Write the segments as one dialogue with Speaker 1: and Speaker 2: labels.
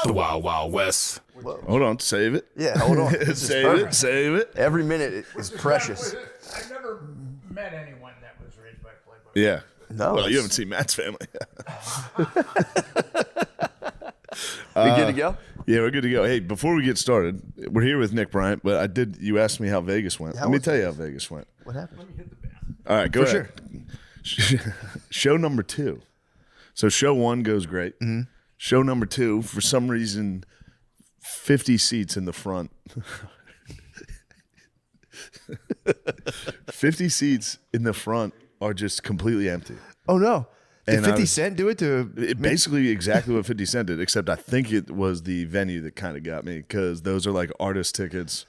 Speaker 1: The Wild Wild West.
Speaker 2: Whoa.
Speaker 3: Hold on, save it.
Speaker 2: Yeah, hold on. This is perfect.
Speaker 3: Save it.
Speaker 2: Every minute is precious.
Speaker 4: I've never met anyone that was raised by Playboy.
Speaker 3: Yeah.
Speaker 2: No.
Speaker 3: Well, you haven't seen Matt's family.
Speaker 2: We good to go?
Speaker 3: Yeah, we're good to go. Hey, before we get started, we're here with Nick Bryant, but you asked me how Vegas went. Let me tell you how Vegas went.
Speaker 2: What happened?
Speaker 4: Let me hit the band.
Speaker 3: All right, go
Speaker 2: For
Speaker 3: ahead. Sure. Show number 2. So show 1 goes great. Mm-hmm. Show number 2, for some reason, 50 seats in the front. 50 seats in the front are just completely empty.
Speaker 2: Oh, no. Did
Speaker 3: And
Speaker 2: 50 Cent do it to...
Speaker 3: Basically exactly what 50 Cent did, except I think it was the venue that kind of got me, because those are like artist tickets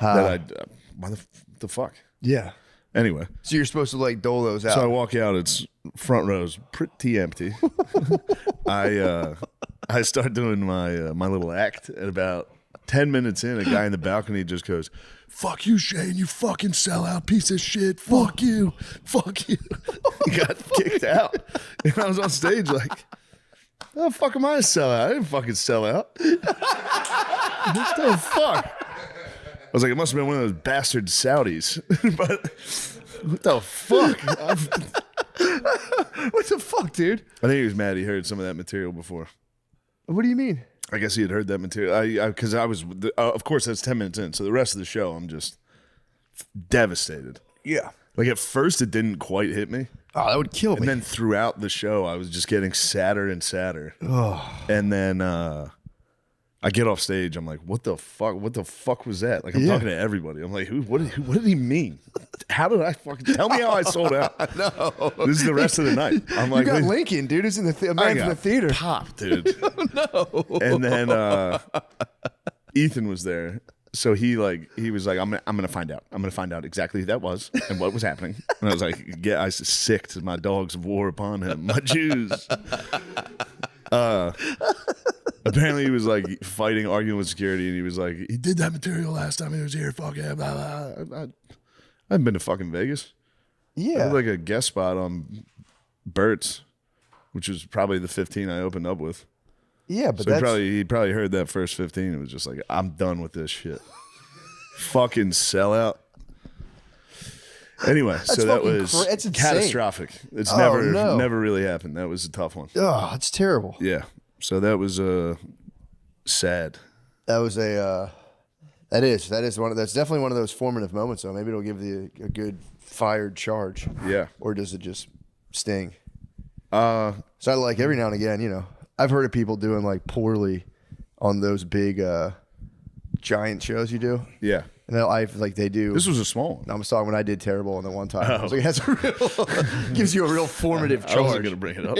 Speaker 3: that why the fuck?
Speaker 2: Yeah.
Speaker 3: Anyway.
Speaker 2: So you're supposed to like dole those out.
Speaker 3: So I walk out, it's front row's pretty empty. I start doing my little act, and about 10 minutes in, a guy in the balcony just goes, "Fuck you, Shane, you fucking sellout piece of shit. Fuck you. Fuck you." He got kicked out. And I was on stage like, "Oh, fuck am I a sellout? I didn't fucking sell out." What the fuck? I was like, it must have been one of those bastard Saudis. But what the fuck?
Speaker 2: What the fuck, dude?
Speaker 3: I think he was mad he heard some of that material before.
Speaker 2: What do you mean?
Speaker 3: I guess he had heard that material. Because I was, of course, that's 10 minutes in. So the rest of the show, I'm just devastated.
Speaker 2: Yeah.
Speaker 3: Like at first, it didn't quite hit me.
Speaker 2: Oh, that would kill me.
Speaker 3: And then throughout the show, I was just getting sadder and sadder.
Speaker 2: Oh.
Speaker 3: And then I get off stage. I'm like, what the fuck? What the fuck was that? Like, I'm talking to everybody. I'm like, what did he mean? How did I fucking tell me how I sold out?
Speaker 2: No.
Speaker 3: This is the rest of the night. I'm like,
Speaker 2: You got Lincoln, dude. It's in the man from the theater.
Speaker 3: Pop, dude.
Speaker 2: No.
Speaker 3: And then Ethan was there. So he was like, I'm gonna find out. I'm gonna find out exactly who that was and what was happening. And I was like, yeah, I sicked my dogs of war upon him, my Jews. Apparently he was like fighting, arguing with security, and he was like, he did that material last time he was here. Fuck him. Blah, blah. I haven't been to fucking Vegas. I
Speaker 2: Yeah.
Speaker 3: had like a guest spot on Bert's, which was probably the 15 I opened up with.
Speaker 2: Yeah, but
Speaker 3: So
Speaker 2: that's...
Speaker 3: he probably heard that first 15 and was just like, I'm done with this shit. Fucking sellout. Anyway, so that was
Speaker 2: it's insane.
Speaker 3: catastrophic. It's
Speaker 2: no.
Speaker 3: never really happened. That was a tough one.
Speaker 2: Oh, it's terrible.
Speaker 3: Yeah. So that was sad.
Speaker 2: That was a... that's definitely one of those formative moments, though. Maybe it'll give you a good fired charge.
Speaker 3: Yeah.
Speaker 2: Or does it just sting?
Speaker 3: Uh,
Speaker 2: So I like every now and again, I've heard of people doing like poorly on those big giant shows you do.
Speaker 3: yeah.
Speaker 2: And they do.
Speaker 3: This was a small one.
Speaker 2: No, I'm sorry, when I did terrible on the one time. I was like, that's a real, gives you a real formative
Speaker 3: I wasn't
Speaker 2: charge.
Speaker 3: going to bring it up.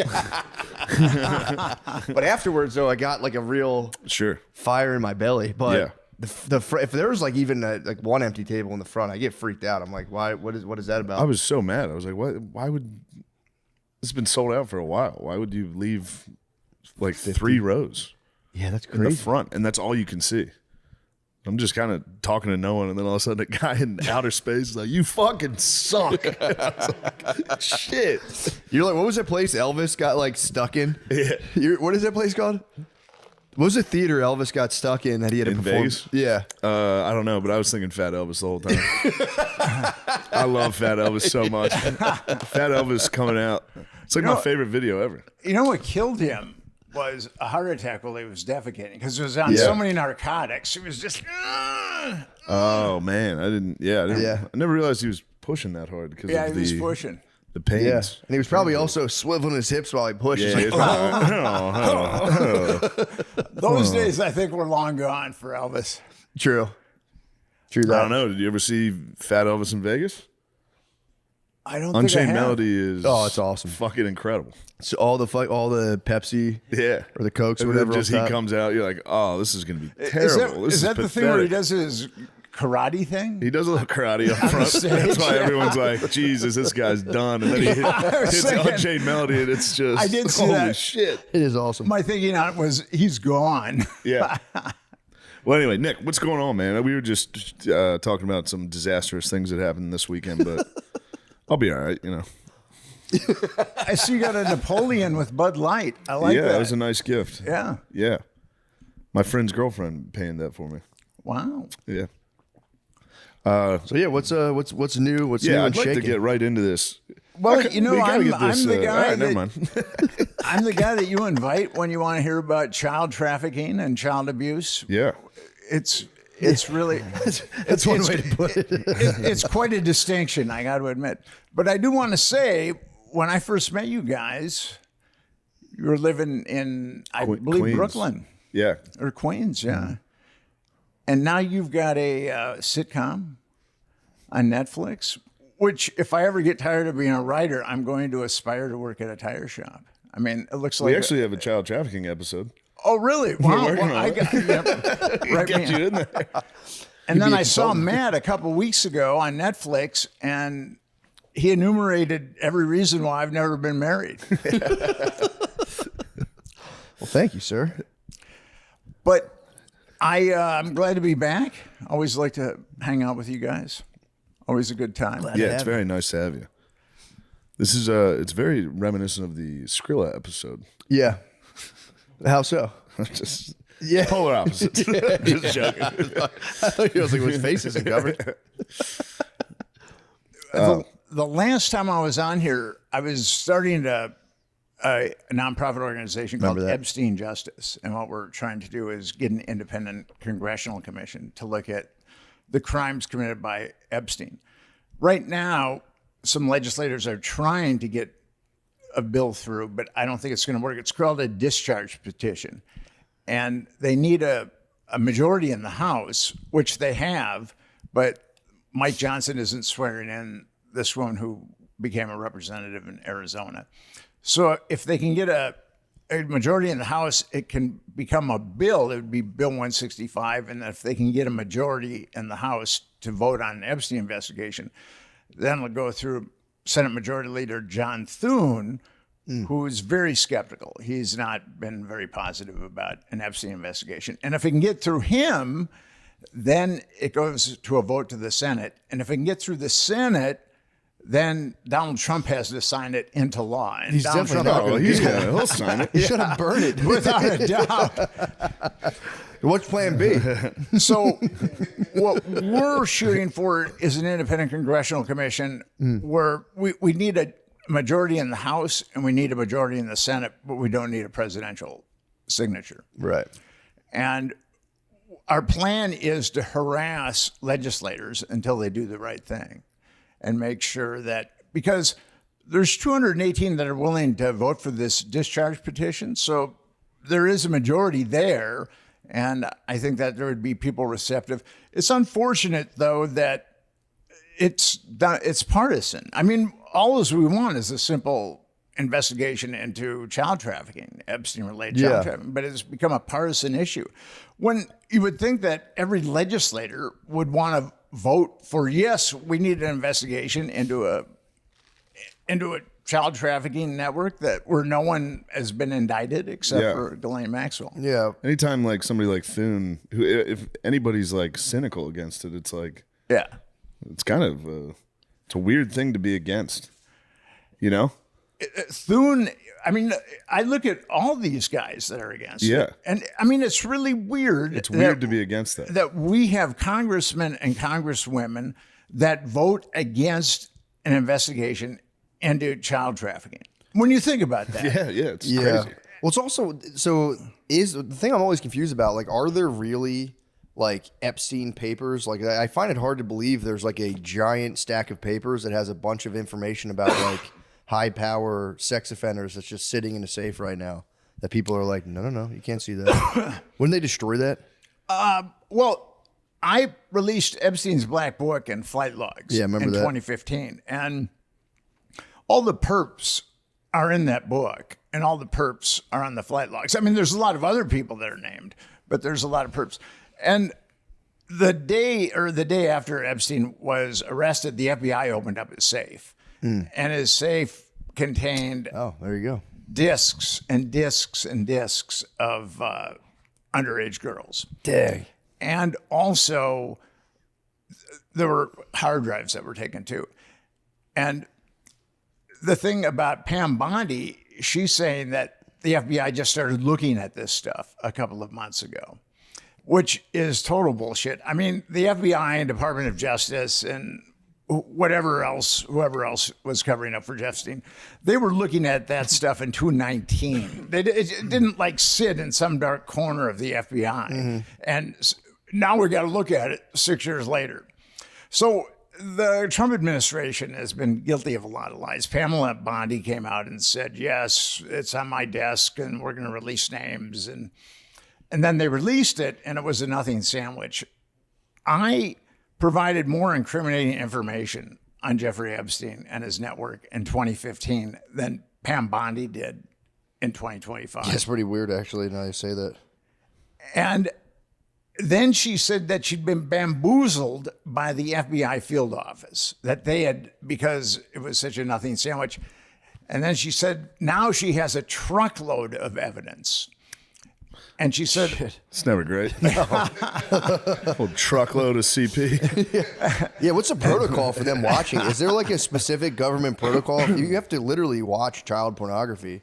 Speaker 2: But afterwards, though, I got like a real
Speaker 3: Sure.
Speaker 2: fire in my belly. But
Speaker 3: Yeah.
Speaker 2: if there was like even like one empty table in the front, I get freaked out. I'm like, why? What is that about?
Speaker 3: I was so mad. I was like, what? Why would this has been sold out for a while? Why would you leave like 3 rows
Speaker 2: Yeah, that's
Speaker 3: in the
Speaker 2: crazy.
Speaker 3: front, and that's all you can see? I'm just kind of talking to no one, and then all of a sudden, a guy in outer space is like, "You fucking suck." I was like, shit.
Speaker 2: You're like, what was that place Elvis got like stuck in?
Speaker 3: Yeah.
Speaker 2: What is that place called? What was the theater Elvis got stuck in that he had to
Speaker 3: In
Speaker 2: perform?
Speaker 3: Vegas?
Speaker 2: Yeah.
Speaker 3: I don't know, but I was thinking Fat Elvis the whole time. I love Fat Elvis so much. Fat Elvis coming out. It's like my favorite video ever.
Speaker 4: You know what killed him was a heart attack while he was defecating because he was on so many narcotics. He was just.
Speaker 3: Oh man, I didn't.
Speaker 2: Yeah.
Speaker 3: I never realized he was pushing that hard because
Speaker 4: Yeah,
Speaker 3: of
Speaker 4: he was pushing.
Speaker 3: the pains.
Speaker 2: Yeah. And he was probably also swiveling his hips while he pushed.
Speaker 3: Yeah,
Speaker 2: He's like,
Speaker 4: Those days, I think, were long gone for Elvis.
Speaker 2: True. True
Speaker 3: I
Speaker 2: that.
Speaker 3: don't know. Did you ever see Fat Elvis in Vegas?
Speaker 4: I don't
Speaker 3: Unchained
Speaker 4: think I have.
Speaker 3: Melody is
Speaker 2: it's awesome.
Speaker 3: fucking incredible.
Speaker 2: So all the Pepsi
Speaker 3: Yeah,
Speaker 2: or the Cokes or
Speaker 3: and then
Speaker 2: whatever.
Speaker 3: just
Speaker 2: on
Speaker 3: he
Speaker 2: top.
Speaker 3: comes out, you're like, oh, this is gonna be terrible.
Speaker 4: Is that the thing where he
Speaker 3: pathetic.
Speaker 4: does his karate thing?
Speaker 3: He does a little karate up front.
Speaker 4: stage,
Speaker 3: That's why
Speaker 4: yeah.
Speaker 3: everyone's like, Jesus, this guy's done. And then he hits
Speaker 4: thinking-
Speaker 3: Unchained Melody, and it's just,
Speaker 4: I did see
Speaker 3: holy
Speaker 4: that.
Speaker 3: shit.
Speaker 2: It is awesome.
Speaker 4: My thinking on it was he's gone.
Speaker 3: Yeah. Well, anyway, Nick, what's going on, man? We were just talking about some disastrous things that happened this weekend, but I'll be all right,
Speaker 4: I see you got a Napoleon with Bud Light. I like
Speaker 3: yeah,
Speaker 4: that.
Speaker 3: it was a nice gift.
Speaker 4: Yeah.
Speaker 3: Yeah. My friend's girlfriend paying that for me.
Speaker 4: Wow.
Speaker 3: Yeah.
Speaker 2: So yeah, what's new? What's new
Speaker 3: Yeah,
Speaker 2: and
Speaker 3: I'd like to
Speaker 2: shaking?
Speaker 3: get right into this.
Speaker 4: Well,
Speaker 3: We gotta
Speaker 4: I'm
Speaker 3: get this,
Speaker 4: the
Speaker 3: all
Speaker 4: guy
Speaker 3: right, never
Speaker 4: that
Speaker 3: mind.
Speaker 4: I'm the guy that you invite when you want to hear about child trafficking and child abuse.
Speaker 3: Yeah.
Speaker 4: It's really
Speaker 2: That's one way to put it.
Speaker 4: it's quite a distinction, I got to admit. But I do want to say, when I first met you guys, you were living in, I believe,
Speaker 3: Queens.
Speaker 4: Brooklyn
Speaker 3: Yeah.
Speaker 4: or Queens, yeah.
Speaker 3: Mm-hmm.
Speaker 4: And now you've got a sitcom on Netflix, which, if I ever get tired of being a writer, I'm going to aspire to work at a tire shop. I mean, it looks like
Speaker 3: We actually have a child trafficking episode.
Speaker 4: Oh, really? Wow.
Speaker 3: working on
Speaker 4: I
Speaker 3: it.
Speaker 4: got right
Speaker 3: Get you in there.
Speaker 4: And then
Speaker 2: be a
Speaker 4: I saw
Speaker 2: consultant.
Speaker 4: Matt a couple weeks ago on Netflix, and he enumerated every reason why I've never been married.
Speaker 2: Well, thank you, sir.
Speaker 4: But I'm glad to be back. Always like to hang out with you guys. Always a good time.
Speaker 3: Yeah, it's very nice to have you. This is it's very reminiscent of the Skrilla episode.
Speaker 2: Yeah. How so?
Speaker 3: Just
Speaker 2: Yeah.
Speaker 3: polar opposites. Just joking.
Speaker 2: I thought he was like, his face isn't covered.
Speaker 4: The last time I was on here, I was starting a nonprofit organization called
Speaker 2: Remember that.
Speaker 4: Epstein Justice. And what we're trying to do is get an independent congressional commission to look at the crimes committed by Epstein. Right now, some legislators are trying to get a bill through, but I don't think it's going to work. It's called a discharge petition. And they need a majority in the House, which they have, but Mike Johnson isn't swearing in this woman who became a representative in Arizona. So if they can get a majority in the House, it can become a bill. It would be Bill 165. And if they can get a majority in the House to vote on an Epstein investigation, then it'll go through Senate Majority Leader John Thune, who is very skeptical. He's not been very positive about an Epstein investigation. And if it can get through him, then it goes to a vote to the Senate. And if it can get through the Senate, then Donald Trump has to sign it into law. And
Speaker 2: He's
Speaker 4: Donald
Speaker 2: definitely
Speaker 4: Trump,
Speaker 2: not
Speaker 3: Oh, he's gonna he'll sign it.
Speaker 2: You should have burned it.
Speaker 4: without a doubt.
Speaker 2: What's plan B?
Speaker 4: So what we're shooting for is an independent congressional commission where we need a majority in the House and we need a majority in the Senate, but we don't need a presidential signature.
Speaker 2: Right.
Speaker 4: And our plan is to harass legislators until they do the right thing and make sure that, because there's 218 that are willing to vote for this discharge petition. So there is a majority there. And I think that there would be people receptive. It's unfortunate, though, that it's partisan. I mean, all we want is a simple investigation into child trafficking, Epstein-related child trafficking, but it's become a partisan issue. When you would think that every legislator would want to vote for, yes, we need an investigation into a child trafficking network where no one has been indicted except for Ghislaine Maxwell.
Speaker 2: Yeah.
Speaker 3: Anytime like somebody like Thune, who if anybody's like cynical against it, it's like
Speaker 4: Yeah.
Speaker 3: it's kind of it's a weird thing to be against, you know?
Speaker 4: Thune, I mean, I look at all these guys that are against it. And I mean, it's really weird.
Speaker 3: It's weird to be against that.
Speaker 4: That we have congressmen and congresswomen that vote against an investigation into child trafficking. When you think about that.
Speaker 3: Yeah, it's crazy.
Speaker 2: Well, it's also is the thing I'm always confused about. Like, are there really like Epstein papers? Like, I find it hard to believe there's like a giant stack of papers that has a bunch of information about like high power sex offenders that's just sitting in a safe right now. That people are like, no, you can't see that. Wouldn't they destroy that?
Speaker 4: Well, I released Epstein's Black Book and flight logs
Speaker 2: Yeah, remember
Speaker 4: in
Speaker 2: that.
Speaker 4: 2015. And all the perps are in that book, and all the perps are on the flight logs. I mean, there's a lot of other people that are named, but there's a lot of perps. And the day after Epstein was arrested, the FBI opened up his safe, and his safe contained
Speaker 2: Oh, there you go.
Speaker 4: discs and discs and discs of underage girls.
Speaker 2: Dang.
Speaker 4: And also, there were hard drives that were taken too. And the thing about Pam Bondi, she's saying that the FBI just started looking at this stuff a couple of months ago. which is total bullshit. I mean, the FBI and Department of Justice and whoever else was covering up for Epstein, they were looking at that stuff in 2019. It didn't like sit in some dark corner of the FBI. And now we got to look at it 6 years later. So the Trump administration has been guilty of a lot of lies. Pamela Bondi came out and said, yes, it's on my desk and we're going to release names. And then they released it and it was a nothing sandwich. I provided more incriminating information on Jeffrey Epstein and his network in 2015 than Pam Bondi did in 2025.
Speaker 2: That's pretty weird, actually, now you say that.
Speaker 4: And then she said that she'd been bamboozled by the FBI field office, that they had, because it was such a nothing sandwich. And then she said now she has a truckload of evidence. And she said,
Speaker 3: It's never great. Whole truckload of CP.
Speaker 2: Yeah, what's the protocol for them watching? Is there like a specific government protocol? You have to literally watch child pornography.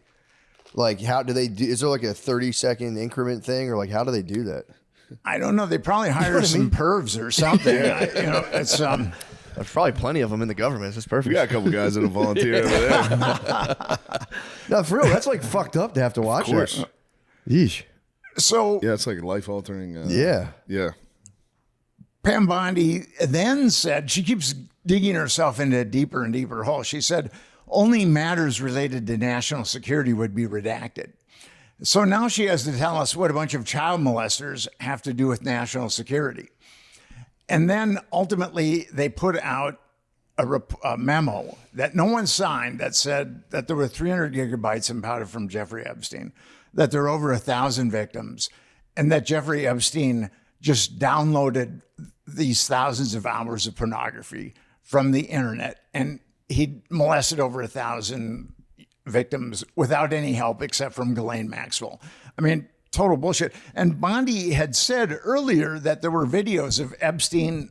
Speaker 2: Like, how do they do? Is there like a 30-second increment thing, or like how do they do that?
Speaker 4: I don't know. They probably hire some pervs or something. It's
Speaker 2: There's probably plenty of them in the government. That's perfect.
Speaker 3: We got a couple guys that'll volunteer over there.
Speaker 2: No, for real, that's like fucked up to have to watch.
Speaker 3: Of course.
Speaker 2: That. Yeesh.
Speaker 4: So
Speaker 3: Yeah, it's like life altering.
Speaker 2: Yeah.
Speaker 3: Yeah.
Speaker 4: Pam Bondi then said, she keeps digging herself into a deeper and deeper hole. She said only matters related to national security would be redacted. So now she has to tell us what a bunch of child molesters have to do with national security. And then ultimately they put out a memo that no one signed that said that there were 300 gigabytes impounded from Jeffrey Epstein, that there are over 1,000 victims, and that Jeffrey Epstein just downloaded these thousands of hours of pornography from the internet, and he molested over 1,000 victims without any help except from Ghislaine Maxwell. I mean, total bullshit. And Bondi had said earlier that there were videos of Epstein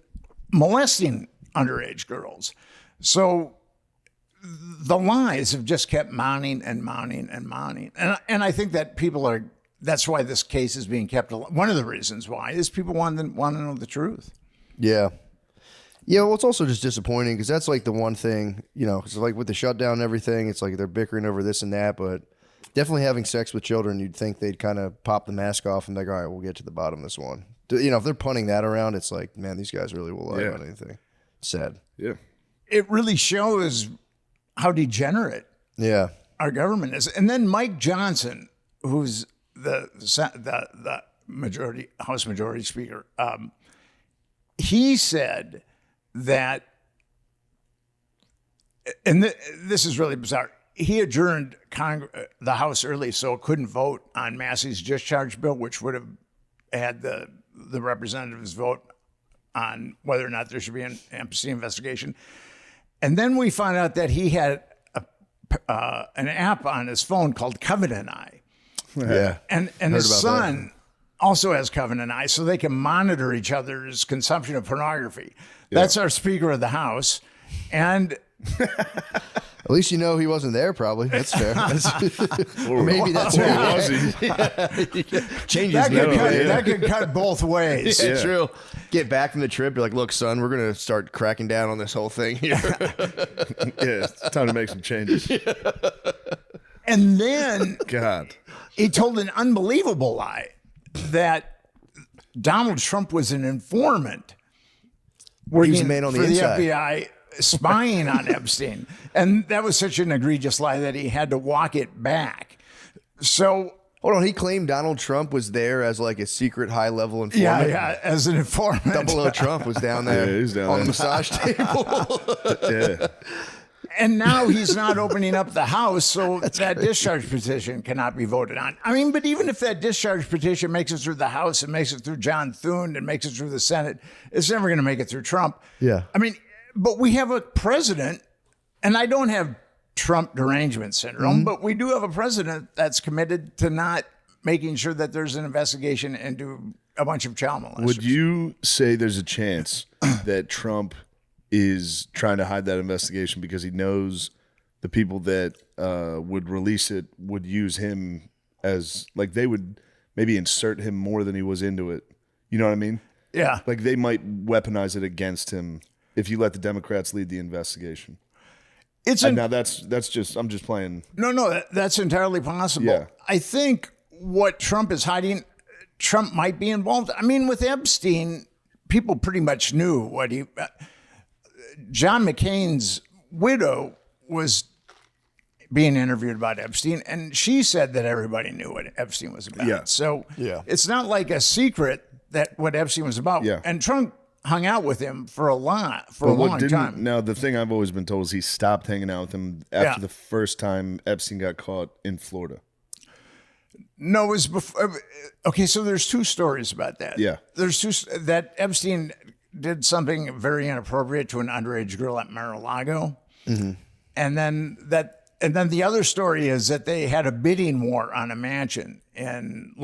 Speaker 4: molesting underage girls. So the lies have just kept mounting and mounting and mounting. And I think that that's why this case is being kept alive. One of the reasons why is people want to know the truth.
Speaker 2: Yeah. Yeah, well, it's also just disappointing because that's like the one thing, because like with the shutdown and everything, it's like they're bickering over this and that, but definitely having sex with children, you'd think they'd kind of pop the mask off and like, all right, we'll get to the bottom of this one. If they're punting that around, it's like, man, these guys really will lie about anything. Sad.
Speaker 3: Yeah.
Speaker 4: It really shows how degenerate our government is. And then Mike Johnson, who's the House Majority Speaker, he said that, and this is really bizarre, he adjourned the House early so it couldn't vote on Massey's discharge bill, which would have had the representatives vote on whether or not there should be an Epstein investigation. And then we found out that he had an app on his phone called Covenant Eye.
Speaker 2: Yeah.
Speaker 4: And his son also has Covenant Eye, so they can monitor each other's consumption of pornography. Yeah. That's our Speaker of the House. And
Speaker 2: at least he wasn't there, probably. That's fair. Or maybe that's where
Speaker 3: was he?
Speaker 2: Changes
Speaker 4: that could cut both ways.
Speaker 2: Yeah, true. Get back from the trip, you're like, look, son, we're going to start cracking down on this whole thing here.
Speaker 3: Yeah, it's time to make some changes.
Speaker 4: And then
Speaker 3: God,
Speaker 4: he told an unbelievable lie that Donald Trump was an informant working for the FBI, spying on Epstein. And that was such an egregious lie that he had to walk it back. So
Speaker 2: hold on, he claimed Donald Trump was there as like a secret high-level informant.
Speaker 4: Yeah, as an informant.
Speaker 2: 00 Trump was down there
Speaker 3: he's down
Speaker 2: on
Speaker 3: there.
Speaker 2: the massage table.
Speaker 3: Yeah.
Speaker 4: And now he's not opening up the House, so that discharge petition cannot be voted on. I mean, but even if that discharge petition makes it through the House and makes it through John Thune and makes it through the Senate, it's never going to make it through Trump.
Speaker 2: Yeah.
Speaker 4: I mean, but we have a president, and I don't have Trump derangement syndrome, but we do have a president that's committed to not making sure that there's an investigation into a bunch of child molesters.
Speaker 3: Would you say there's a chance that Trump is trying to hide that investigation because he knows the people that would release it would use him as, like, they would maybe insert him more than he was into it, You know what I mean?
Speaker 4: Yeah.
Speaker 3: Like they might weaponize it against him if you let the Democrats lead the investigation. And now that's just I'm just playing.
Speaker 4: No, that's entirely possible.
Speaker 3: Yeah.
Speaker 4: I think what Trump is hiding, Trump might be involved. I mean, with Epstein, people pretty much knew what he. John McCain's widow was being interviewed about Epstein, and she said that everybody knew what Epstein was about.
Speaker 3: Yeah.
Speaker 4: So
Speaker 2: Yeah.
Speaker 4: it's not like a secret that what Epstein was about.
Speaker 3: Yeah.
Speaker 4: And Trump hung out with him for a long time.
Speaker 3: Now the thing I've always been told is he stopped hanging out with him after
Speaker 4: Yeah.
Speaker 3: the first time Epstein got caught in Florida.
Speaker 4: No, it was before. Okay, so there's two stories about that.
Speaker 3: Yeah.
Speaker 4: There's two that Epstein did something very inappropriate to an underage girl at Mar-a-Lago, and then the other story is that they had a bidding war on a mansion in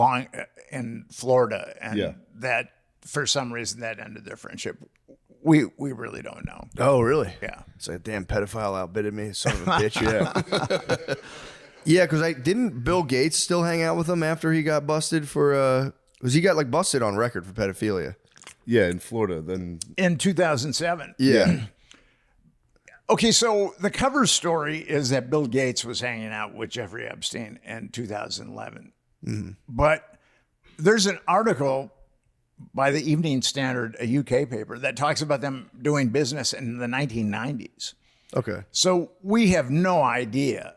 Speaker 4: Florida, and
Speaker 3: Yeah.
Speaker 4: that for some reason that ended their friendship. We really don't know.
Speaker 2: Oh, really?
Speaker 4: Yeah.
Speaker 2: It's like a damn pedophile outbidded me, son of a bitch.
Speaker 3: Yeah.
Speaker 2: Yeah, because didn't Bill Gates still hang out with him after he got busted for because he got like busted on record for pedophilia.
Speaker 3: Yeah, in Florida. Then
Speaker 4: In 2007.
Speaker 2: Yeah.
Speaker 4: Okay, so the cover story is that Bill Gates was hanging out with Jeffrey Epstein in 2011. But there's an article by the Evening Standard, a UK paper, that talks about them doing business in the 1990s.
Speaker 2: Okay.
Speaker 4: So we have no idea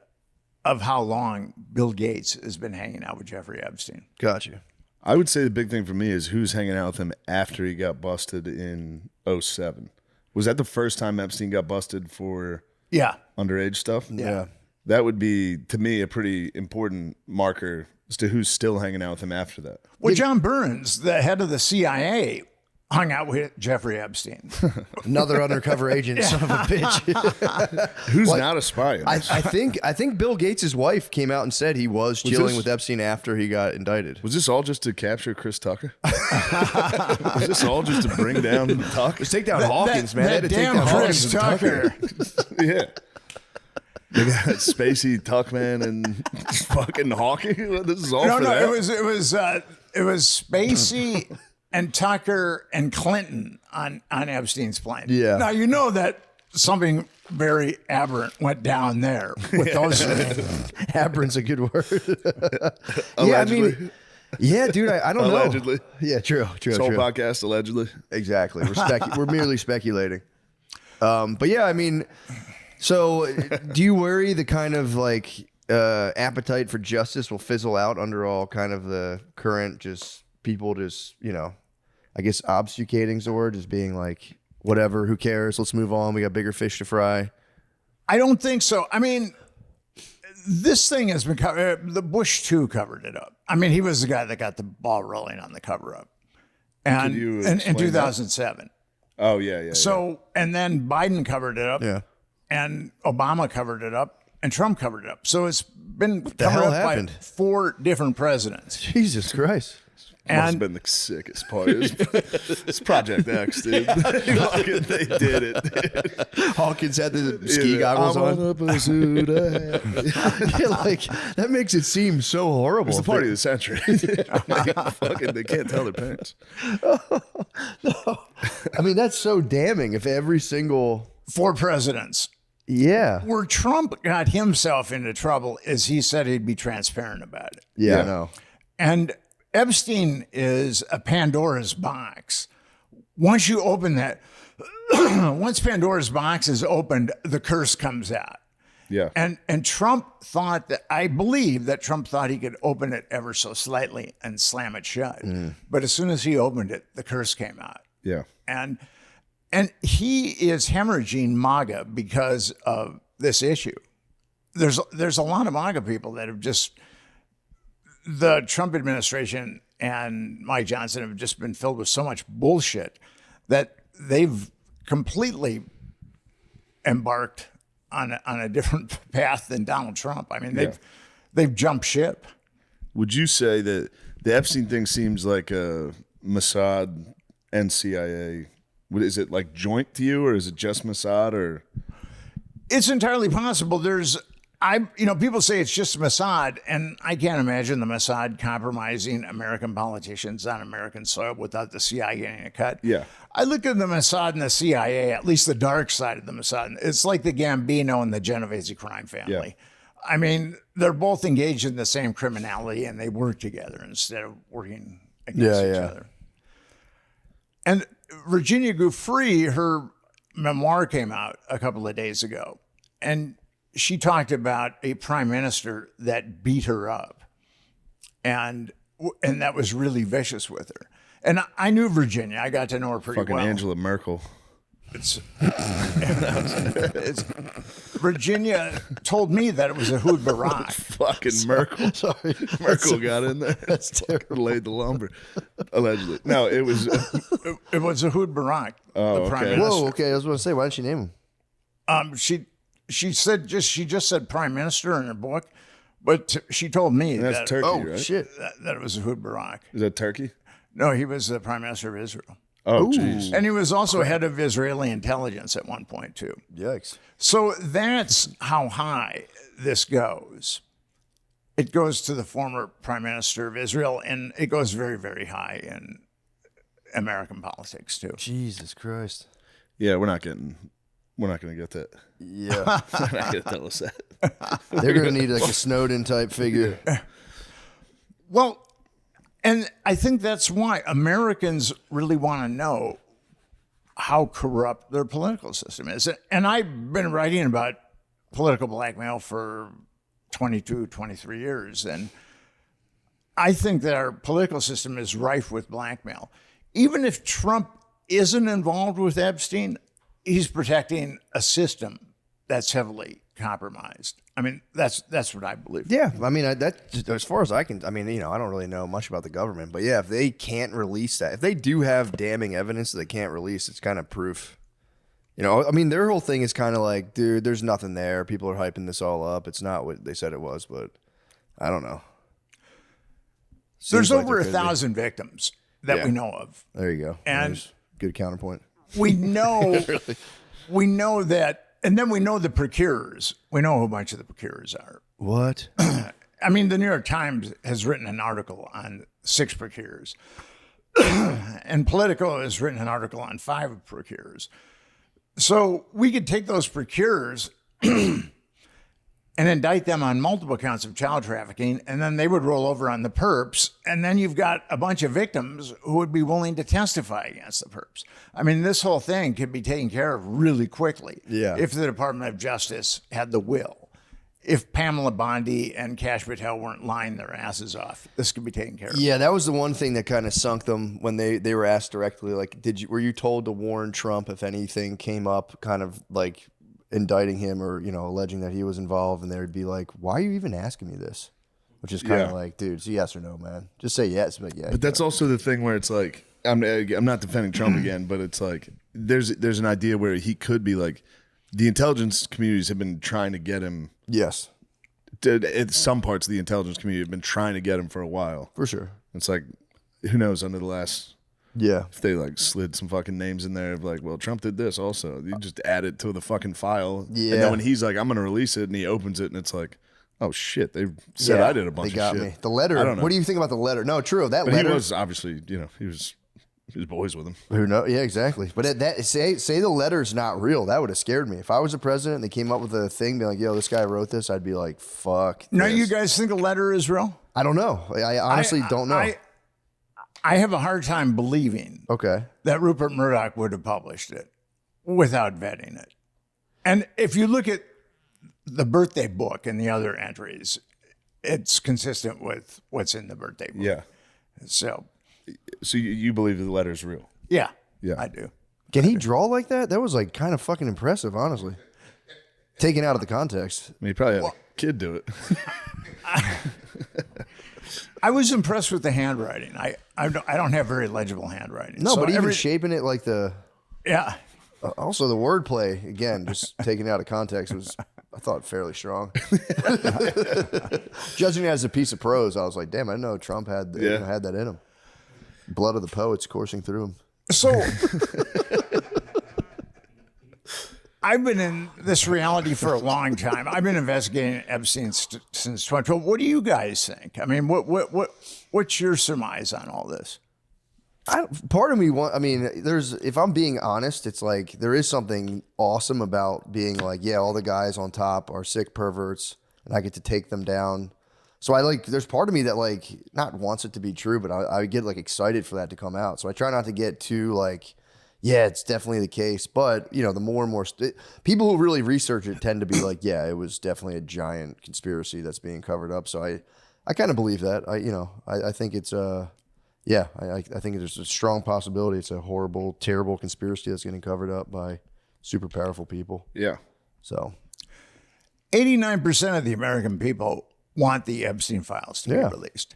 Speaker 4: of how long Bill Gates has been hanging out with Jeffrey Epstein.
Speaker 2: Got you.
Speaker 3: I would say the big thing for me is who's hanging out with him after he got busted in 2007. Was that the first time Epstein got busted for
Speaker 4: Yeah.
Speaker 3: underage stuff?
Speaker 2: Yeah.
Speaker 3: That would be, to me, a pretty important marker as to who's still hanging out with him after that.
Speaker 4: Well, John Burns, the head of the CIA, hung out with Jeffrey Epstein.
Speaker 2: Another undercover agent, son of a bitch.
Speaker 3: Who's not a spy? in
Speaker 2: I
Speaker 3: this?
Speaker 2: think Bill Gates' wife came out and said he was chilling
Speaker 3: this-
Speaker 2: with Epstein after he got indicted.
Speaker 3: Was this all just to capture Chris Tucker? Was this all just to bring down Tucker?
Speaker 2: Let's take down Hawkins, man. They had
Speaker 4: That
Speaker 2: to take
Speaker 4: damn
Speaker 2: down
Speaker 4: Chris
Speaker 2: Hawkins and
Speaker 4: Tucker.
Speaker 3: Yeah. They got Spacey, Tuckman, and fucking Hawking. This is all
Speaker 4: No,
Speaker 3: for
Speaker 4: no,
Speaker 3: that.
Speaker 4: it was Spacey and Tucker and Clinton on Epstein's plane.
Speaker 2: Yeah.
Speaker 4: Now you know that something very aberrant went down there with those.
Speaker 2: Aberrant's a good word.
Speaker 3: Allegedly.
Speaker 2: Yeah, dude, I don't
Speaker 3: Allegedly.
Speaker 2: know. Yeah, true.
Speaker 3: This whole podcast, allegedly.
Speaker 2: Exactly. We're merely speculating. But yeah, I mean, so do you worry the kind of like appetite for justice will fizzle out under all kind of the current just people just, I guess obfuscating's the word, just being like, whatever, who cares? Let's move on. We got bigger fish to fry.
Speaker 4: I don't think so. I mean, this thing has been covered. The Bush too covered it up. I mean, he was the guy that got the ball rolling on the cover up, and
Speaker 3: Could you
Speaker 4: in
Speaker 3: explain
Speaker 4: 2007.
Speaker 3: Oh, yeah.
Speaker 4: So, and then Biden covered it up,
Speaker 2: Yeah.
Speaker 4: and Obama covered it up, and Trump covered it up. So it's been covered
Speaker 2: hell
Speaker 4: up
Speaker 2: happened?
Speaker 4: by 4 different presidents.
Speaker 2: Jesus Christ.
Speaker 3: Must have
Speaker 4: And
Speaker 3: been the sickest part. It's Project X, dude. Fucking they did it. Dude.
Speaker 2: Hawkins had the ski goggles
Speaker 3: I
Speaker 2: on.
Speaker 3: want a bazooka hat.
Speaker 2: Yeah, like that makes it seem so horrible.
Speaker 3: It's the party of the century. They can't tell their parents.
Speaker 2: I mean, that's so damning. If every single
Speaker 4: 4 presidents.
Speaker 2: yeah,
Speaker 4: Where Trump got himself into trouble is he said he'd be transparent about it.
Speaker 2: yeah,
Speaker 3: Yeah.
Speaker 2: no,
Speaker 4: And Epstein is a Pandora's box. Once you open that, once Pandora's box is opened, the curse comes out.
Speaker 3: Yeah.
Speaker 4: And Trump thought that, I believe that Trump thought he could open it ever so slightly and slam it shut. But as soon as he opened it, the curse came out.
Speaker 3: Yeah.
Speaker 4: And he is hemorrhaging MAGA because of this issue. There's a lot of MAGA people that have just, the Trump administration and Mike Johnson have just been filled with so much bullshit that they've completely embarked on a different path than Donald Trump. I mean, they've jumped ship.
Speaker 3: Would you say that the Epstein thing seems like a Mossad and CIA? Is it like joint to you, or is it just Mossad? Or
Speaker 4: It's entirely possible. There's People say it's just Mossad, and I can't imagine the Mossad compromising American politicians on American soil without the CIA getting a cut.
Speaker 3: Yeah.
Speaker 4: I look at the Mossad and the CIA, at least the dark side of the Mossad. It's like the Gambino and the Genovese crime family.
Speaker 3: Yeah.
Speaker 4: I mean, they're both engaged in the same criminality, and they work together instead of working against each other. And Virginia Giuffre, her memoir came out a couple of days ago, and she talked about a prime minister that beat her up, and that was really vicious with her. And I knew Virginia. I got to know her pretty
Speaker 3: Fucking
Speaker 4: well.
Speaker 3: Angela Merkel.
Speaker 4: Virginia told me that it was a Hood Barak.
Speaker 3: Fucking Merkel.
Speaker 2: Sorry.
Speaker 3: Merkel got in there.
Speaker 2: That's terrible.
Speaker 3: Laid the lumber. Allegedly. No, it was.
Speaker 4: It was a Hood Barak, the prime
Speaker 3: okay.
Speaker 4: minister.
Speaker 2: Whoa, okay. I was going to say, why didn't she name him?
Speaker 4: She just said prime minister in her book, but she told me
Speaker 3: That's
Speaker 4: that,
Speaker 3: Turkey, right?
Speaker 2: Shit.
Speaker 4: that it was a Hood Barak.
Speaker 3: Is that Turkey?
Speaker 4: No, he was the prime minister of Israel.
Speaker 3: Oh, jeez.
Speaker 4: And he was also head of Israeli intelligence at one point, too.
Speaker 2: Yikes.
Speaker 4: So that's how high this goes. It goes to the former prime minister of Israel, and it goes very, very high in American politics, too.
Speaker 2: Jesus Christ.
Speaker 3: Yeah, we're not going to get that.
Speaker 2: Yeah.
Speaker 3: They're not going to tell us that.
Speaker 2: They're going to need like a Snowden type figure.
Speaker 4: Well, and I think that's why Americans really want to know how corrupt their political system is. And I've been writing about political blackmail for 22, 23 years. And I think that our political system is rife with blackmail. Even if Trump isn't involved with Epstein, he's protecting a system that's heavily compromised. I mean, that's what I believe.
Speaker 2: Yeah, I mean, that as far as I can, I mean, I don't really know much about the government, but yeah, if they can't release that, if they do have damning evidence that they can't release, it's kind of proof. I mean, their whole thing is kind of like, dude, there's nothing there. People are hyping this all up. It's not what they said it was, but I don't know.
Speaker 4: There's over 1,000 victims that we know of.
Speaker 2: There you go.
Speaker 4: And
Speaker 2: there's good counterpoint.
Speaker 4: We know, we know that. And then we know the procurers. We know who a bunch of the procurers are.
Speaker 2: What?
Speaker 4: I mean, the New York Times has written an article on 6 procurers. And Politico has written an article on 5 procurers. So we could take those procurers and indict them on multiple counts of child trafficking, and then they would roll over on the perps, and then you've got a bunch of victims who would be willing to testify against the perps. I mean, this whole thing could be taken care of really quickly if the Department of Justice had the will. If Pamela Bondi and Kash Patel weren't lying their asses off, this could be taken care of.
Speaker 2: Yeah, that was the one thing that kind of sunk them when they were asked directly, like, were you told to warn Trump if anything came up, kind of like indicting him or, alleging that he was involved, and they would be like, why are you even asking me this? Which is kind of like, dude, it's a yes or no, man. Just say yes, but yeah.
Speaker 3: But that's also the thing where it's like, I'm not defending Trump again, but it's like, there's an idea where he could be like, the intelligence communities have been trying to get him.
Speaker 2: Yes.
Speaker 3: Some parts of the intelligence community have been trying to get him for a while.
Speaker 2: For sure.
Speaker 3: It's like, who knows, under the last...
Speaker 2: Yeah.
Speaker 3: If they like slid some fucking names in there of like, well, Trump did this also. You just add it to the fucking file.
Speaker 2: Yeah.
Speaker 3: And then when he's like, I'm going to release it, and he opens it, and it's like, oh shit, they said I did a bunch of shit.
Speaker 2: They got me. The letter.
Speaker 3: I don't know.
Speaker 2: What do you think about the letter? No, true. That
Speaker 3: But
Speaker 2: letter.
Speaker 3: he was obviously, he was boys with him.
Speaker 2: Who knows? Yeah, exactly. But say the letter's not real. That would have scared me. If I was a president and they came up with a thing, being like, yo, this guy wrote this, I'd be like, fuck.
Speaker 4: Now,
Speaker 2: this.
Speaker 4: you guys think a letter is real?
Speaker 2: I don't know. I honestly don't know.
Speaker 4: I have a hard time believing that Rupert Murdoch would have published it without vetting it. And if you look at the birthday book and the other entries, it's consistent with what's in the birthday book.
Speaker 3: Yeah.
Speaker 4: So
Speaker 3: you believe the letter's real?
Speaker 4: Yeah,
Speaker 3: Yeah.
Speaker 4: I do.
Speaker 2: Can he draw like that? That was like kind of fucking impressive, honestly. Taken out of the context.
Speaker 3: I mean, he probably had a kid do it.
Speaker 4: I was impressed with the handwriting. I don't have very legible handwriting.
Speaker 2: No,
Speaker 4: So
Speaker 2: but even shaping it like the...
Speaker 4: Yeah.
Speaker 2: Also, the wordplay, again, just taken out of context, was, I thought, fairly strong. Judging it as a piece of prose, I was like, damn, I didn't know Trump had that in him. Blood of the poets coursing through him.
Speaker 4: So I've been in this reality for a long time. I've been investigating Epstein since 2012. What do you guys think? I mean, what's your surmise on all this?
Speaker 2: Part of me if I'm being honest, it's like there is something awesome about being like, yeah, all the guys on top are sick perverts and I get to take them down. So there's part of me that like not wants it to be true, but I get like excited for that to come out. So I try not to get too like, yeah, it's definitely the case. But the more and more people who really research it tend to be like, yeah, it was definitely a giant conspiracy that's being covered up. So I kind of believe that. I think it's yeah, I think there's a strong possibility it's a horrible, terrible conspiracy that's getting covered up by super powerful people.
Speaker 3: Yeah.
Speaker 2: So
Speaker 4: 89% of the American people want the Epstein files to be released.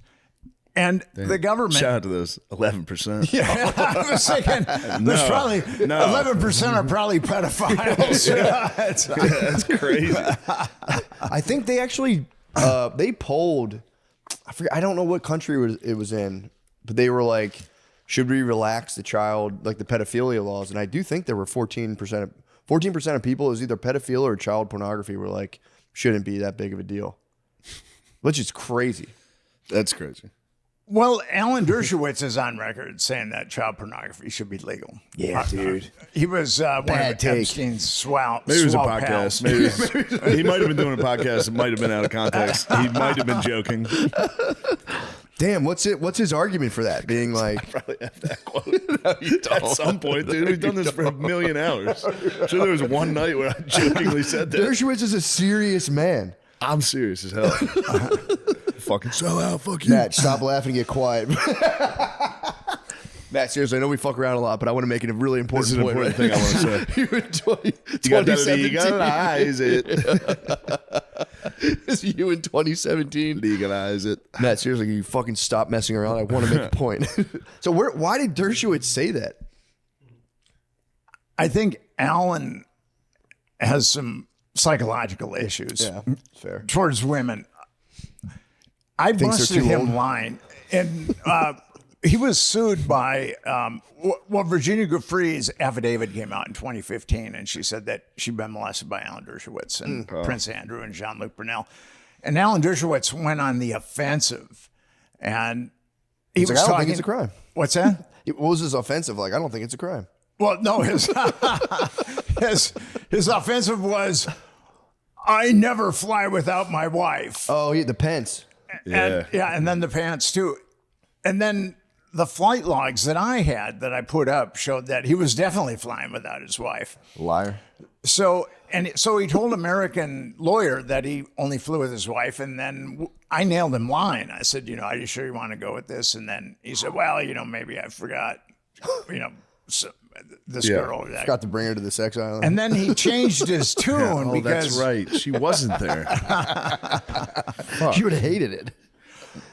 Speaker 4: And the government...
Speaker 3: Shout out to those 11%.
Speaker 4: Yeah, I was thinking there's probably 11% are probably pedophiles.
Speaker 3: That's crazy.
Speaker 2: I think they actually they polled. I don't know what country it was in, but they were like, should we relax the pedophilia laws? And I do think there were 14% of people, it was either pedophilia or child pornography, were like, shouldn't be that big of a deal. Which is crazy.
Speaker 3: That's crazy.
Speaker 4: Well, Alan Dershowitz is on record saying that child pornography should be legal.
Speaker 2: Yeah, dude.
Speaker 4: He was one of Epstein's swell.
Speaker 3: Maybe it was a podcast. Maybe he might have been doing a podcast. It might have been out of context. He might have been joking.
Speaker 2: Damn, what's his argument for that? Being like,
Speaker 3: I probably have that quote at some point, dude. We've done this for a million hours. I'm sure there was one night where I jokingly said that.
Speaker 2: Dershowitz is a serious man.
Speaker 3: I'm serious as hell. Fucking sell out. Fuck you.
Speaker 2: Matt, stop laughing and get quiet. Matt, seriously, I know we fuck around a lot, but I want to make it a really important
Speaker 3: This is an
Speaker 2: point.
Speaker 3: important thing I want to say.
Speaker 2: You
Speaker 3: You legalize it.
Speaker 2: It's you in 2017.
Speaker 3: Legalize it.
Speaker 2: Matt, seriously, you fucking stop messing around. I want to make a point. So why did Dershowitz say that?
Speaker 4: I think Alan has some psychological issues
Speaker 2: fair.
Speaker 4: towards women. I busted him lying. And he was sued by, Virginia Giuffre's affidavit came out in 2015, and she said that she'd been molested by Alan Dershowitz and Prince Andrew and Jean-Luc Brunel. And Alan Dershowitz went on the offensive, and he was
Speaker 2: like, I don't
Speaker 4: talking,
Speaker 2: think it's a crime.
Speaker 4: What's that?
Speaker 2: What was his offensive? Like, I don't think it's a crime.
Speaker 4: Well, no, his offensive was, I never fly without my wife.
Speaker 2: Oh, the pants.
Speaker 4: And then the pants too. And then the flight logs that I had that I put up showed that he was definitely flying without his wife.
Speaker 2: Liar.
Speaker 4: So he told American lawyer that he only flew with his wife, and then I nailed him lying. I said, are you sure you want to go with this? And then he said, well, maybe I forgot, this girl.
Speaker 2: Forgot to bring her to the sex island.
Speaker 4: And then he changed his tune because
Speaker 3: that's right. She wasn't there.
Speaker 2: She would have hated it.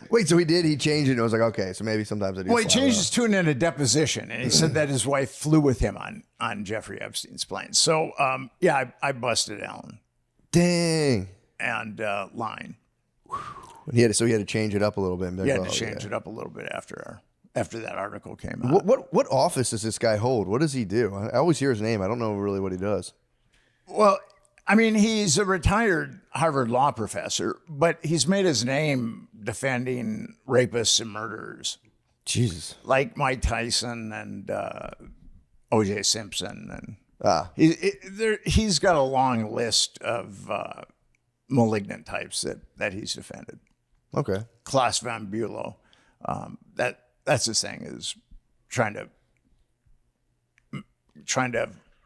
Speaker 2: Wait, so he did? He changed it and it was like, okay, so maybe sometimes I do.
Speaker 4: Well, he changed his tune in a deposition, and he said that his wife flew with him on Jeffrey Epstein's plane. So, I busted Alan.
Speaker 2: Dang.
Speaker 4: And lying.
Speaker 2: He had to change it up a little bit.
Speaker 4: He had to change it up a little bit after that article came out.
Speaker 2: What office does this guy hold? What does he do? I always hear his name. I don't know really what he does.
Speaker 4: Well, I mean, he's a retired Harvard law professor, but he's made his name defending rapists and murderers.
Speaker 2: Jesus.
Speaker 4: Like Mike Tyson and O.J. Simpson. And he's got a long list of malignant types that he's defended.
Speaker 2: Okay.
Speaker 4: Klaus von Bülow. That's his thing, is trying to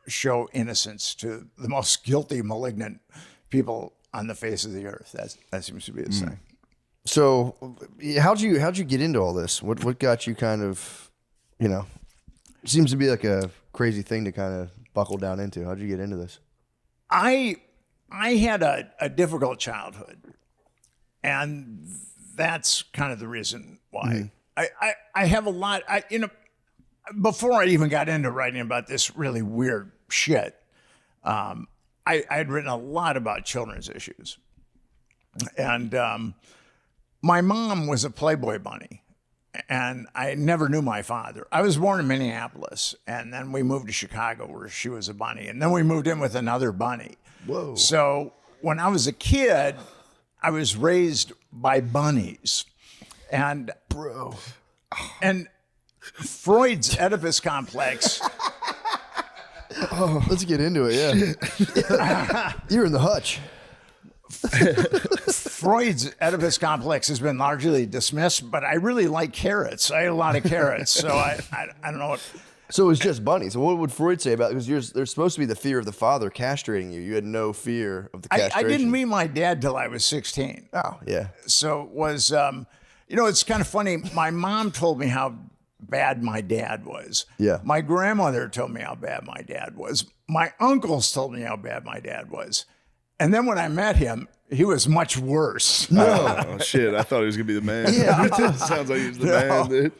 Speaker 4: show innocence to the most guilty, malignant people on the face of the earth. That seems to be his thing.
Speaker 2: So, how'd you get into all this? What got you kind of, seems to be like a crazy thing to kind of buckle down into. How'd you get into this?
Speaker 4: I had a difficult childhood, and that's kind of the reason why. I have a lot. Before I even got into writing about this really weird shit, I had written a lot about children's issues, and my mom was a Playboy bunny, and I never knew my father. I was born in Minneapolis, and then we moved to Chicago where she was a bunny, and then we moved in with another bunny.
Speaker 2: Whoa.
Speaker 4: So when I was a kid, I was raised by bunnies. And and Freud's Oedipus complex.
Speaker 2: Let's get into it. Yeah. You're in the hutch.
Speaker 4: Freud's Oedipus complex has been largely dismissed, but I really like carrots. I ate a lot of carrots, so I don't know what.
Speaker 2: So it was just bunnies. So what would Freud say about it? Because there's supposed to be the fear of the father castrating you. You had no fear of the
Speaker 4: I
Speaker 2: castration.
Speaker 4: didn't meet my dad till I was 16.
Speaker 2: Oh, yeah.
Speaker 4: So it was, it's kind of funny. My mom told me how bad my dad was.
Speaker 2: Yeah.
Speaker 4: My grandmother told me how bad my dad was. My uncles told me how bad my dad was. And then when I met him, he was much worse.
Speaker 3: Oh, shit. I thought he was going to be the man.
Speaker 2: Yeah.
Speaker 3: Sounds like he's the man, dude.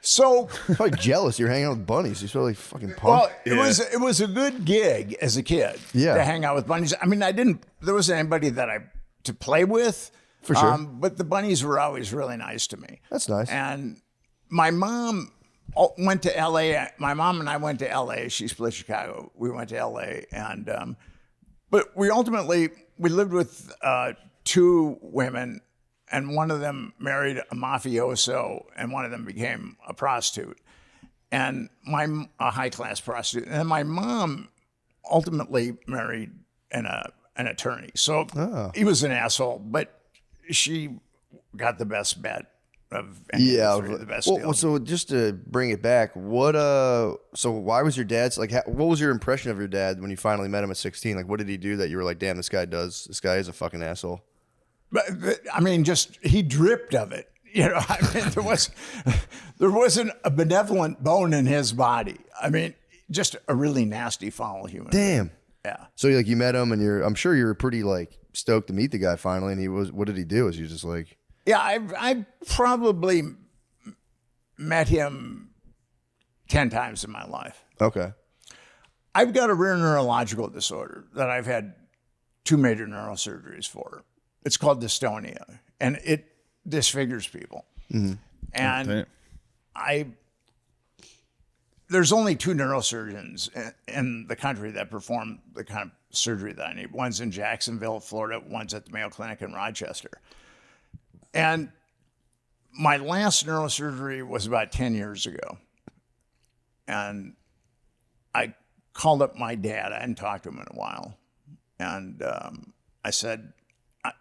Speaker 4: So
Speaker 2: Probably jealous you're hanging out with bunnies. You're really fucking pumped.
Speaker 4: well, it was a good gig as a kid to hang out with bunnies. I mean, there wasn't anybody to play with.
Speaker 2: For sure.
Speaker 4: But the bunnies were always really nice to me.
Speaker 2: That's nice.
Speaker 4: And my mom went to LA. My mom and I went to LA. She split Chicago. We went to LA. And, but we lived with 2 women, and one of them married a mafioso, and one of them became a prostitute, and a high-class prostitute. And my mom ultimately married an attorney. So he was an asshole, but she got the best bet of any of the three, the best deal.
Speaker 2: So just to bring it back, so why was your dad's like? What was your impression of your dad when you finally met him at 16? Like, what did he do that you were like, damn, this guy is a fucking asshole?
Speaker 4: But I mean, just he dripped of it. I mean, there wasn't a benevolent bone in his body. I mean, just a really nasty, foul human.
Speaker 2: Damn.
Speaker 4: Yeah.
Speaker 2: So like you met him, and I'm sure you were pretty like stoked to meet the guy finally. And what did he do? Was he just like?
Speaker 4: Yeah, I probably met him 10 times in my life.
Speaker 2: Okay.
Speaker 4: I've got a rare neurological disorder that I've had 2 major neurosurgeries for. It's called dystonia, and it disfigures people. Mm-hmm. And there's only 2 neurosurgeons in the country that perform the kind of surgery that I need. One's in Jacksonville, Florida. One's at the Mayo Clinic in Rochester. And my last neurosurgery was about 10 years ago. And I called up my dad. I hadn't talked to him in a while. And I said,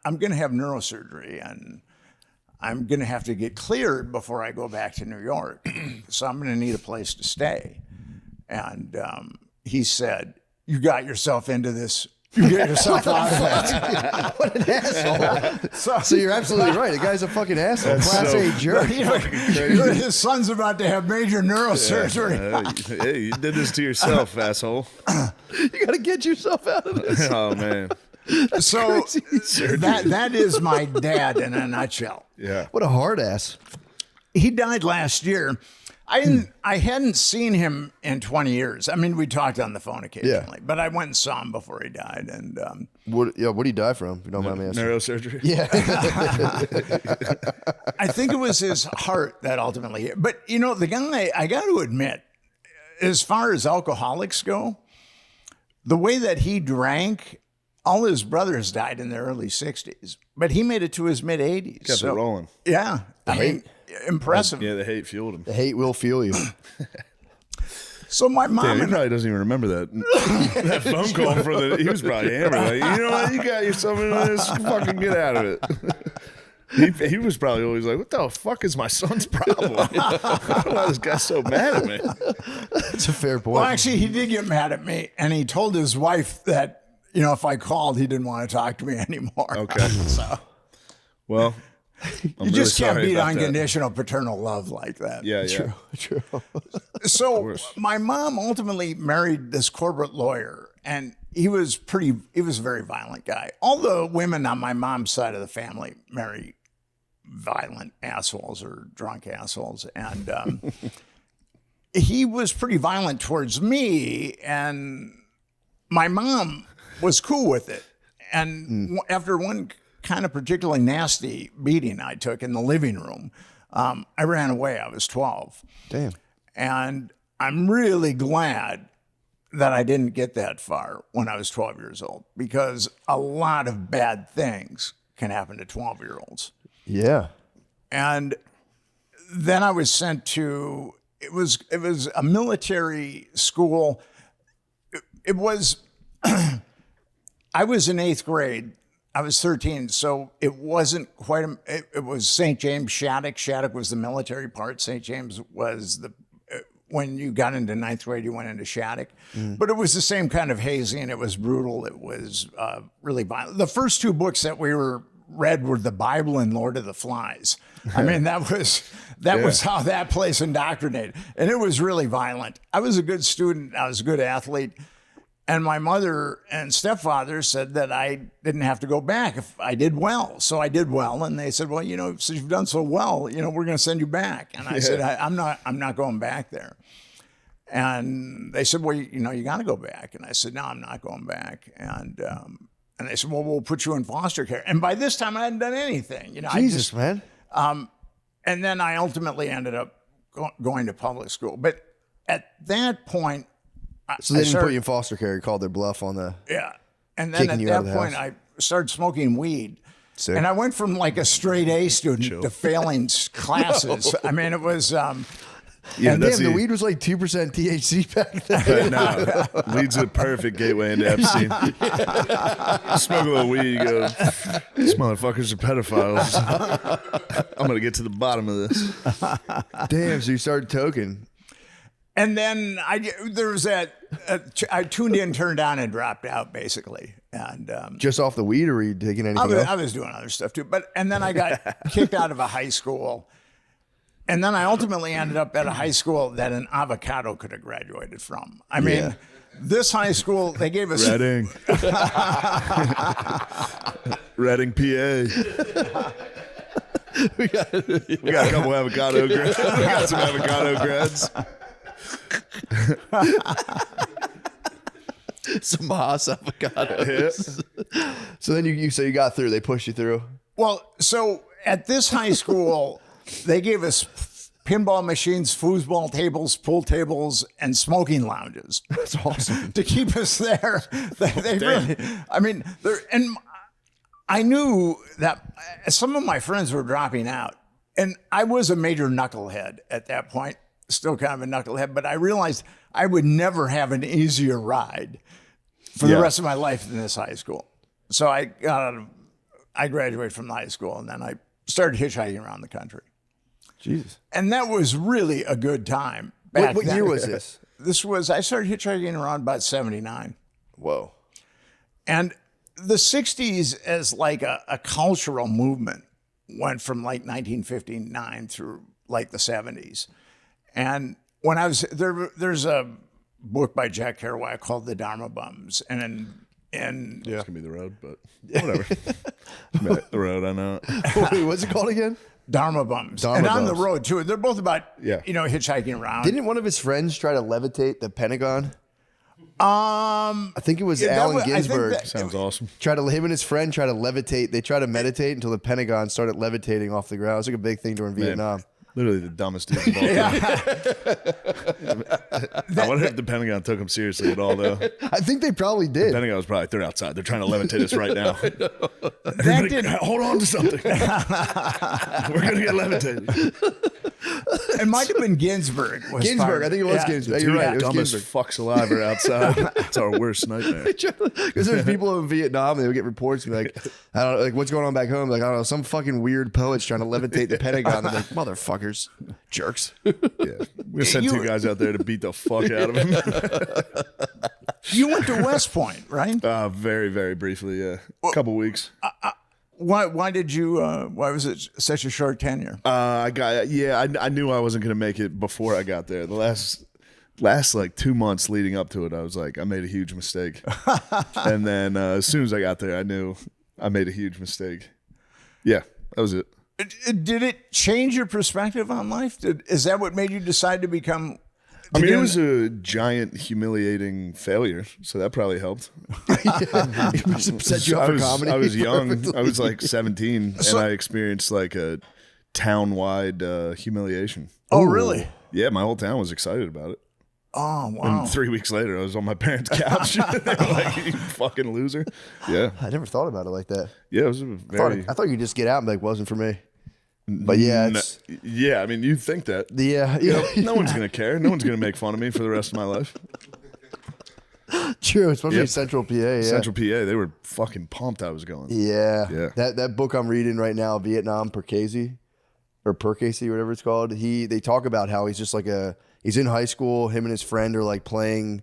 Speaker 4: I'm going to have neurosurgery, and I'm going to have to get cleared before I go back to New York. So I'm going to need a place to stay. And he said, you got yourself into this. You get yourself out of it.
Speaker 2: What an asshole. So you're absolutely right. The guy's a fucking asshole. Class A jerk.
Speaker 4: His son's about to have major neurosurgery.
Speaker 3: Hey, you did this to yourself, asshole.
Speaker 2: You got to get yourself out of this.
Speaker 3: Oh, man.
Speaker 4: So that is my dad in a nutshell.
Speaker 3: Yeah.
Speaker 2: What a hard ass.
Speaker 4: He died last year. I hadn't seen him in 20 years. I mean, we talked on the phone occasionally, but I went and saw him before he died. And
Speaker 2: what did he die from? If you don't mind me asking.
Speaker 3: Neurosurgery.
Speaker 2: Yeah.
Speaker 4: I think it was his heart that ultimately. But the guy, I got to admit, as far as alcoholics go, the way that he drank, all his brothers died in their early 60s, but he made it to his mid 80s.
Speaker 3: Kept it rolling.
Speaker 4: Yeah. I mean, impressive.
Speaker 3: Yeah, the hate fueled him.
Speaker 2: The hate will fuel you.
Speaker 4: So my mom
Speaker 3: Damn, he probably doesn't even remember that phone call from he was probably hammered. Like, you know what? You got yourself into this. Fucking get out of it. He was probably always like, what the fuck is my son's problem? I don't know why this guy's so mad at me.
Speaker 2: That's a fair point.
Speaker 4: Well, actually, he did get mad at me, and he told his wife that, if I called, he didn't want to talk to me anymore.
Speaker 3: Okay.
Speaker 4: So,
Speaker 3: well,
Speaker 4: you just can't beat unconditional paternal love like that.
Speaker 3: Yeah,
Speaker 2: True.
Speaker 4: So my mom ultimately married this corporate lawyer, and he was a very violent guy. All the women on my mom's side of the family marry violent assholes or drunk assholes. And he was pretty violent towards me, and my mom was cool with it. And after one kind of particularly nasty beating I took in the living room, I ran away. I was 12.
Speaker 2: Damn.
Speaker 4: And I'm really glad that I didn't get that far when I was 12 years old, because a lot of bad things can happen to 12-year-olds.
Speaker 2: Yeah.
Speaker 4: And then I was sent to, it was a military school. It was, I was in 8th grade. I was 13, so it wasn't quite, it was St. James Shattuck. Shattuck was the military part. St. James was when you got into 9th grade, you went into Shattuck. But it was the same kind of hazing. It was brutal. It was really violent. The first 2 books that we read were the Bible and Lord of the Flies. I mean, that was how that place indoctrinated. And it was really violent. I was a good student. I was a good athlete. And my mother and stepfather said that I didn't have to go back if I did well. So I did well. And they said, well, since you've done so well, we're going to send you back. And I said, I'm not going back there. And they said, well, you got to go back. And I said, no, I'm not going back. And they said, well, we'll put you in foster care. And by this time I hadn't done anything,
Speaker 2: Jesus, man.
Speaker 4: And then I ultimately ended up going to public school. But at that point,
Speaker 2: So they didn't put you in foster care. You called their bluff on the
Speaker 4: And then at that point, I started smoking weed.
Speaker 2: Sick.
Speaker 4: And I went from like a straight A student to failing classes. I mean, it was...
Speaker 3: Yeah,
Speaker 2: and damn, the weed was like 2% THC back then.
Speaker 3: But no, weed's a perfect gateway into Epstein. Smoke a little weed, you go, these motherfuckers are pedophiles. I'm going to get to the bottom of this.
Speaker 2: Damn, so you started toking.
Speaker 4: And then I tuned in, turned on, and dropped out, basically. And
Speaker 2: Just off the weed, or were you taking anything else?
Speaker 4: I was doing other stuff too. And then I got kicked out of a high school. And then I ultimately ended up at a high school that an avocado could have graduated from. I mean, this high school, they gave us...
Speaker 3: Reading. Reading, PA. We got a couple avocado grads. We got some avocado grads.
Speaker 2: Some Haas avocados. So then you say you got through. They pushed you through.
Speaker 4: Well, so at this high school, they gave us pinball machines, foosball tables, pool tables, and smoking lounges.
Speaker 2: That's awesome.
Speaker 4: To keep us there. They really, I mean, and I knew that some of my friends were dropping out, and I was a major knucklehead at that point, still kind of a knucklehead, but I realized I would never have an easier ride for the rest of my life than this high school. So I graduated from high school, and then I started hitchhiking around the country.
Speaker 2: Jesus.
Speaker 4: And that was really a good time. Back
Speaker 2: What
Speaker 4: then.
Speaker 2: year was this?
Speaker 4: I started hitchhiking around about 79.
Speaker 2: Whoa.
Speaker 4: And the 60s as like a cultural movement went from like 1959 through like the 70s. And when I was there's a book by Jack Kerouac called The Dharma Bums. And
Speaker 3: It's going to be The Road, but whatever. The Road, I know.
Speaker 2: Wait, what's it called again?
Speaker 4: Dharma Bums.
Speaker 2: Dharma
Speaker 4: and on
Speaker 2: Bums.
Speaker 4: the road too. They're both about hitchhiking around.
Speaker 2: Didn't one of his friends try to levitate the Pentagon?
Speaker 4: I
Speaker 2: think it was Allen Ginsberg.
Speaker 3: Sounds awesome.
Speaker 2: Him and his friend tried to levitate. They tried to meditate until the Pentagon started levitating off the ground. It was like a big thing during Vietnam.
Speaker 3: Literally the dumbest dudes of all time. I wonder if the Pentagon took him seriously at all, though.
Speaker 2: I think they probably did.
Speaker 3: The Pentagon was probably, they're outside. They're trying to levitate us right now.
Speaker 4: That did
Speaker 3: Hold on to something. We're going to get levitated.
Speaker 4: It might have been Ginsberg.
Speaker 2: Ginsberg, I think it was Ginsberg. You're right. It was
Speaker 3: Dumbest
Speaker 2: Ginsberg.
Speaker 3: fucks alive are outside. It's our worst nightmare.
Speaker 2: Because there's people in Vietnam, they would get reports and be like, I don't know, like, what's going on back home? Like, I don't know, some fucking weird poet's trying to levitate the Pentagon. They're like, motherfuckers, jerks.
Speaker 3: Yeah, we're gonna send two guys out there to beat the fuck out of him.
Speaker 4: You went to West Point, right?
Speaker 3: Very, very briefly, yeah. A couple weeks.
Speaker 4: Why did you? Why was it such a short tenure?
Speaker 3: I knew I wasn't gonna make it before I got there. The last like 2 months leading up to it, I was like, I made a huge mistake. And then as soon as I got there, I knew I made a huge mistake. Yeah, that was it.
Speaker 4: Did it change your perspective on life? Is that what made you decide to become?
Speaker 3: I mean, it was a giant, humiliating failure, so that probably helped.
Speaker 2: Set you up for comedy.
Speaker 3: I was young. I was like 17, and I experienced like a town-wide humiliation.
Speaker 4: Oh, really?
Speaker 3: Yeah, my whole town was excited about it.
Speaker 4: Oh, wow.
Speaker 3: And 3 weeks later, I was on my parents' couch. They were like, "You fucking loser." Yeah,
Speaker 2: I never thought about it like that.
Speaker 3: yeah, it was a very.
Speaker 2: I thought you could just get out and be like, wasn't for me. But yeah, it's,
Speaker 3: Yeah, I mean, you think that.
Speaker 2: yeah,
Speaker 3: You know, no one's gonna care. No one's gonna make fun of me for the rest of my life.
Speaker 2: true, especially
Speaker 3: Yep.
Speaker 2: Central PA. Yeah.
Speaker 3: Central PA, they were fucking pumped I was going.
Speaker 2: Yeah.
Speaker 3: Yeah.
Speaker 2: That book I'm reading right now, Vietnam Percasey or Percasey, whatever it's called. They talk about how he's just like he's in high school. Him and his friend are like playing,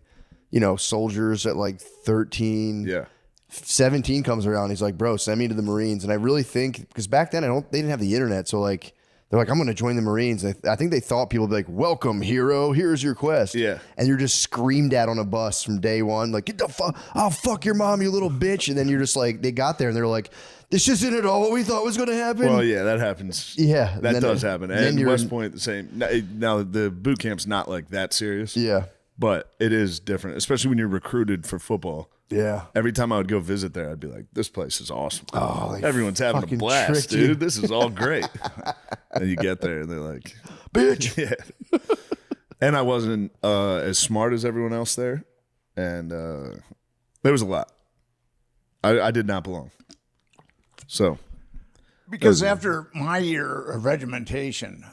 Speaker 2: soldiers at like 13.
Speaker 3: Yeah.
Speaker 2: 17 comes around. He's like, bro, send me to the Marines. And I really think, because back then they didn't have the internet. So like, they're like, I'm going to join the Marines. I think they thought people would be like, welcome, hero. Here's your quest.
Speaker 3: Yeah.
Speaker 2: And you're just screamed at on a bus from day one. Like, get the fuck, I'll fuck your mom, you little bitch. And then you're just like, they got there and they're like, this isn't at all what we thought was going to happen.
Speaker 3: Well, yeah, that happens.
Speaker 2: Yeah.
Speaker 3: That does happen. And
Speaker 2: you're
Speaker 3: West Point, the same. Now, the boot camp's not like that serious.
Speaker 2: Yeah.
Speaker 3: But it is different, especially when you're recruited for football.
Speaker 2: Yeah.
Speaker 3: Every time I would go visit there, I'd be like, this place is awesome.
Speaker 2: Oh, they
Speaker 3: everyone's having a
Speaker 2: fucking
Speaker 3: blast,
Speaker 2: tricked you.
Speaker 3: dude. This is all great. And you get there and they're like,
Speaker 2: Bitch.
Speaker 3: yeah. And I wasn't as smart as everyone else there. And there was a lot. I did not belong. So.
Speaker 4: Because after my year of regimentation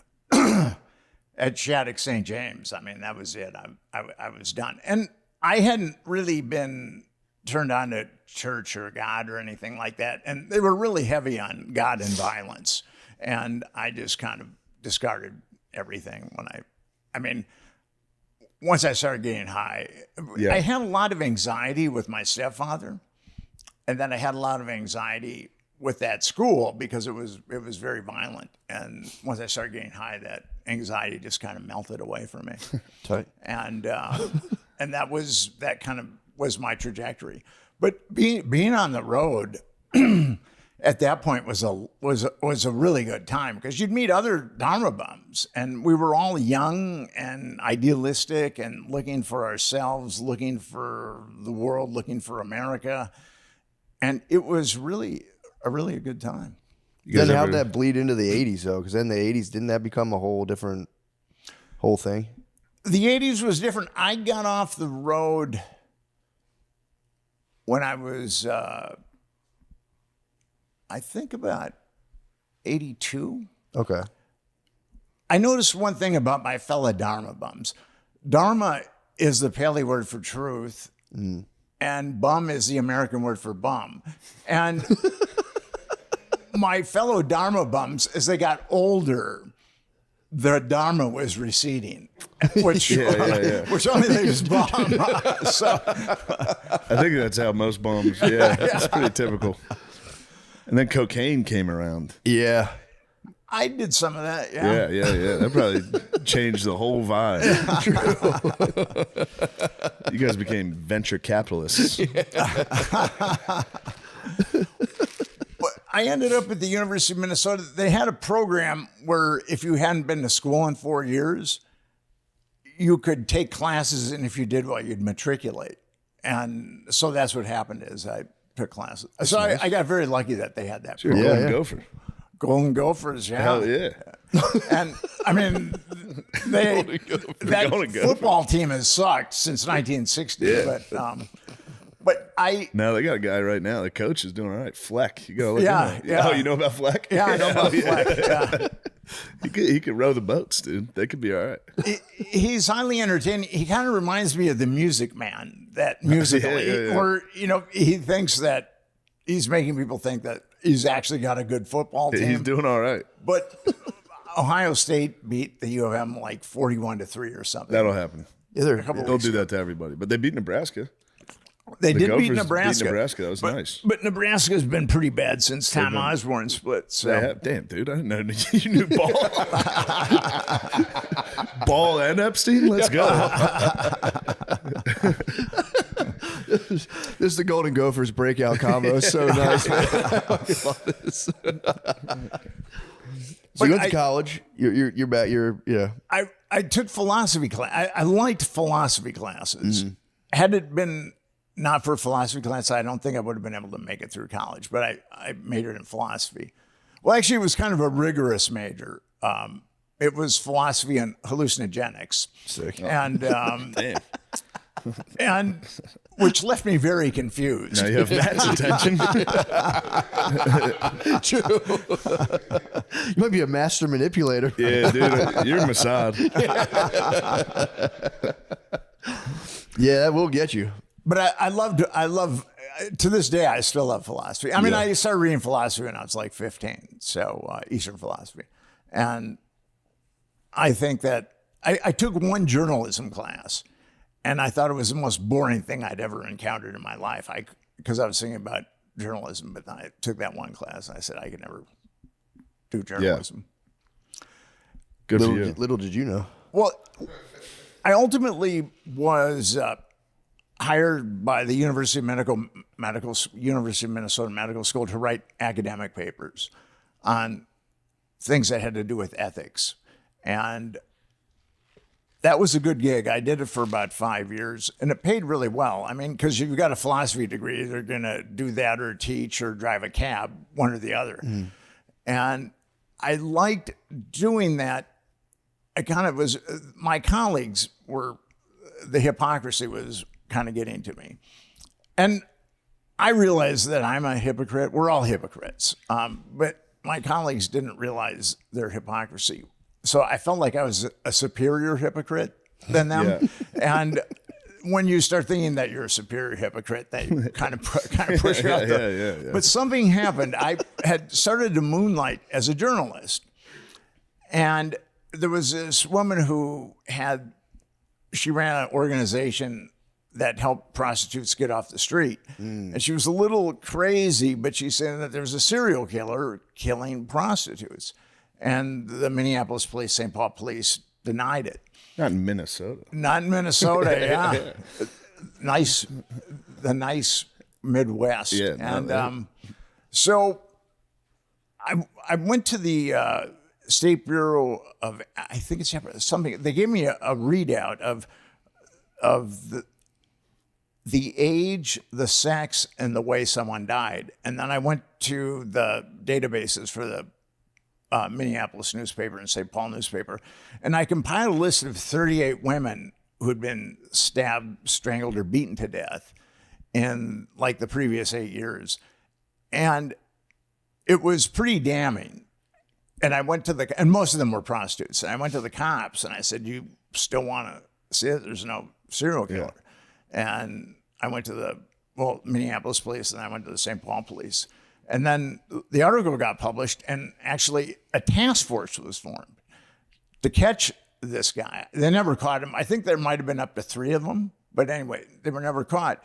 Speaker 4: at Shattuck St. James, I mean, that was it. I was done. And I hadn't really been turned on to church or God or anything like that. And they were really heavy on God and violence. And I just kind of discarded everything when once I started getting high.
Speaker 3: Yeah.
Speaker 4: I had a lot of anxiety with my stepfather. And then I had a lot of anxiety with that school because it was very violent. And once I started getting high, that anxiety just kind of melted away from me.
Speaker 2: Tight.
Speaker 4: And that kind of was my trajectory. But being on the road at that point was a really good time because you'd meet other Dharma bums, and we were all young and idealistic and looking for ourselves, looking for the world, looking for America, and it was really a good time.
Speaker 2: Then how'd that bleed into the 80s though? Because then the 80s, didn't that become a whole different whole thing?
Speaker 4: The 80s was different. I got off the road when I was, I think about 82.
Speaker 2: Okay.
Speaker 4: I noticed one thing about my fellow Dharma bums. Dharma is the Pali word for truth, and bum is the American word for bum. And my fellow Dharma bums, as they got older, their Dharma was receding, which only leaves bum. So
Speaker 3: I think that's how most bums, it's pretty typical. And then cocaine came around.
Speaker 2: Yeah.
Speaker 4: I did some of that.
Speaker 3: Yeah. That probably changed the whole vibe. You guys became venture capitalists.
Speaker 4: But I ended up at the University of Minnesota. They had a program where if you hadn't been to school in 4 years, you could take classes, and if you did well, you'd matriculate. And so that's what happened is I took classes. So nice. I got very lucky that they had that.
Speaker 3: Sure, Golden Gopher.
Speaker 4: Golden Gophers, yeah.
Speaker 3: Hell yeah.
Speaker 4: And I mean, that football team has sucked since 1960. Yeah. But
Speaker 3: no, they got a guy right now. The coach is doing all right. Fleck, you go look him up.
Speaker 4: Yeah.
Speaker 3: Oh, you know about Fleck?
Speaker 4: Yeah, I know about Fleck. Yeah.
Speaker 3: He could row the boats, dude. They could be all right.
Speaker 4: He's highly entertaining. He kind of reminds me of the Music Man, that musical, where he thinks that he's making people think that he's actually got a good football team.
Speaker 3: He's doing all right.
Speaker 4: But Ohio State beat the U of M like 41-3 or something.
Speaker 3: That'll happen.
Speaker 2: Yeah,
Speaker 3: they'll do that to everybody. But they beat Nebraska.
Speaker 4: They did
Speaker 3: Gophers
Speaker 4: beat Nebraska.
Speaker 3: That was nice.
Speaker 4: But Nebraska's been pretty bad since Tom Osborne split. So.
Speaker 3: Damn, dude, I didn't know you knew Ball. Ball and Epstein? Let's go.
Speaker 2: This is the Golden Gophers breakout combo. So nice. I love this. So you went to college. You're back.
Speaker 4: I took philosophy class. I liked philosophy classes. Had it been not for philosophy class, I don't think I would have been able to make it through college. But I majored in philosophy. Well, actually, it was kind of a rigorous major. It was philosophy and hallucinogenics.
Speaker 3: Sick.
Speaker 4: And
Speaker 3: Damn.
Speaker 4: and which left me very confused.
Speaker 3: Now you have Matt's attention.
Speaker 2: You might be a master manipulator.
Speaker 3: Yeah, dude, you're Mossad.
Speaker 2: Yeah, that will get you.
Speaker 4: But I love, to this day, I still love philosophy. I mean, I started reading philosophy when I was like 15, so Eastern philosophy. And I think that I took one journalism class, and I thought it was the most boring thing I'd ever encountered in my life. Because I was thinking about journalism, but then I took that one class, and I said I could never do journalism.
Speaker 3: Good for you.
Speaker 2: Little did you know.
Speaker 4: Well, I ultimately was hired by the University of University of Minnesota Medical School to write academic papers on things that had to do with ethics. And that was a good gig. I did it for about 5 years, and it paid really well. I mean, because you've got a philosophy degree, they're going to do that or teach or drive a cab, one or the other. And I liked doing that. I kind of was, my colleagues were, the hypocrisy was kind of getting to me. And I realized that I'm a hypocrite. We're all hypocrites. But my colleagues didn't realize their hypocrisy. So I felt like I was a superior hypocrite than them. Yeah. And when you start thinking that you're a superior hypocrite, they kind of push you out there. Yeah. But something happened. I had started to moonlight as a journalist. And there was this woman who she ran an organization that helped prostitutes get off the street. And she was a little crazy, but she said that there's a serial killer killing prostitutes. And the Minneapolis police, St. Paul police denied it.
Speaker 3: Not in Minnesota.
Speaker 4: Not in Minnesota, yeah. The nice Midwest.
Speaker 3: Yeah.
Speaker 4: And so I went to the State Bureau of, I think it's something, they gave me a readout of the age, the sex, and the way someone died. And then I went to the databases for the Minneapolis newspaper and St. Paul newspaper, and I compiled a list of 38 women who had been stabbed, strangled, or beaten to death in like the previous 8 years. And it was pretty damning. And I went to and most of them were prostitutes. And I went to the cops and I said, "You still want to see it? There's no serial killer." Yeah. And I went to the Minneapolis police, and I went to the St. Paul police. And then the article got published, and actually a task force was formed to catch this guy. They never caught him. I think there might have been up to 3 of them, but anyway, they were never caught.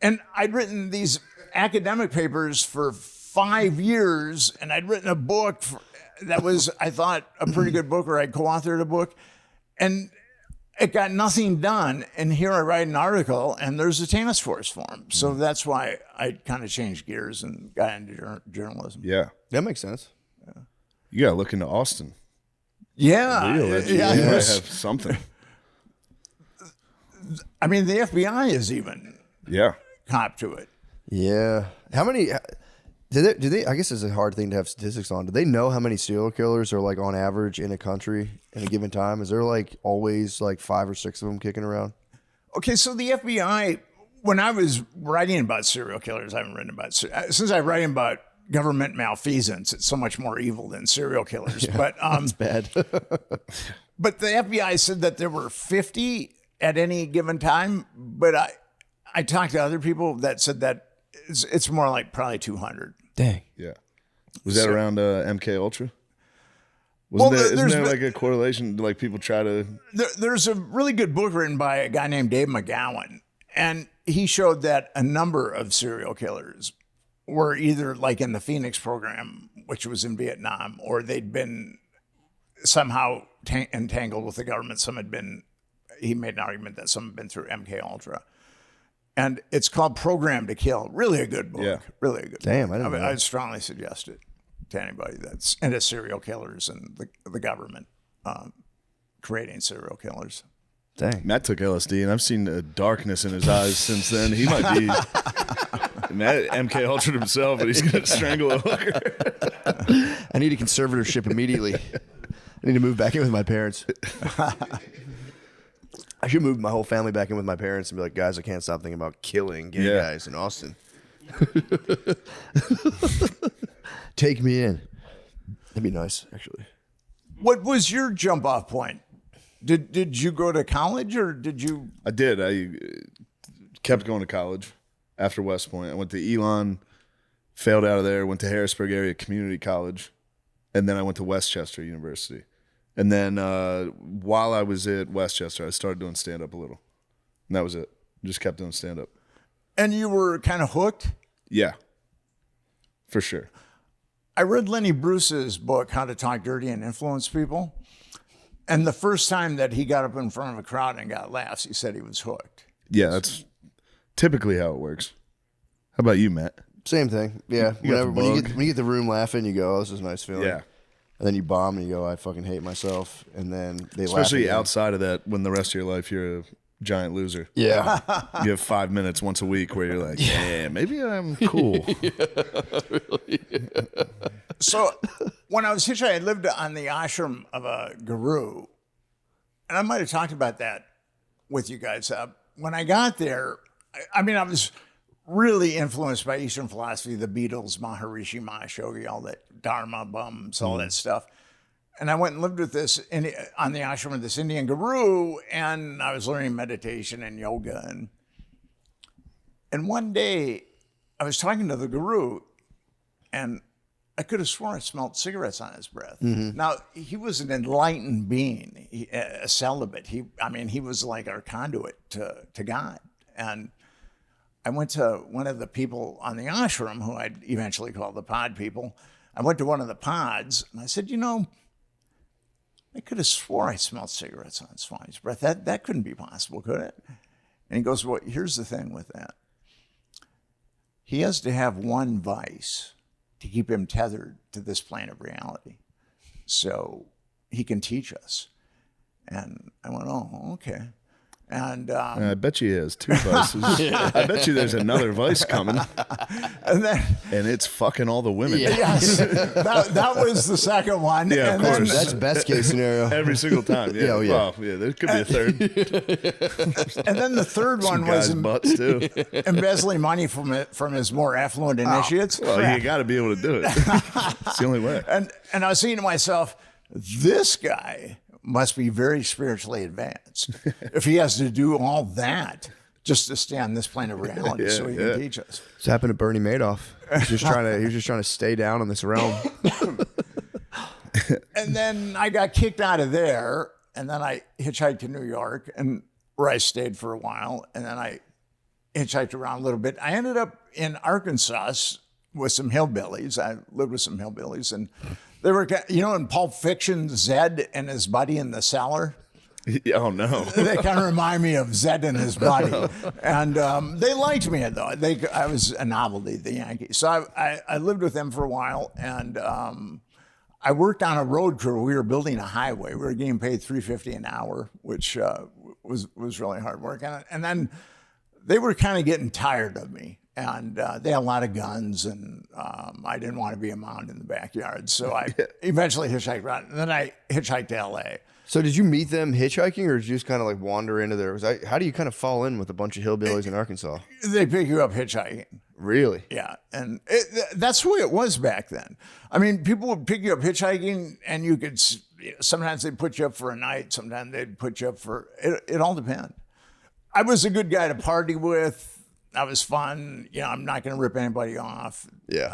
Speaker 4: And I'd written these academic papers for 5 years, and I'd written a book that was, I thought, a pretty good book, or I co-authored a book, and it got nothing done. And here I write an article, and there's a task force formed. So that's why I kind of changed gears and got into journalism.
Speaker 3: Yeah.
Speaker 2: That makes sense.
Speaker 3: Yeah. You got to look into Austin.
Speaker 4: Yeah.
Speaker 3: You might have something.
Speaker 4: I mean, the FBI is even cop to it.
Speaker 2: Yeah. How many... Do they? I guess it's a hard thing to have statistics on. Do they know how many serial killers are like on average in a country in a given time? Is there like always like 5 or 6 of them kicking around?
Speaker 4: Okay, so the FBI, when I was writing about serial killers, I haven't written about, since I'm writing about government malfeasance, it's so much more evil than serial killers.
Speaker 2: Yeah,
Speaker 4: but
Speaker 2: that's bad.
Speaker 4: But the FBI said that there were 50 at any given time. But I talked to other people that said that it's more like probably 200.
Speaker 2: Dang.
Speaker 3: Yeah. Was that around MK Ultra? Isn't there like a correlation? Like people try to.
Speaker 4: There's a really good book written by a guy named Dave McGowan, and he showed that a number of serial killers were either like in the Phoenix program, which was in Vietnam, or they'd been somehow entangled with the government. Some had been. He made an argument that some had been through MK Ultra. And it's called Program to Kill. Really a good book.
Speaker 3: Yeah.
Speaker 4: Really a good
Speaker 2: book.
Speaker 4: I mean, I'd strongly suggest it to anybody that's into serial killers and the government creating serial killers.
Speaker 2: Dang.
Speaker 3: Matt took LSD, and I've seen the darkness in his eyes since then. He might be Matt MK Ultra himself, but he's gonna strangle a hooker.
Speaker 2: I need a conservatorship immediately. I need to move back in with my parents. I should move my whole family back in with my parents and be like, guys, I can't stop thinking about killing gay guys in Austin. Take me in. That'd be nice, actually.
Speaker 4: What was your jump off point? Did you go to college or did you?
Speaker 3: I did. I kept going to college after West Point. I went to Elon, failed out of there, went to Harrisburg Area Community College, and then I went to Westchester University. And then while I was at Westchester, I started doing stand-up a little. And that was it. Just kept doing stand-up.
Speaker 4: And you were kind of hooked?
Speaker 3: Yeah, for sure.
Speaker 4: I read Lenny Bruce's book, How to Talk Dirty and Influence People. And the first time that he got up in front of a crowd and got laughs, he said he was hooked.
Speaker 3: Yeah, that's typically how it works. How about you, Matt?
Speaker 2: Same thing. Yeah.
Speaker 3: You got the
Speaker 2: When you
Speaker 3: bug.
Speaker 2: get the room laughing, you go, oh, this is a nice feeling.
Speaker 3: Yeah.
Speaker 2: And then you bomb and you go, I fucking hate myself. And then they
Speaker 3: Especially
Speaker 2: laugh again.
Speaker 3: outside of that, when the rest of your life you're a giant loser.
Speaker 2: Yeah.
Speaker 3: You have 5 minutes once a week where you're like, yeah, maybe I'm cool.
Speaker 4: So when I was hitchhiking, I lived on the ashram of a guru. And I might have talked about that with you guys. When I got there, I was really influenced by Eastern philosophy, the Beatles, Maharishi Mahesh Yogi, all that Dharma bums, all that stuff. And I went and lived with on the ashram of this Indian guru, and I was learning meditation and yoga. And one day, I was talking to the guru, and I could have sworn I smelled cigarettes on his breath. Now, he was an enlightened being, a celibate. He was like our conduit to God. And I went to one of the people on the ashram, who I'd eventually call the pod people. I went to one of the pods, and I said, I could have swore I smelled cigarettes on Swami's breath. That couldn't be possible, could it? And he goes, well, here's the thing with that. He has to have one vice to keep him tethered to this plane of reality. So he can teach us. And I went, oh, okay. And
Speaker 3: I bet you he has 2 vices. I bet you there's another vice coming,
Speaker 4: and then
Speaker 3: and it's fucking all the women.
Speaker 4: yes, that was the second one.
Speaker 3: Yeah,
Speaker 4: and
Speaker 3: of course.
Speaker 2: That's best case scenario.
Speaker 3: Every single time. Yeah.
Speaker 2: Yeah, oh, yeah.
Speaker 3: Well, yeah, there could be a third.
Speaker 4: And then the third one was
Speaker 3: Guys' butts, too.
Speaker 4: embezzling money from his more affluent initiates.
Speaker 3: Well, you got to be able to do it. It's the only way.
Speaker 4: And I was thinking to myself, this guy must be very spiritually advanced if he has to do all that just to stay on this plane of reality so he can teach us.
Speaker 2: This happened to Bernie Madoff. He was just trying to stay down in this realm.
Speaker 4: And then I got kicked out of there, and then I hitchhiked to New York, and where I stayed for a while, and then I hitchhiked around a little bit. I ended up in Arkansas with some hillbillies. I lived with some hillbillies, and they were, in Pulp Fiction, Zed and his buddy in the cellar.
Speaker 3: Oh, no.
Speaker 4: They kind of remind me of Zed and his buddy. And they liked me, though. I was a novelty, the Yankees. So I lived with them for a while, and I worked on a road crew. We were building a highway. We were getting paid $3.50 an hour, which was really hard work. And then they were kind of getting tired of me. And they had a lot of guns, and I didn't want to be a mound in the backyard. So I eventually hitchhiked around, and then I hitchhiked to L.A.
Speaker 2: So did you meet them hitchhiking, or did you just kind of like wander into there? How do you kind of fall in with a bunch of hillbillies in Arkansas?
Speaker 4: They pick you up hitchhiking.
Speaker 2: Really?
Speaker 4: Yeah, and that's the way it was back then. I mean, people would pick you up hitchhiking, and you could. Sometimes they'd put you up for a night. Sometimes they'd put you up for. It all depended. I was a good guy to party with. I was fun. I'm not going to rip anybody off.
Speaker 2: Yeah.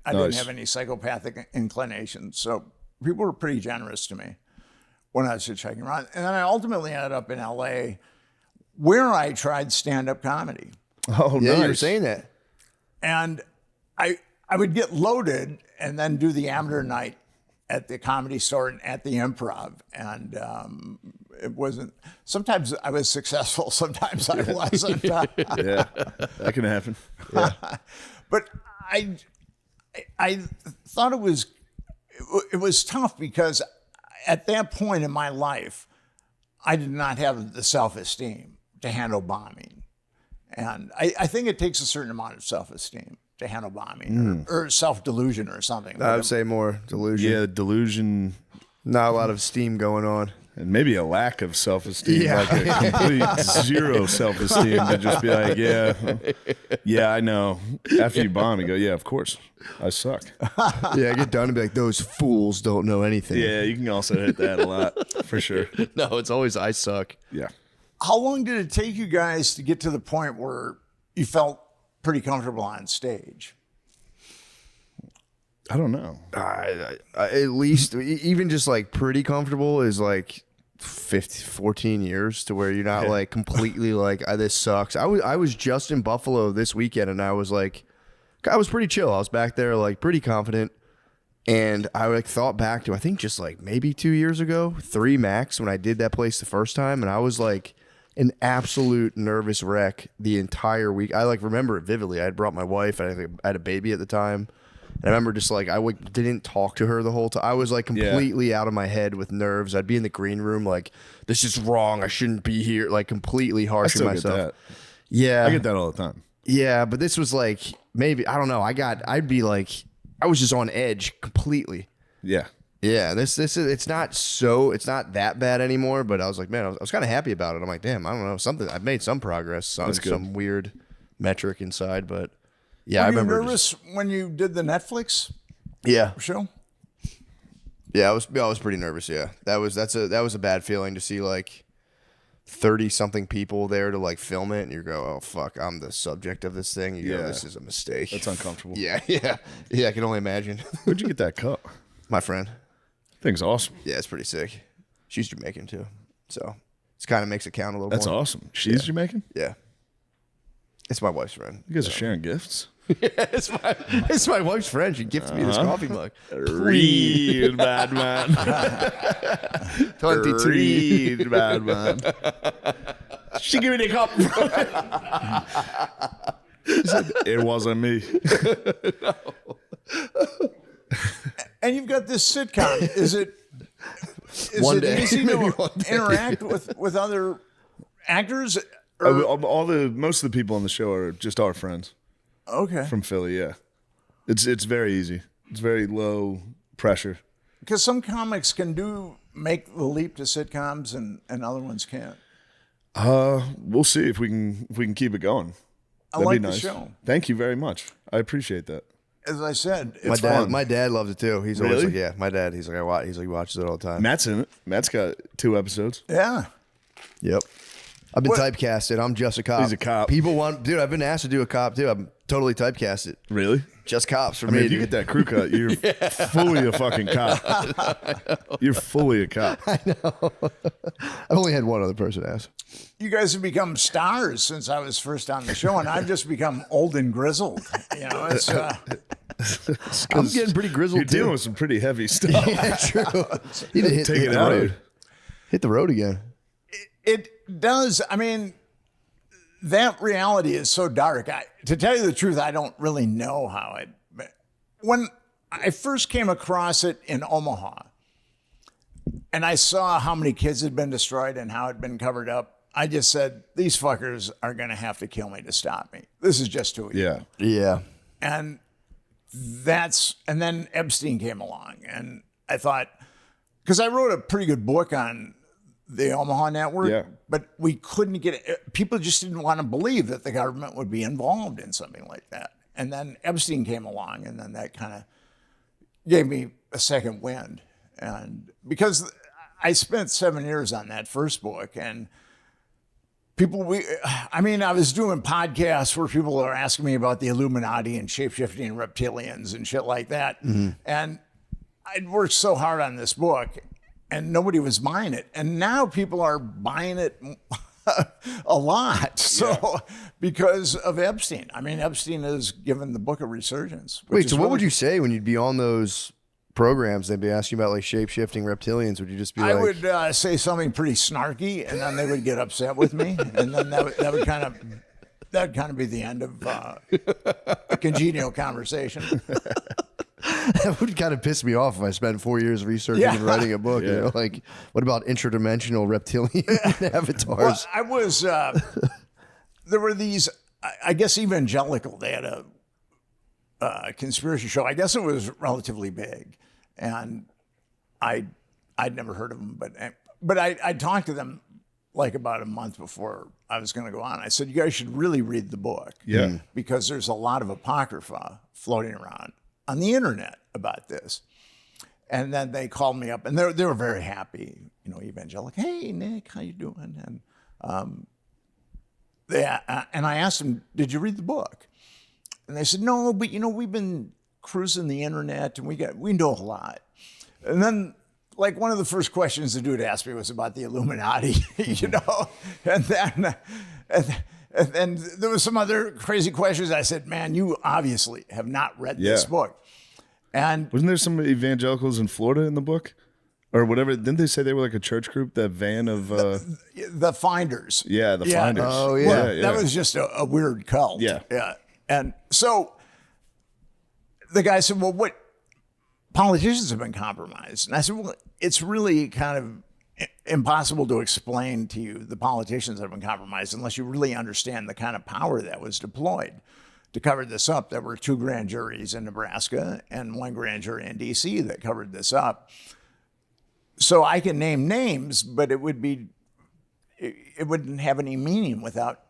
Speaker 4: I didn't have any psychopathic inclinations. So people were pretty generous to me when I was hitchhiking around. And then I ultimately ended up in L.A. where I tried stand-up comedy.
Speaker 3: Oh,
Speaker 2: Yeah,
Speaker 3: nice.
Speaker 2: you were saying that.
Speaker 4: And I would get loaded and then do the amateur night at the Comedy Store and at the Improv. And it wasn't, sometimes I was successful, sometimes I wasn't.
Speaker 3: Yeah, that can happen.
Speaker 4: But I thought it was tough because at that point in my life, I did not have the self-esteem to handle bombing. And I think it takes a certain amount of self-esteem to handle bombing or self-delusion or something.
Speaker 2: I would say more delusion.
Speaker 3: Yeah, delusion.
Speaker 2: Not a lot of steam going on.
Speaker 3: And maybe a lack of self-esteem,
Speaker 2: Yeah.
Speaker 3: like a complete zero self-esteem to just be like, yeah, I know. After you bomb, you go, yeah, of course, I suck.
Speaker 2: Yeah, I get done and be like, those fools don't know anything.
Speaker 3: Yeah, you can also hit that a lot, for sure.
Speaker 2: No, it's always I suck.
Speaker 3: Yeah.
Speaker 4: How long did it take you guys to get to the point where you felt pretty comfortable on stage?
Speaker 3: I don't know.
Speaker 2: I at least, even just like pretty comfortable is like 14 years to where you're not like completely like, this sucks. I was just in Buffalo this weekend and I was like, I was pretty chill. I was back there like pretty confident. And I like thought back to, I think just like maybe 2 years ago, 3 max, when I did that place the first time. And I was like an absolute nervous wreck the entire week. I like remember it vividly. I had brought my wife and I had a baby at the time. And I remember just like, didn't talk to her the whole time. I was like completely out of my head with nerves. I'd be in the green room like, this is wrong. I shouldn't be here. Like completely harsh on myself.
Speaker 3: Get that.
Speaker 2: Yeah.
Speaker 3: I get that all the time.
Speaker 2: Yeah. But this was like, maybe, I don't know. I'd be like, I was just on edge completely.
Speaker 3: Yeah.
Speaker 2: Yeah. This is, it's not that bad anymore, but I was like, man, I was kind of happy about it. I'm like, damn, I don't know. I've made some progress on some weird metric inside, but yeah,
Speaker 4: Were
Speaker 2: I remember.
Speaker 4: you nervous when you did the Netflix show?
Speaker 2: Yeah, I was pretty nervous. Yeah, that was a bad feeling to see like 30 something people there to like film it, and you go, oh fuck, I'm the subject of this thing. You go, this is a mistake.
Speaker 3: That's uncomfortable.
Speaker 2: Yeah. I can only imagine.
Speaker 3: Where'd you get that cup?
Speaker 2: My friend.
Speaker 3: Thing's awesome.
Speaker 2: Yeah, it's pretty sick. She's Jamaican too, so it kind of makes it count a little
Speaker 3: That's
Speaker 2: more.
Speaker 3: awesome. She's Jamaican?
Speaker 2: Yeah, it's my wife's friend.
Speaker 3: You guys are sharing gifts?
Speaker 2: It's my wife's friend. She gifted me this coffee mug.
Speaker 3: Read, bad man.
Speaker 2: 23.
Speaker 3: Read, bad man. She gave me the cup. It wasn't me.
Speaker 4: And you've got this sitcom. Is it easy to interact with other actors?
Speaker 3: Most of the people on the show are just our friends.
Speaker 4: Okay.
Speaker 3: From Philly, yeah. It's very easy. It's very low pressure.
Speaker 4: Because some comics can make the leap to sitcoms and other ones can't.
Speaker 3: We'll see if we can keep it going.
Speaker 4: I like the show.
Speaker 3: Thank you very much. I appreciate that.
Speaker 4: As I said, it's
Speaker 2: My dad loves it too. He's always like, yeah. My dad, he's like, he watches it all the time.
Speaker 3: Matt's in it. Matt's got 2 episodes.
Speaker 4: Yeah.
Speaker 2: Yep. I've been typecasted. I'm just a cop.
Speaker 3: He's a cop.
Speaker 2: People dude, I've been asked to do a cop too. I'm totally typecasted.
Speaker 3: Really?
Speaker 2: Just cops for
Speaker 3: I
Speaker 2: me.
Speaker 3: mean, if you
Speaker 2: dude.
Speaker 3: get that crew cut, you're fully a fucking cop. You're fully a cop.
Speaker 2: I know. I've only had one other person ask.
Speaker 4: You guys have become stars since I was first on the show, and I've just become old and grizzled. You know, it's
Speaker 2: I'm getting pretty grizzled
Speaker 3: You're
Speaker 2: too.
Speaker 3: dealing with some pretty heavy stuff.
Speaker 2: Yeah, true. He did
Speaker 3: Take it
Speaker 2: the
Speaker 3: out.
Speaker 2: road. Hit the road again.
Speaker 4: It does. I mean, that reality is so dark. To tell you the truth, I don't really know how it. When I first came across it in Omaha, and I saw how many kids had been destroyed and how it had been covered up, I just said, these fuckers are going to have to kill me to stop me. This is just too easy.
Speaker 3: Yeah.
Speaker 2: Yeah.
Speaker 4: And then Epstein came along, and I thought, because I wrote a pretty good book on the Omaha network, but we couldn't get it. People just didn't want to believe that the government would be involved in something like that. And then Epstein came along, and then that kind of gave me a second wind. And because I spent 7 years on that first book, and I was doing podcasts where people are asking me about the Illuminati and shapeshifting reptilians and shit like that. Mm-hmm. And I'd worked so hard on this book, and nobody was buying it. And now people are buying it a lot. So because of Epstein. I mean, Epstein has given the book a resurgence.
Speaker 2: Wait, so what would you say when you'd be on those programs? They'd be asking you about like shape-shifting reptilians. Would you just be
Speaker 4: I
Speaker 2: like...
Speaker 4: would say something pretty snarky, and then they would get upset with me. And then that would kind of be the end of a congenial conversation.
Speaker 2: That would kind of piss me off if I spent 4 years researching and writing a book. You know, like, what about interdimensional reptilian avatars?
Speaker 4: Well, there were these I guess Evangelical, they had a conspiracy show. I guess it was relatively big, and I'd never heard of them, but I talked to them like about a month before I was going to go on. I said, you guys should really read the book.
Speaker 3: Yeah.
Speaker 4: Because there's a lot of apocrypha floating around on the internet about this. And then they called me up, and they were very happy, evangelical. Hey, Nick, how you doing? And and I asked them, did you read the book? And they said, no, but we've been cruising the internet, and we know a lot. And then, like, one of the first questions the dude asked me was about the Illuminati, and then there was some other crazy questions. I said, man, you obviously have not read this book. And
Speaker 3: wasn't there some evangelicals in Florida in the book, or whatever? Didn't they say they were like a church group? That van of
Speaker 4: the Finders.
Speaker 3: Yeah, the Finders.
Speaker 2: Oh yeah,
Speaker 4: Well, that was just a weird cult.
Speaker 3: Yeah.
Speaker 4: And so the guy said, well, what politicians have been compromised? And I said, well, it's really kind of impossible to explain to you the politicians that have been compromised unless you really understand the kind of power that was deployed to cover this up. There were 2 grand juries in Nebraska and 1 grand jury in D.C. that covered this up. So I can name names, but it wouldn't have any meaning without.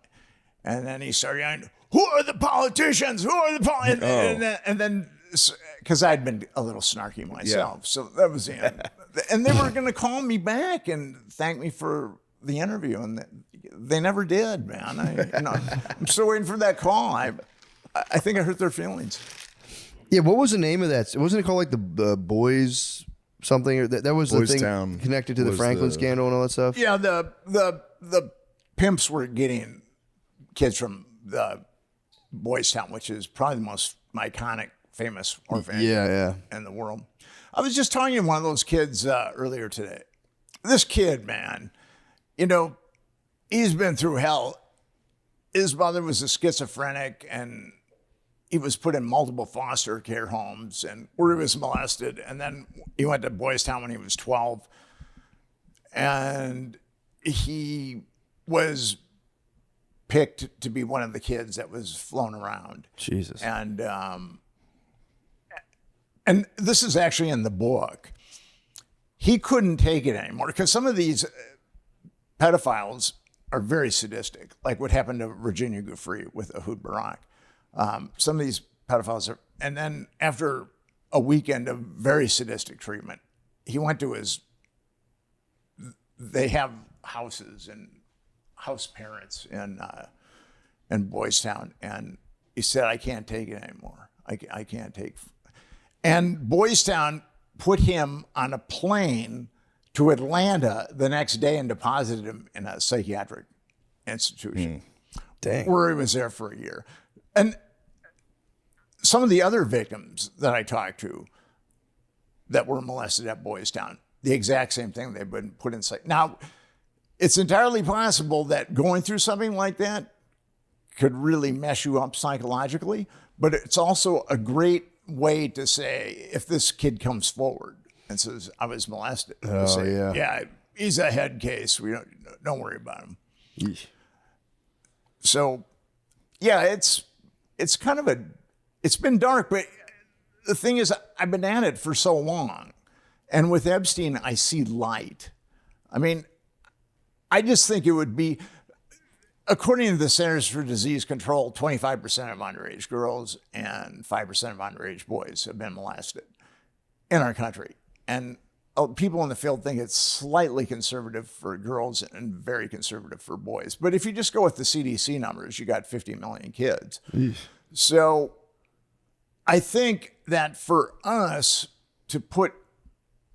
Speaker 4: And then he started yelling, who are the politicians? Who are the politicians? And then, because I'd been a little snarky myself. So that was the end. And they were going to call me back and thank me for the interview. And they never did, man. I'm still waiting for that call. I think I hurt their feelings.
Speaker 2: Yeah, what was the name of that? Wasn't it called like the Boys something? Or that was the
Speaker 3: Boys
Speaker 2: thing
Speaker 3: Town
Speaker 2: connected to the Franklin scandal and all that stuff?
Speaker 4: Yeah, the pimps were getting kids from the Boys Town, which is probably the most iconic, famous orphanage in the world. I was just talking to one of those kids earlier today. This kid, man, he's been through hell. His mother was a schizophrenic, and he was put in multiple foster care homes and where he was molested. And then he went to Boys Town when he was 12. And he was picked to be one of the kids that was flown around.
Speaker 2: Jesus.
Speaker 4: And this is actually in the book. He couldn't take it anymore because some of these pedophiles are very sadistic, like what happened to Virginia Giuffre with Ehud Barak. Some of these pedophiles are, and then after a weekend of very sadistic treatment, he went to they have houses and house parents in Boys Town, and he said, I can't take it anymore. I can't take. And Boys Town put him on a plane to Atlanta the next day and deposited him in a psychiatric institution.
Speaker 2: Dang.
Speaker 4: Where he was there for a year. And some of the other victims that I talked to that were molested at Boys Town, the exact same thing. They've been put in psych. Now, it's entirely possible that going through something like that could really mess you up psychologically, but it's also a great way to say, if this kid comes forward and says, I was molested, yeah, he's a head case. We don't worry about him.
Speaker 2: Yeesh.
Speaker 4: So, yeah, it's kind of it's been dark, but the thing is, I've been at it for so long. And with Epstein, I see light. I mean, I just think it would be, according to the Centers for Disease Control, 25% of underage girls and 5% of underage boys have been molested in our country. And people in the field think it's slightly conservative for girls and very conservative for boys. But if you just go with the CDC numbers, you got 50 million kids. Eesh. So I think that for us to put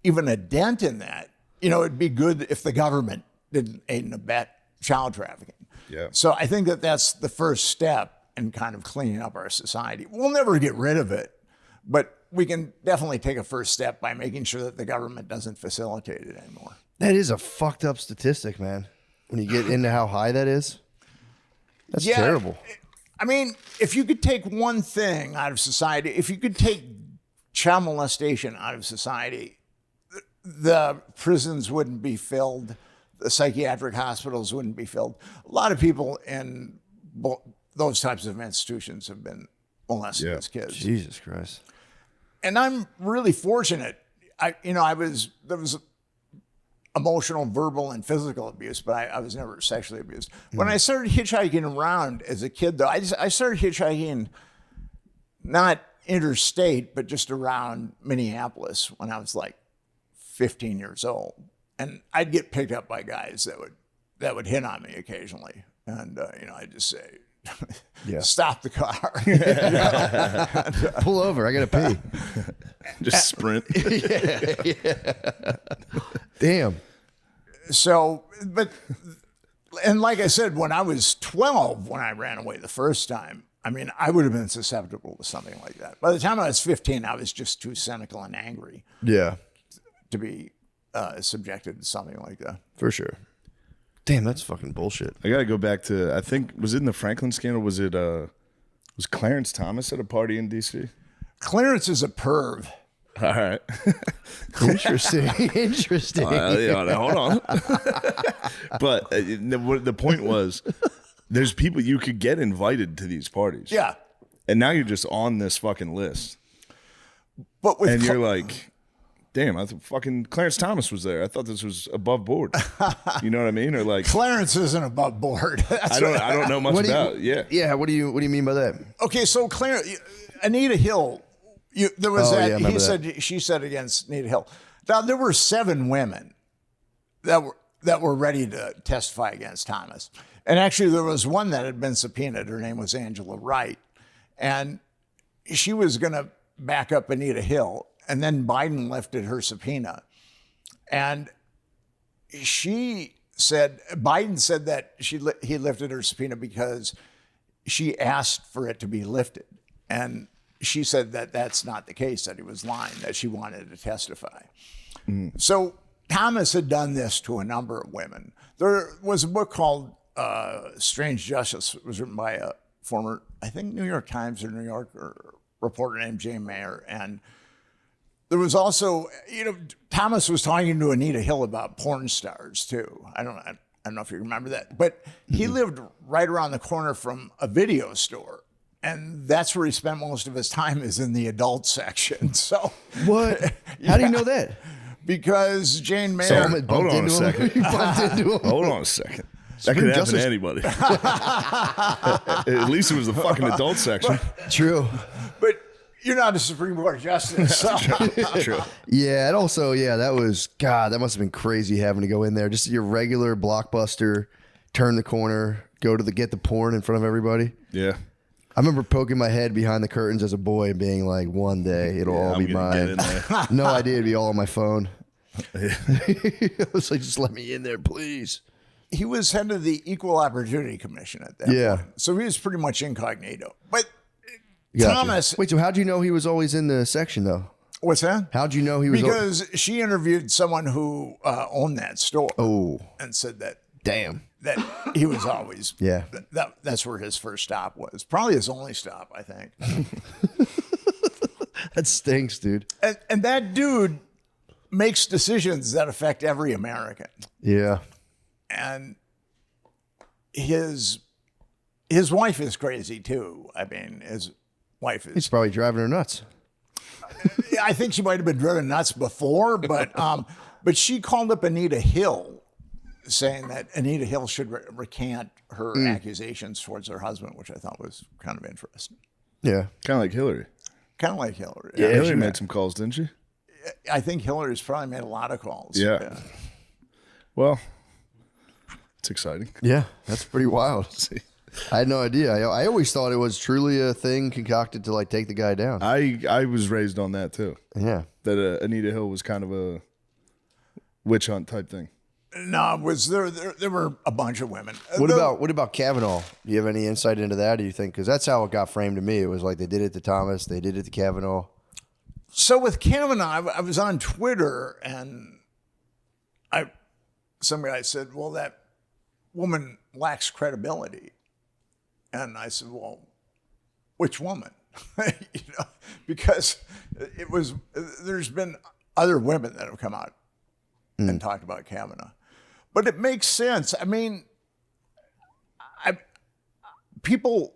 Speaker 4: even a dent in that, it'd be good if the government didn't aid and abet child trafficking.
Speaker 3: Yeah.
Speaker 4: So I think that that's the first step in kind of cleaning up our society. We'll never get rid of it, but we can definitely take a first step by making sure that the government doesn't facilitate it anymore.
Speaker 2: That is a fucked up statistic, man. When you get into how high that is, that's terrible.
Speaker 4: I mean, if you could take one thing out of society, if you could take child molestation out of society, the prisons wouldn't be filled. The psychiatric hospitals wouldn't be filled. A lot of people in those types of institutions have been molesting
Speaker 3: Yeah.
Speaker 4: these kids.
Speaker 2: Jesus Christ.
Speaker 4: And I'm really fortunate. There was emotional, verbal, and physical abuse, but I was never sexually abused. When I started hitchhiking around as a kid, though, I started hitchhiking not interstate, but just around Minneapolis when I was like 15 years old. And I'd get picked up by guys that would hit on me occasionally. And, I'd just say, stop the car.
Speaker 2: Pull over. I got to pee.
Speaker 3: Just sprint.
Speaker 2: Damn.
Speaker 4: So, and like I said, when I was 12, when I ran away the first time, I mean, I would have been susceptible to something like that. By the time I was 15, I was just too cynical and angry
Speaker 2: Yeah.
Speaker 4: to be subjected to something like that.
Speaker 2: For sure. Damn, that's fucking bullshit.
Speaker 3: I got to go back to, I think, was it in the Franklin scandal? Was Clarence Thomas at a party in D.C.?
Speaker 4: Clarence is a perv.
Speaker 3: All right.
Speaker 2: Interesting. Interesting.
Speaker 3: Hold on. But the point was, there's people you could get invited to these parties.
Speaker 4: Yeah.
Speaker 3: And now you're just on this fucking list.
Speaker 4: But with
Speaker 3: And you're like, damn, I thought fucking Clarence Thomas was there. I thought this was above board. You know what I mean? Or like,
Speaker 4: Clarence isn't above board.
Speaker 3: I don't know much about. Yeah.
Speaker 2: Yeah. What do you mean by that?
Speaker 4: Okay, so Anita Hill, there was
Speaker 2: Oh,
Speaker 4: that.
Speaker 2: yeah, I remember
Speaker 4: She said against Anita Hill. Now there were 7 women that were ready to testify against Thomas, and actually there was one that had been subpoenaed. Her name was Angela Wright, and she was going to back up Anita Hill, and then Biden lifted her subpoena, and Biden said that he lifted her subpoena because she asked for it to be lifted, and she said that that's not the case, that he was lying, that she wanted to testify. So Thomas had done this to a number of women. There was a book called Strange Justice. It was written by a former, I think, New York Times or New Yorker reporter named Jane Mayer. And there was also, Thomas was talking to Anita Hill about porn stars too. I don't know if you remember that, but he lived right around the corner from a video store. And that's where he spent most of his time, is in the adult section. So
Speaker 2: What? How do you know that?
Speaker 4: Because Jane Mayer.
Speaker 2: Someone bumped
Speaker 3: Hold on a
Speaker 2: into him?
Speaker 3: second.
Speaker 2: You bumped into him?
Speaker 3: Hold on a second. That could happen
Speaker 2: Justice-
Speaker 3: to anybody. At least it was the fucking adult section.
Speaker 2: True.
Speaker 4: But you're not a Supreme Court justice. So.
Speaker 3: True.
Speaker 2: Yeah, and also, that was, God, that must have been crazy having to go in there. Just your regular Blockbuster, turn the corner, get the porn in front of everybody.
Speaker 3: Yeah.
Speaker 2: I remember poking my head behind the curtains as a boy and being like, one day it'll all
Speaker 3: I'm
Speaker 2: be
Speaker 3: gonna get in
Speaker 2: mine.
Speaker 3: there.
Speaker 2: No idea it'd be all on my phone. I was like, just let me in there, please.
Speaker 4: He was head of the Equal Opportunity Commission at that
Speaker 2: Yeah.
Speaker 4: point. So he was pretty much incognito. But
Speaker 2: Gotcha.
Speaker 4: Thomas.
Speaker 2: Wait, so how'd you know he was always in the section, though?
Speaker 4: What's that?
Speaker 2: How'd you know he was?
Speaker 4: Because she interviewed someone who owned that store.
Speaker 2: Oh,
Speaker 4: And said that
Speaker 2: damn.
Speaker 4: he was always.
Speaker 2: Yeah.
Speaker 4: That's where his first stop was. Probably his only stop, I think.
Speaker 2: That stinks, dude.
Speaker 4: And that dude makes decisions that affect every American.
Speaker 2: Yeah.
Speaker 4: And his wife is crazy too. I mean, his wife
Speaker 2: He's
Speaker 4: is.
Speaker 2: probably driving her nuts.
Speaker 4: I think she might have been driven nuts before, but she called up Anita Hill, saying that Anita Hill should recant her accusations towards her husband, which I thought was kind of interesting.
Speaker 2: Yeah.
Speaker 3: Kind of like Hillary.
Speaker 4: Kind of like Hillary.
Speaker 3: Yeah, Hillary made some calls, didn't she?
Speaker 4: I think Hillary's probably made a lot of calls.
Speaker 3: Yeah. Well, it's exciting.
Speaker 2: Yeah. That's pretty wild.
Speaker 3: See.
Speaker 2: I had no idea. I always thought it was truly a thing concocted to like take the guy down.
Speaker 3: I was raised on that too.
Speaker 2: Yeah.
Speaker 3: That Anita Hill was kind of a witch hunt type thing.
Speaker 4: No, there were a bunch of women.
Speaker 2: What about Kavanaugh? Do you have any insight into that? Do you think? Because that's how it got framed to me. It was like they did it to Thomas, they did it to Kavanaugh.
Speaker 4: So with Kavanaugh, I was on Twitter and some guy said, "Well, that woman lacks credibility," and I said, "Well, which woman?" Because there's been other women that have come out and talked about Kavanaugh, but it makes sense. I mean, people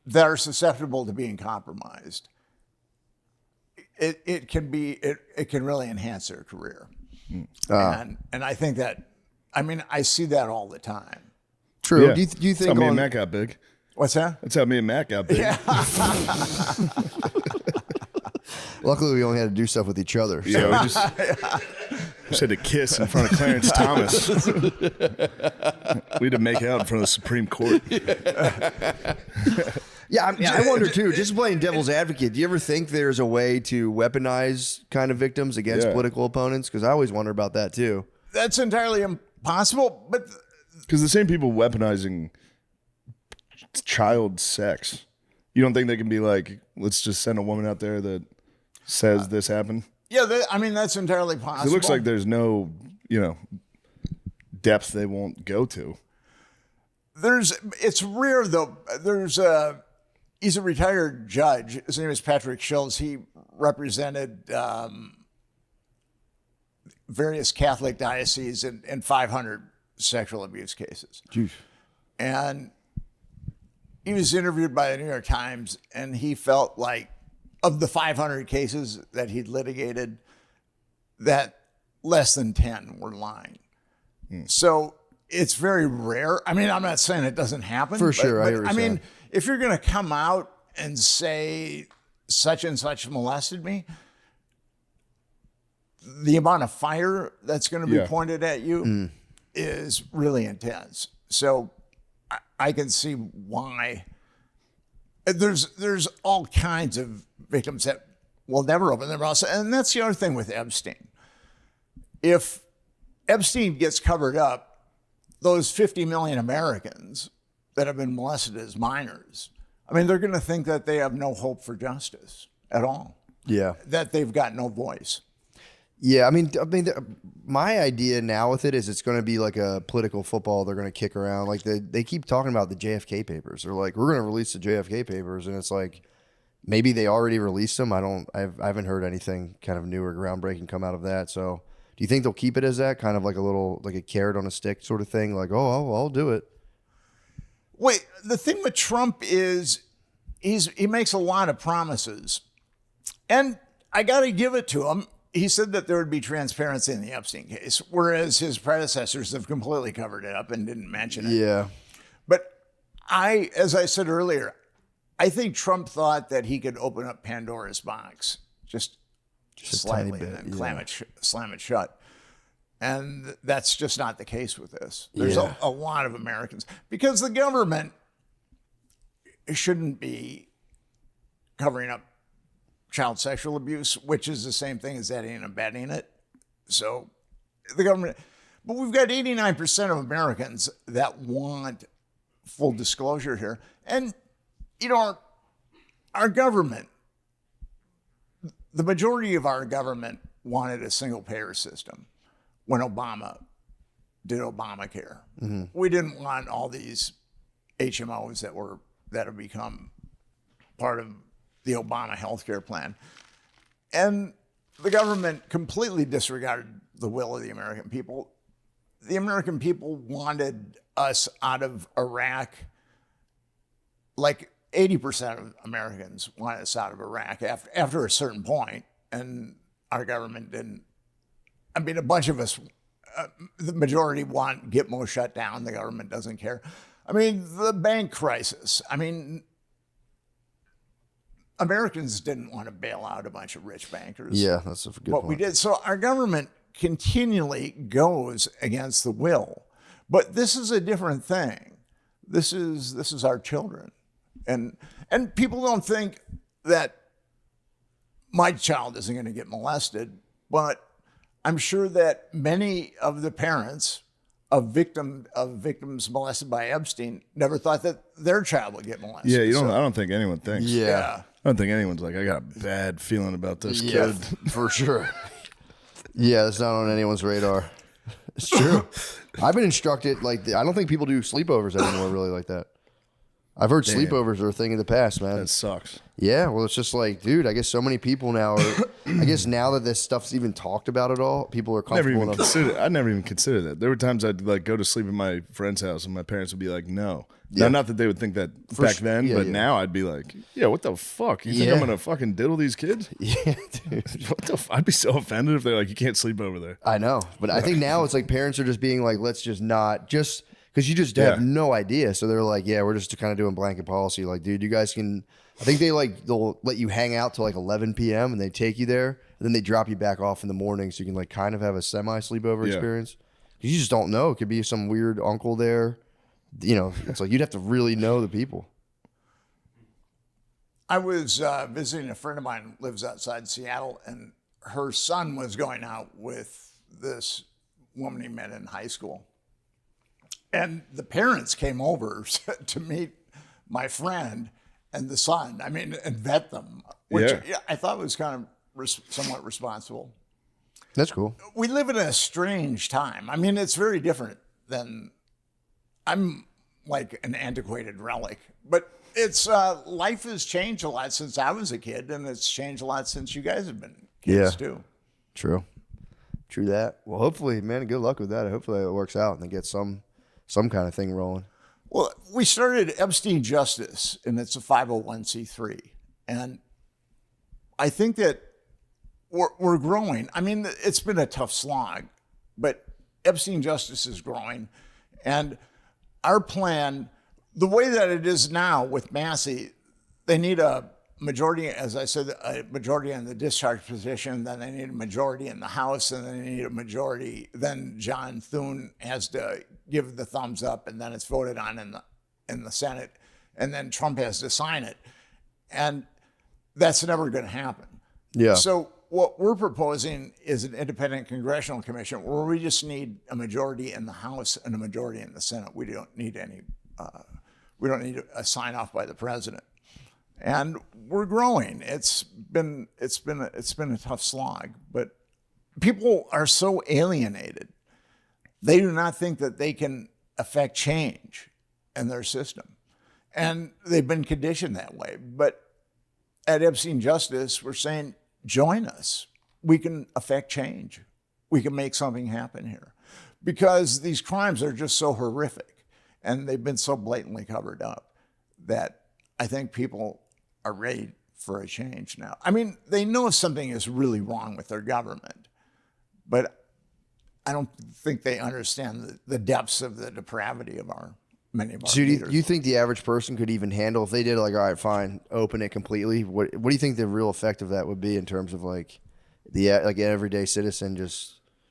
Speaker 4: that are susceptible to being compromised, it can really enhance their career. And I think that, I mean, I see that all the time.
Speaker 2: True.
Speaker 3: Yeah.
Speaker 2: Do you
Speaker 3: That's
Speaker 2: think
Speaker 3: how me
Speaker 2: on
Speaker 3: and Matt got big.
Speaker 4: What's that?
Speaker 3: That's how me and Matt got big.
Speaker 4: Yeah.
Speaker 2: Luckily, we only had to do stuff with each other. So.
Speaker 3: Yeah, we just had to kiss in front of Clarence Thomas. We had to make out in front of the Supreme Court.
Speaker 2: Yeah, I wonder too. Just playing devil's advocate. Do you ever think there's a way to weaponize kind of victims against political opponents? Because I always wonder about that too.
Speaker 4: That's entirely impossible. But
Speaker 3: Because the same people weaponizing child sex, you don't think they can be like, let's just send a woman out there that says this happened?
Speaker 4: yeah, I mean, that's entirely possible.
Speaker 3: It looks like there's no, depth they won't go to.
Speaker 4: It's rare though. He's a retired judge. His name is Patrick Schultz. He represented various Catholic dioceses in 500 sexual abuse cases.
Speaker 2: Jeez.
Speaker 4: And he was interviewed by the New York Times, and he felt like, of the 500 cases that he'd litigated, that less than 10 were lying. So it's very rare. I mean, I'm not saying it doesn't happen.
Speaker 2: For sure, I hear what
Speaker 4: I
Speaker 2: you're
Speaker 4: mean,
Speaker 2: saying.
Speaker 4: if you're going to come out and say such and such molested me, the amount of fire that's going to be pointed at you is really intense. So I can see why there's all kinds of victims that will never open their mouths. And that's the other thing with Epstein. If Epstein gets covered up, those 50 million Americans that have been molested as minors, I mean, they're going to think that they have no hope for justice at all.
Speaker 2: Yeah.
Speaker 4: That they've got no voice.
Speaker 2: Yeah, I mean, my idea now with it is it's going to be like a political football they're going to kick around. Like they keep talking about the JFK papers. They're like, we're going to release the JFK papers, and it's like maybe they already released them. I haven't heard anything kind of new or groundbreaking come out of that. So, do you think they'll keep it as that kind of like a carrot on a stick sort of thing? Like, oh, I'll do it.
Speaker 4: Wait, the thing with Trump is he makes a lot of promises, and I got to give it to him. He said that there would be transparency in the Epstein case, whereas his predecessors have completely covered it up and didn't mention it.
Speaker 2: Yeah.
Speaker 4: But as I said earlier, I think Trump thought that he could open up Pandora's box just slightly
Speaker 2: bit,
Speaker 4: and then slam it shut. And that's just not the case with this. There's a lot of Americans, because the government shouldn't be covering up child sexual abuse, which is the same thing as aiding and abetting it. So the government, but we've got 89% of Americans that want full disclosure here. And, our government, the majority of our government wanted a single payer system when Obama did Obamacare. Mm-hmm. We didn't want all these HMOs that have become part of the Obama healthcare plan. And the government completely disregarded the will of the American people. The American people wanted us out of Iraq. Like 80% of Americans wanted us out of Iraq after a certain point, and our government didn't. I mean, a bunch of us, the majority want Gitmo shut down. The government doesn't care. I mean, the bank crisis. I mean, Americans didn't want to bail out a bunch of rich bankers.
Speaker 2: Yeah, that's a good point.
Speaker 4: What we did. So our government continually goes against the will. But this is a different thing. This is our children. And people don't think that my child isn't going to get molested, but I'm sure that many of the parents of victims molested by Epstein never thought that their child would get molested.
Speaker 3: Yeah, I don't think anyone thinks.
Speaker 2: Yeah.
Speaker 3: I don't think anyone's like, I got a bad feeling about this kid.
Speaker 2: For sure. Yeah, that's not on anyone's radar. It's true. I've been instructed, I don't think people do sleepovers anymore really like that. I've heard sleepovers are a thing of the past, man.
Speaker 3: That sucks.
Speaker 2: Yeah, well, it's just like, dude, I guess so many people now are, I guess now that this stuff's even talked about at all, people are comfortable enough.
Speaker 3: I never even considered that. There were times I'd like go to sleep at my friend's house and my parents would be like, no.
Speaker 2: Yeah.
Speaker 3: Now, not that they would think that back then, but now I'd be like, yeah, what the fuck? You think I'm going to fucking diddle these kids?
Speaker 2: Yeah, dude.
Speaker 3: What the I'd be so offended if they're like, you can't sleep over there.
Speaker 2: I know. But I think now it's like parents are just being like, let's just not, just because you just have no idea. So they're like, yeah, we're just kind of doing blanket policy. Like, dude, you guys can, I think they'll let you hang out till like 11 p.m. and they take you there. And then they drop you back off in the morning so you can like kind of have a semi sleepover experience. Because you just don't know. It could be some weird uncle there. You know, it's like you'd have to really know the people.
Speaker 4: I was visiting a friend of mine who lives outside Seattle, and her son was going out with this woman he met in high school. And the parents came over to meet my friend and the son, and vet them, which I thought was kind of somewhat responsible.
Speaker 2: That's cool.
Speaker 4: We live in a strange time. It's very different than, I'm like an antiquated relic, but it's life has changed a lot since I was a kid, and it's changed a lot since you guys have been kids too.
Speaker 2: True that. Well, hopefully, man, good luck with that. Hopefully it works out and they get some kind of thing rolling.
Speaker 4: Well, we started Epstein Justice, and it's a 501c3, and I think that we're growing. It's been a tough slog, but Epstein Justice is growing, and our plan, the way that it is now with Massey, they need a majority, as I said, a majority in the discharge position, then they need a majority in the House, and then they need a majority. Then John Thune has to give the thumbs up, and then it's voted on in the Senate, and then Trump has to sign it. And that's never going to happen.
Speaker 2: Yeah.
Speaker 4: So what we're proposing is an independent congressional commission where we just need a majority in the House and a majority in the Senate. We don't need any. We don't need a sign off by the president. And we're growing. It's been a tough slog, but people are so alienated. They do not think that they can affect change in their system, and they've been conditioned that way. But at Epstein Justice, we're saying, join us. We can affect change. We can make something happen here, because these crimes are just so horrific, and they've been so blatantly covered up that I think people are ready for a change now. They know something is really wrong with their government, but I don't think they understand the depths of the depravity of many of our leaders.
Speaker 2: Do you think the average person could even handle if they did like, all right, fine, open it completely? What do you think the real effect of that would be in terms of like the everyday citizen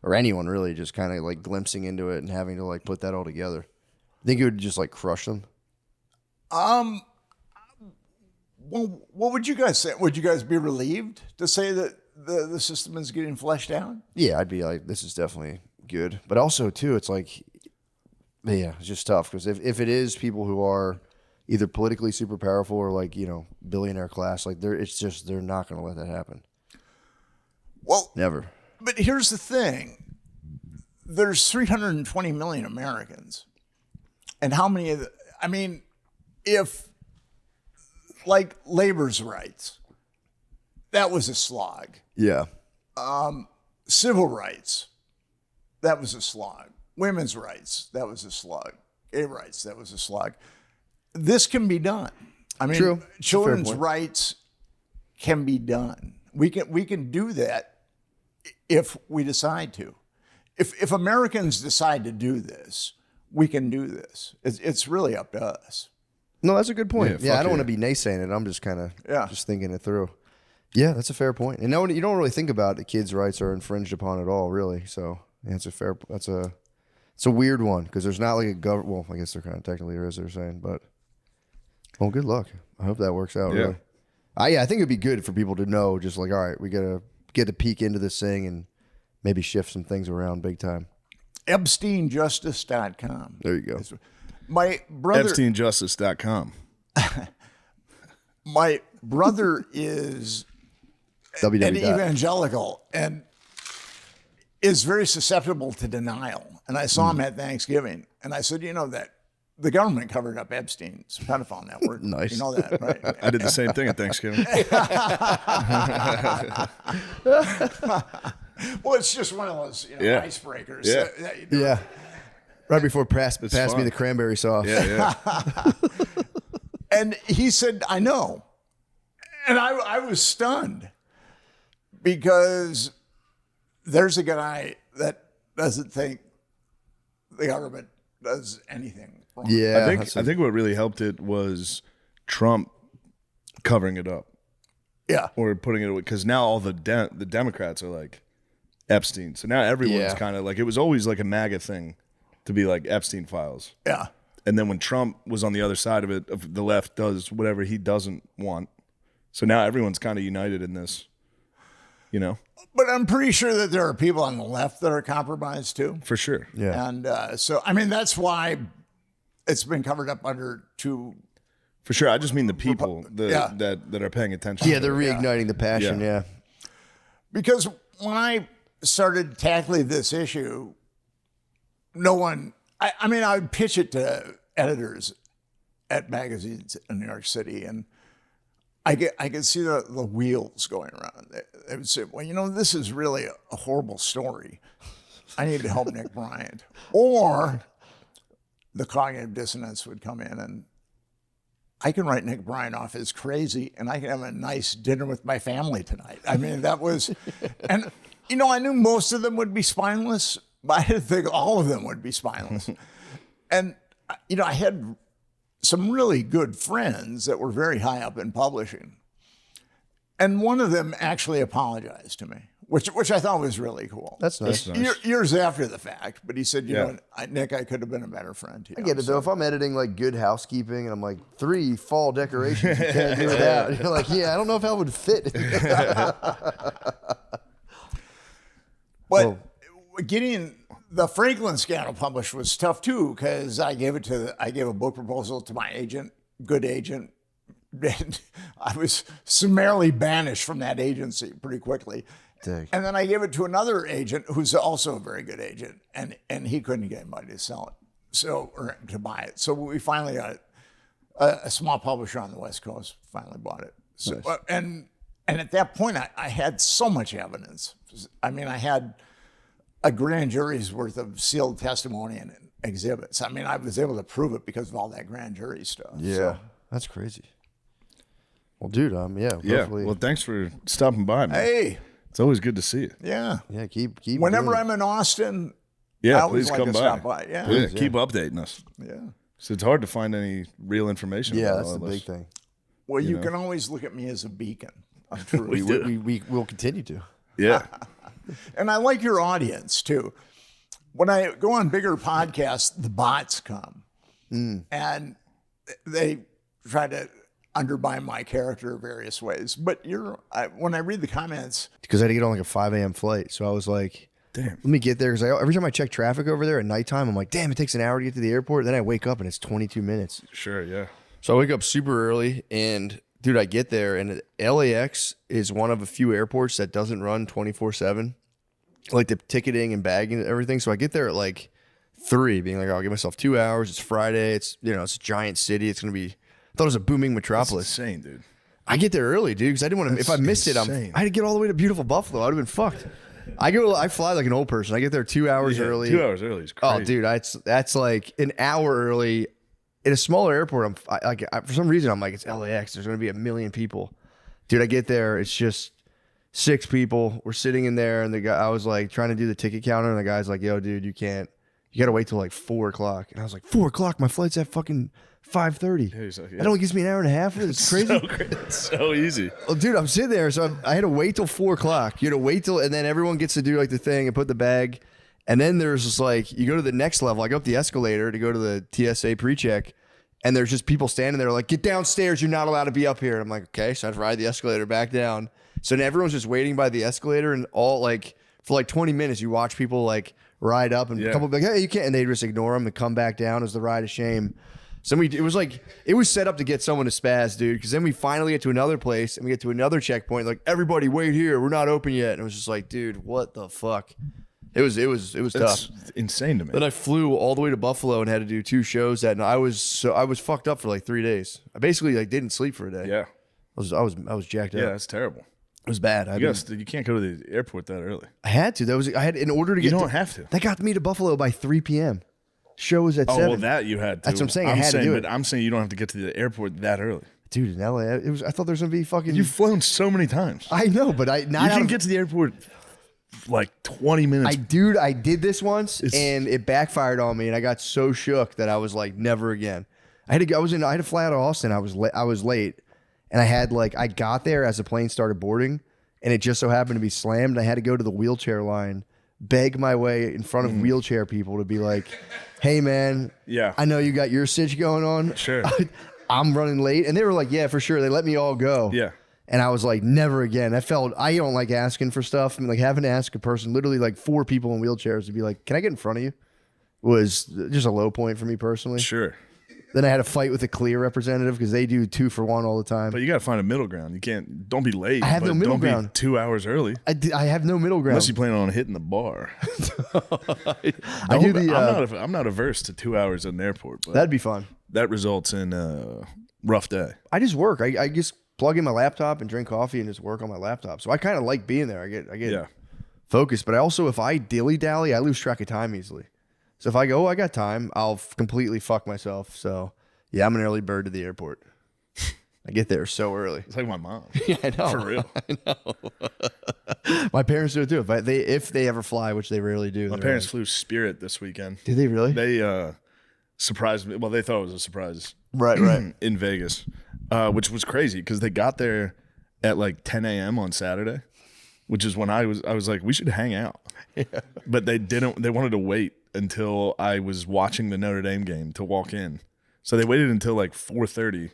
Speaker 2: or anyone really just kind of like glimpsing into it and having to like put that all together? Think it would just like crush them?
Speaker 4: Well, what would you guys say? Would you guys be relieved to say that the system is getting fleshed out?
Speaker 2: Yeah, I'd be like, this is definitely good. But also, too, it's like, yeah, it's just tough because if it is people who are either politically super powerful or like, billionaire class, like they're not going to let that happen.
Speaker 4: Well,
Speaker 2: never.
Speaker 4: But here's the thing. There's 320 million Americans. And how many of if like labor's rights, that was a slog.
Speaker 2: Yeah.
Speaker 4: Civil rights, that was a slog. Women's rights, that was a slog. Gay rights, that was a slog. This can be done.
Speaker 2: True.
Speaker 4: Children's rights can be done. We can do that if we decide to. If Americans decide to do this, we can do this. It's really up to us.
Speaker 2: No, that's a good point.
Speaker 3: Yeah,
Speaker 2: I don't want to be naysaying it. I'm just kind of just thinking it through. Yeah, that's a fair point. And no, you don't really think about it. Kids' rights are infringed upon at all, really. So yeah, it's a weird one because there's not like a government. Well, I guess there kind of technically there is. They're saying, but well, good luck. I hope that works out.
Speaker 3: Yeah.
Speaker 2: Really. I think it'd be good for people to know, just like, all right, we gotta get a peek into this thing and maybe shift some things around big time.
Speaker 4: EbsteinJustice.com.
Speaker 2: There you go.
Speaker 4: My brother,
Speaker 3: EbsteinJustice.com.
Speaker 4: My brother is an evangelical and is very susceptible to denial. And I saw him at Thanksgiving, and I said, that the government covered up Epstein's pedophile network.
Speaker 2: Nice.
Speaker 4: You know that, right?
Speaker 3: I did the same thing at Thanksgiving.
Speaker 4: Well, it's just one of those icebreakers.
Speaker 3: Yeah.
Speaker 4: that you do.
Speaker 2: Yeah. Right before pass me
Speaker 3: fun.
Speaker 2: the cranberry sauce.
Speaker 3: Yeah.
Speaker 4: And he said, I know. And I was stunned because there's a guy that doesn't think the government does anything wrong.
Speaker 2: Yeah.
Speaker 3: I think what really helped it was Trump covering it up
Speaker 4: Yeah.
Speaker 3: or putting it away, because now all the Democrats are like Epstein. So now everyone's
Speaker 2: Yeah.
Speaker 3: kind of like, it was always like a MAGA thing to be like Epstein files.
Speaker 4: Yeah.
Speaker 3: And then when Trump was on the other side of it, of the left does whatever he doesn't want. So now everyone's kind of united in this, you know,
Speaker 4: But I'm pretty sure that there are people on the left that are compromised too.
Speaker 3: for sure.
Speaker 2: Yeah.
Speaker 4: And so, I mean, that's why it's been covered up under two.
Speaker 3: For sure. I just mean the people
Speaker 4: Yeah.
Speaker 3: that are paying attention.
Speaker 2: Yeah,
Speaker 3: to
Speaker 2: they're
Speaker 3: it.
Speaker 2: reigniting the passion.
Speaker 3: Yeah.
Speaker 2: Yeah.
Speaker 4: Because when I started tackling this issue, no one, I mean, I would pitch it to editors at magazines in New York City, and I could see the wheels going around. They would say, well, you know, this is really a horrible story. I need to help Nick Bryant. Or the cognitive dissonance would come in, and I can write Nick Bryant off as crazy, and I can have a nice dinner with my family tonight. I mean, that was, and, you know, I knew most of them would be spineless, but I didn't think all of them would be spineless. And, you know, I had some really good friends that were very high up in publishing. And one of them actually apologized to me, which I thought was really cool.
Speaker 2: That's nice.
Speaker 4: Years after the fact, but he said, you
Speaker 3: Yeah.
Speaker 4: know, Nick, I could have been a better friend to you.
Speaker 2: I get it though. If I'm editing like Good Housekeeping and I'm like 3 fall decorations you can't do without, you're like, yeah, I don't know if that would fit.
Speaker 4: But getting the Franklin scandal published was tough too, because I gave a book proposal to my agent, good agent. And I was summarily banished from that agency pretty quickly.
Speaker 2: Dang.
Speaker 4: And then I gave it to another agent who's also a very good agent, and he couldn't get anybody to sell it, or to buy it. So we finally got a small publisher on the West Coast finally bought it. So
Speaker 2: Nice.
Speaker 4: and at that point I had so much evidence. I mean, I had a grand jury's worth of sealed testimony and exhibits. I mean, I was able to prove it because of all that grand jury stuff.
Speaker 2: Yeah.
Speaker 4: So,
Speaker 2: That's crazy. Well, dude,
Speaker 3: Yeah.
Speaker 2: hopefully.
Speaker 3: Well, thanks for stopping by, man.
Speaker 4: hey,
Speaker 3: It's always good to see you.
Speaker 4: yeah.
Speaker 2: yeah, keep
Speaker 4: Whenever
Speaker 2: doing it.
Speaker 4: I'm in Austin,
Speaker 3: Yeah,
Speaker 4: I always
Speaker 3: please
Speaker 4: like
Speaker 3: come
Speaker 4: to
Speaker 3: by.
Speaker 4: stop by. Yeah.
Speaker 3: Please, keep updating us.
Speaker 4: Yeah.
Speaker 3: So it's hard to find any real information.
Speaker 2: Yeah,
Speaker 3: about
Speaker 2: that's
Speaker 3: all
Speaker 2: the
Speaker 3: of
Speaker 2: big
Speaker 3: us.
Speaker 2: thing.
Speaker 4: Well, you can always look at me as a beacon of truth.
Speaker 2: We will continue to.
Speaker 3: Yeah.
Speaker 4: And I like your audience too. When I go on bigger podcasts, the bots come and they try to undermine my character various ways. But when I read the comments,
Speaker 2: Because I had to get on like a 5 a.m. flight. So I was like,
Speaker 3: Damn.
Speaker 2: let me get there. Because every time I check traffic over there at nighttime, I'm like, damn, it takes an hour to get to the airport. Then I wake up and it's 22 minutes.
Speaker 3: Sure. Yeah.
Speaker 2: So I wake up super early and dude, I get there and LAX is one of a few airports that doesn't run 24/7. Like the ticketing and bagging and everything. So I get there at like 3, being like, I'll give myself 2 hours. It's Friday. It's, it's a giant city. It's going to be, I thought it was a booming metropolis.
Speaker 3: Insane, dude.
Speaker 2: I get there early, dude, because I didn't want to, if I missed
Speaker 3: insane.
Speaker 2: I had to get all the way to beautiful Buffalo. I would have been fucked. I fly like an old person. I get there 2 hours early.
Speaker 3: 2 hours early is crazy.
Speaker 2: Oh, dude, that's like an hour early. In a smaller airport, for some reason, I'm like, it's LAX. There's going to be 1 million people. Dude, I get there. It's just 6 people. We're sitting in there, and the guy, I was like trying to do the ticket counter, and the guy's like, yo, dude, you got to wait till like 4 o'clock. And I was like, 4 o'clock? My flight's at fucking 5:30.
Speaker 3: Yeah, he's like, yeah.
Speaker 2: That only gives me an hour and a half. It's crazy.
Speaker 3: It's so easy.
Speaker 2: Well, dude, I'm sitting there, so I had to wait till 4 o'clock. You had to wait till, and then everyone gets to do like the thing and put the bag. And then there's just like, you go to the next level. I go up the escalator to go to the TSA pre-check, and there's just people standing there like, get downstairs. You're not allowed to be up here. And I'm like, okay. So I have to ride the escalator back down. So then everyone's just waiting by the escalator, and all like, for like 20 minutes, you watch people like ride up, and a couple be like, hey, you can't. And they just ignore them and come back down as the ride of shame. So it was set up to get someone to spaz, dude. Because then we finally get to another place and we get to another checkpoint. Like, everybody wait here. We're not open yet. And it was just like, dude, what the fuck? It was tough.
Speaker 3: That's insane to me.
Speaker 2: Then I flew all the way to Buffalo and had to do 2 shows that night. I was fucked up for like 3 days. I basically like didn't sleep for a day.
Speaker 3: Yeah.
Speaker 2: I was jacked up.
Speaker 3: Yeah, that's terrible.
Speaker 2: It was bad.
Speaker 3: You can't go to the airport that early.
Speaker 2: I had to. I had in order to get.
Speaker 3: You don't have to.
Speaker 2: That got me to Buffalo by 3 p.m. Show was at 7.
Speaker 3: Oh, well, that you had to.
Speaker 2: That's what I'm saying. I had to do it.
Speaker 3: But I'm saying you don't have to get to the airport that early.
Speaker 2: Dude, in LA, I thought there was gonna be fucking.
Speaker 3: You've flown so many times.
Speaker 2: I know, but
Speaker 3: You can get to the airport like 20 minutes.
Speaker 2: I did this once and it backfired on me, and I got so shook that I was like, never again. I had to fly out of Austin. I was late, and I got there as the plane started boarding, and it just so happened to be slammed. I had to go to the wheelchair line, beg my way in front of wheelchair people to be like, "Hey, man,
Speaker 3: Yeah.
Speaker 2: I know you got your sitch going on.
Speaker 3: Sure.
Speaker 2: I'm running late," and they were like, "Yeah, for sure." They let me all go.
Speaker 3: Yeah.
Speaker 2: And I was like, never again. I don't like asking for stuff. I mean, like having to ask a person, literally like 4 people in wheelchairs to be like, "Can I get in front of you?" was just a low point for me personally.
Speaker 3: Sure.
Speaker 2: Then I had a fight with a Clear representative because they do 2 for 1 all the time.
Speaker 3: But you got to find a middle ground. Don't be late.
Speaker 2: I have no middle
Speaker 3: don't
Speaker 2: ground.
Speaker 3: Be 2 hours early.
Speaker 2: I have no middle ground.
Speaker 3: Unless you plan on hitting the bar.
Speaker 2: I do the.
Speaker 3: I'm not averse to 2 hours at an airport, but
Speaker 2: That'd be fun.
Speaker 3: that results in a rough day.
Speaker 2: I just work. I just plug in my laptop and drink coffee and just work on my laptop. So I kind of like being there. I get focused. But I also, if I dilly dally, I lose track of time easily. So if I go, I got time, I'll completely fuck myself. So yeah, I'm an early bird to the airport. I get there so early.
Speaker 3: It's like my mom.
Speaker 2: Yeah, I know.
Speaker 3: For real.
Speaker 2: I know. My parents do it too. If they ever fly, which they rarely do.
Speaker 3: My parents flew Spirit this weekend.
Speaker 2: Did they really?
Speaker 3: They surprised me. Well, they thought it was a surprise.
Speaker 2: Right.
Speaker 3: In Vegas, which was crazy because they got there at like 10 a.m. on Saturday, which is when I was like, we should hang out. Yeah. But they didn't. They wanted to wait until I was watching the Notre Dame game to walk in. So they waited until like 4:30.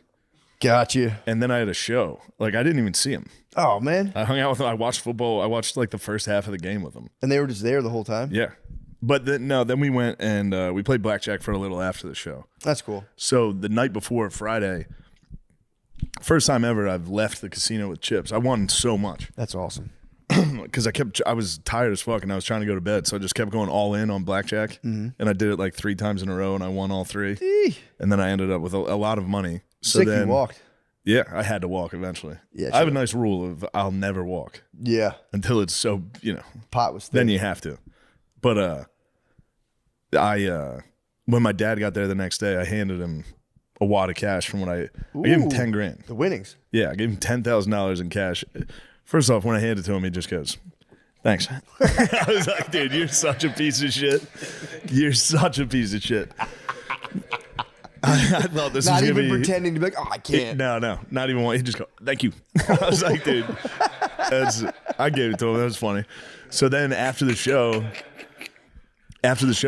Speaker 2: Gotcha.
Speaker 3: And then I had a show. Like I didn't even see him.
Speaker 2: Oh man.
Speaker 3: I hung out with them. I watched football. I watched like the first half of the game with them.
Speaker 2: And they were just there the whole time?
Speaker 3: Yeah. But then we went and we played blackjack for a little after the show.
Speaker 2: That's cool.
Speaker 3: So the night before Friday, first time ever I've left the casino with chips. I won so much
Speaker 2: That's awesome.
Speaker 3: because I was tired as fuck and I was trying to go to bed. So I just kept going all in on blackjack. And I did it like 3 times in a row and I won all 3. And then I ended up with a lot of money. So
Speaker 2: Sick
Speaker 3: then,
Speaker 2: you walked.
Speaker 3: Yeah, I had to walk eventually.
Speaker 2: Yeah,
Speaker 3: I have a
Speaker 2: sure.
Speaker 3: nice rule of I'll never walk
Speaker 2: Yeah.
Speaker 3: until it's so,
Speaker 2: Pot was thick.
Speaker 3: then you have to. But when my dad got there the next day, I handed him a wad of cash from I gave him 10 grand.
Speaker 2: The winnings.
Speaker 3: Yeah, I gave him $10,000 in cash. First off, when I handed it to him, he just goes, "Thanks." I was like, "Dude, you're such a piece of shit. You're such a piece of shit." I thought this
Speaker 2: Not
Speaker 3: was
Speaker 2: even
Speaker 3: gonna be
Speaker 2: pretending to be like, "Oh, I can't."
Speaker 3: No, not even one. He just go, "Thank you." I was like, "Dude, I gave it to him. That was funny." So then after the show,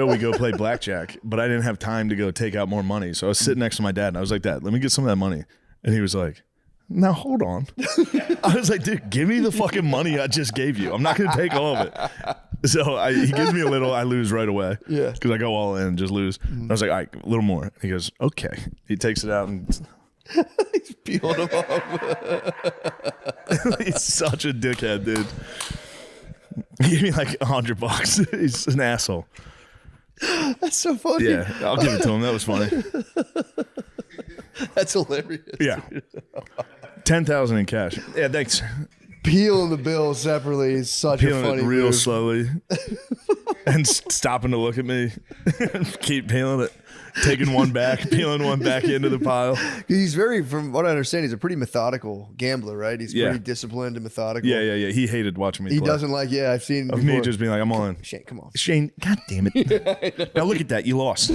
Speaker 3: we go play blackjack, but I didn't have time to go take out more money. So I was sitting next to my dad, and I was like, "Dad, let me get some of that money." And he was like, "Now hold on." I was like, "Dude, give me the fucking money I just gave you. I'm not going to take all of it." So he gives me a little, I lose right away.
Speaker 2: Yeah.
Speaker 3: Because I go all in and just lose. I was like, "All right, a little more." He goes, "Okay." He takes it out and
Speaker 2: He's peeling them off.
Speaker 3: he's such a dickhead, dude. He gave me like $100. He's an asshole.
Speaker 2: That's so funny.
Speaker 3: Yeah, I'll give it to him. That was funny.
Speaker 2: That's hilarious.
Speaker 3: Yeah. 10,000 in cash. Yeah, thanks.
Speaker 2: Peeling the bill separately is such a
Speaker 3: Peeling
Speaker 2: funny
Speaker 3: it real
Speaker 2: move.
Speaker 3: slowly and stopping to look at me. Keep peeling it. Taking one back, peeling one back into the pile.
Speaker 2: He's from what I understand, he's a pretty methodical gambler, right? He's
Speaker 3: Yeah.
Speaker 2: pretty disciplined and methodical.
Speaker 3: Yeah. He hated watching me
Speaker 2: He
Speaker 3: play.
Speaker 2: doesn't like, I've seen
Speaker 3: Of
Speaker 2: before.
Speaker 3: me just being like, I'm all in.
Speaker 2: Shane, come on.
Speaker 3: Shane, God damn it. Now look at that. You lost.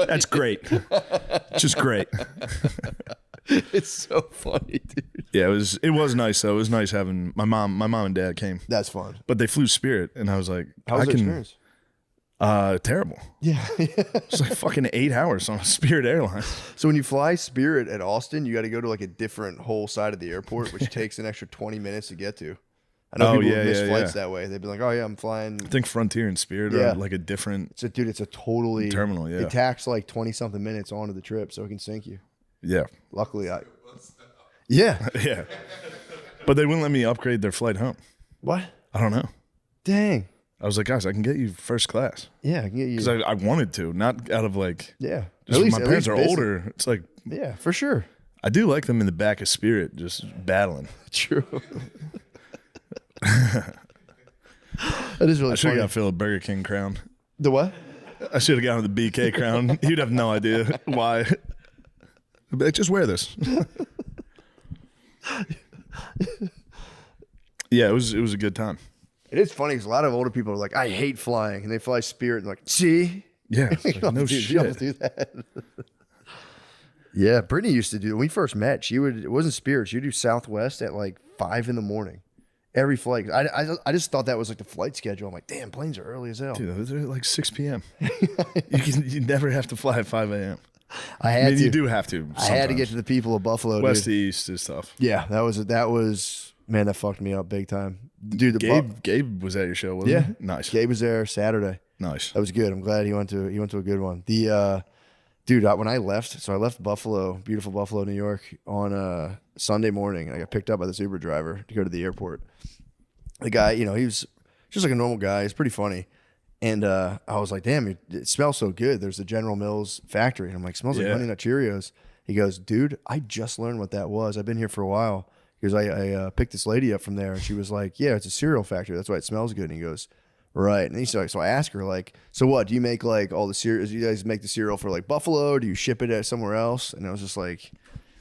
Speaker 3: That's great. Just great.
Speaker 2: It's so funny, dude.
Speaker 3: Yeah, it was nice though. It was nice having my mom and dad came.
Speaker 2: That's fun.
Speaker 3: But they flew Spirit and I was like,
Speaker 2: How was the experience?
Speaker 3: Terrible.
Speaker 2: Yeah.
Speaker 3: It's like fucking 8 hours on a Spirit airline.
Speaker 2: So when you fly Spirit at Austin, you got to go to like a different whole side of the airport, which takes an extra 20 minutes to get to. I know people miss flights that way. They'd be like, "Oh yeah, I'm flying."
Speaker 3: I think Frontier and Spirit
Speaker 2: Yeah.
Speaker 3: are like a different
Speaker 2: It's a totally
Speaker 3: terminal. Yeah.
Speaker 2: It tacks like 20 something minutes onto the trip, so it can sink you.
Speaker 3: Yeah.
Speaker 2: Luckily, yeah.
Speaker 3: Yeah. But they wouldn't let me upgrade their flight home.
Speaker 2: What?
Speaker 3: I don't know.
Speaker 2: Dang.
Speaker 3: I was like, guys, I can get you first class.
Speaker 2: Yeah, I can get you.
Speaker 3: Because I wanted to, not out of like,
Speaker 2: Yeah.
Speaker 3: just my parents are
Speaker 2: business.
Speaker 3: older. It's like,
Speaker 2: Yeah, for sure.
Speaker 3: I do like them in the back of spirit, just battling.
Speaker 2: True. That is really
Speaker 3: I should
Speaker 2: funny.
Speaker 3: have got Phil a Burger King crown.
Speaker 2: The what?
Speaker 3: I should have gotten the BK crown. He'd have no idea why. I'd be like, just wear this. Yeah, it was a good time.
Speaker 2: It is funny because a lot of older people are like, I hate flying, and they fly Spirit and like, see?
Speaker 3: Yeah, it's like, no
Speaker 2: You don't
Speaker 3: shit.
Speaker 2: do that. Yeah, Brittany used to do. When we first met, she would. It wasn't Spirit. She would do Southwest at like 5 a.m. Every flight. I just thought that was like the flight schedule. I'm like, damn, planes are early as hell.
Speaker 3: Dude, they're like 6 p.m. you never have to fly at 5 a.m.
Speaker 2: I had to.
Speaker 3: You do have to.
Speaker 2: I had to get to the people of Buffalo.
Speaker 3: West
Speaker 2: dude.
Speaker 3: to East is tough.
Speaker 2: Yeah, that was man. That fucked me up big time. Dude,
Speaker 3: Gabe was at your show, wasn't
Speaker 2: Yeah,
Speaker 3: he? Nice.
Speaker 2: Gabe was there Saturday.
Speaker 3: Nice.
Speaker 2: That was good. I'm glad he went to a good one. The dude, when I left, so I left Buffalo, beautiful Buffalo, New York, on Sunday morning. I got picked up by this Uber driver to go to the airport. The guy, he was just like a normal guy. He's pretty funny. And I was like, damn, it smells so good. There's the General Mills factory. And I'm like, smells like Honey Nut Cheerios. He goes, dude, I just learned what that was. I've been here for a while. Because I picked this lady up from there, and she was like, yeah, it's a cereal factory. That's why it smells good. And he goes, right. And so I asked her, like, so what? Do you make like all the cereals? Do you guys make the cereal for like Buffalo? Do you ship it somewhere else? And I was just like,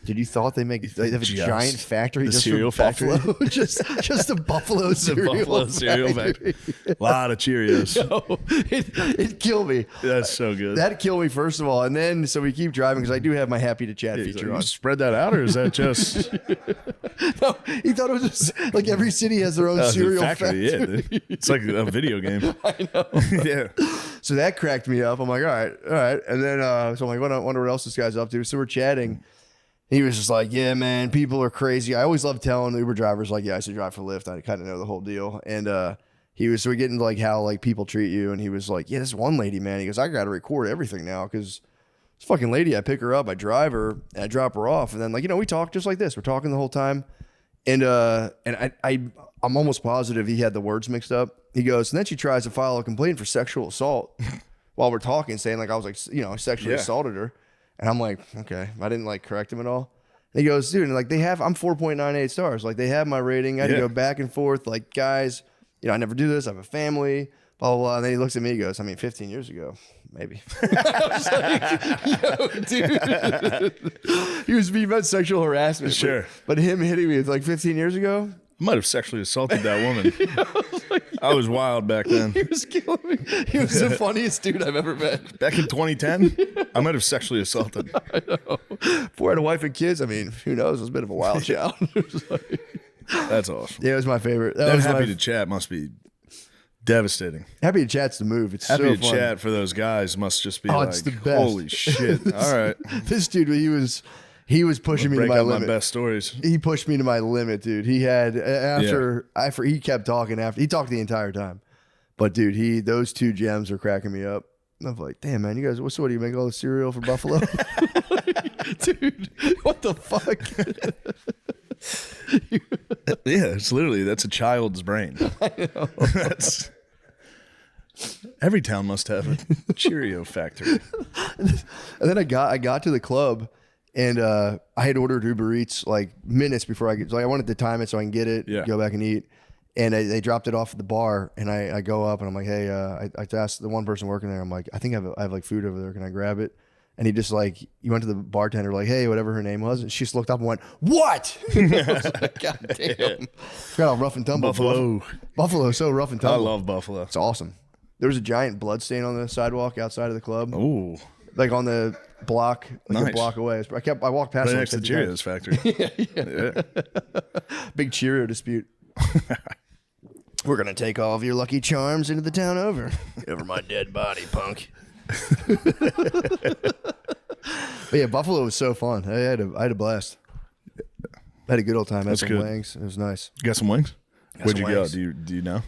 Speaker 2: dude, you thought they have a giant factory
Speaker 3: the
Speaker 2: just
Speaker 3: cereal
Speaker 2: for Buffalo? just a Buffalo cereal
Speaker 3: Buffalo cereal factory. A lot of Cheerios.
Speaker 2: No, it killed me.
Speaker 3: That's so good.
Speaker 2: That killed me, first of all. And then, so we keep driving because I do have my Happy to Chat feature
Speaker 3: You
Speaker 2: on.
Speaker 3: spread that out, or is that just
Speaker 2: No, he thought it was just like every city has their own cereal factory.
Speaker 3: Yeah, dude. It's like a video game.
Speaker 2: I know.
Speaker 3: Yeah.
Speaker 2: So that cracked me up. I'm like, all right. And then, so I'm like, wonder what else this guy's up to. So we're chatting. He was just like, yeah, man, people are crazy. I always love telling the Uber drivers, like, yeah, I should drive for Lyft. I kind of know the whole deal. And so we get into like how like people treat you. And he was like, yeah, this one lady, man. He goes, I got to record everything now because this fucking lady, I pick her up, I drive her, and I drop her off. And then, like, we talk just like this. We're talking the whole time. And I'm almost positive he had the words mixed up. He goes, and then she tries to file a complaint for sexual assault while we're talking, saying like I was like, sexually assaulted her. And I'm like, okay, I didn't like correct him at all. And he goes, dude, and like I'm 4.98 stars. Like they have my rating. I had to go back and forth. Like, guys, I never do this. I have a family, blah, blah, blah. And then he looks at me and goes, 15 years ago, maybe. I was like, yo, dude. He was being about sexual harassment.
Speaker 3: Sure.
Speaker 2: But him hitting me, it's like 15 years ago.
Speaker 3: I might have sexually assaulted that woman. I was wild back then.
Speaker 2: He was killing me. He was the funniest dude I've ever met.
Speaker 3: Back in 2010, I might have sexually assaulted.
Speaker 2: I know. Before I had a wife and kids, who knows? It was a bit of a wild child.
Speaker 3: That's awesome.
Speaker 2: Yeah, it was my favorite.
Speaker 3: That Happy to Chat must be devastating.
Speaker 2: Happy to Chat's the move. It's
Speaker 3: Happy
Speaker 2: so
Speaker 3: to
Speaker 2: fun.
Speaker 3: Chat for those guys must just be
Speaker 2: It's the
Speaker 3: like,
Speaker 2: best.
Speaker 3: holy shit. All right.
Speaker 2: This dude, he was pushing me to
Speaker 3: Break
Speaker 2: my
Speaker 3: out
Speaker 2: limit.
Speaker 3: my best stories.
Speaker 2: He pushed me to my limit, dude. He had after he kept talking after he talked the entire time. But dude, those two gems are cracking me up. I'm like, damn, man, you guys, what do you make all the cereal for Buffalo? Dude, what the fuck?
Speaker 3: Yeah, that's a child's brain.
Speaker 2: I know.
Speaker 3: Every town must have a Cheerio factory.
Speaker 2: And then I got to the club, and I had ordered Uber Eats like minutes before I get. So I wanted to time it so I can get it, go back and eat. And they dropped it off at the bar, and I go up and I'm like, hey, I asked the one person working there. I'm like, I think I have like food over there. Can I grab it? And he just like, he went to the bartender like, hey, whatever her name was, and she just looked up and went, what? I was like, God damn. Forgot how rough and tumble. Buffalo, so rough and tumble.
Speaker 3: I love Buffalo.
Speaker 2: It's awesome. There was a giant blood stain on the sidewalk outside of the club.
Speaker 3: Ooh.
Speaker 2: Like on the block, like a block away. I walked past
Speaker 3: Right
Speaker 2: it
Speaker 3: next to
Speaker 2: like
Speaker 3: Cheerios factory.
Speaker 2: yeah. Big Cheerio dispute. We're going to take all of your Lucky Charms into the town over. Get over my dead body, punk. But yeah, Buffalo was so fun. I had a blast. I had a good old time. Had some wings. It was nice.
Speaker 3: You got some wings? Where'd you go?
Speaker 2: wings.
Speaker 3: Do you know?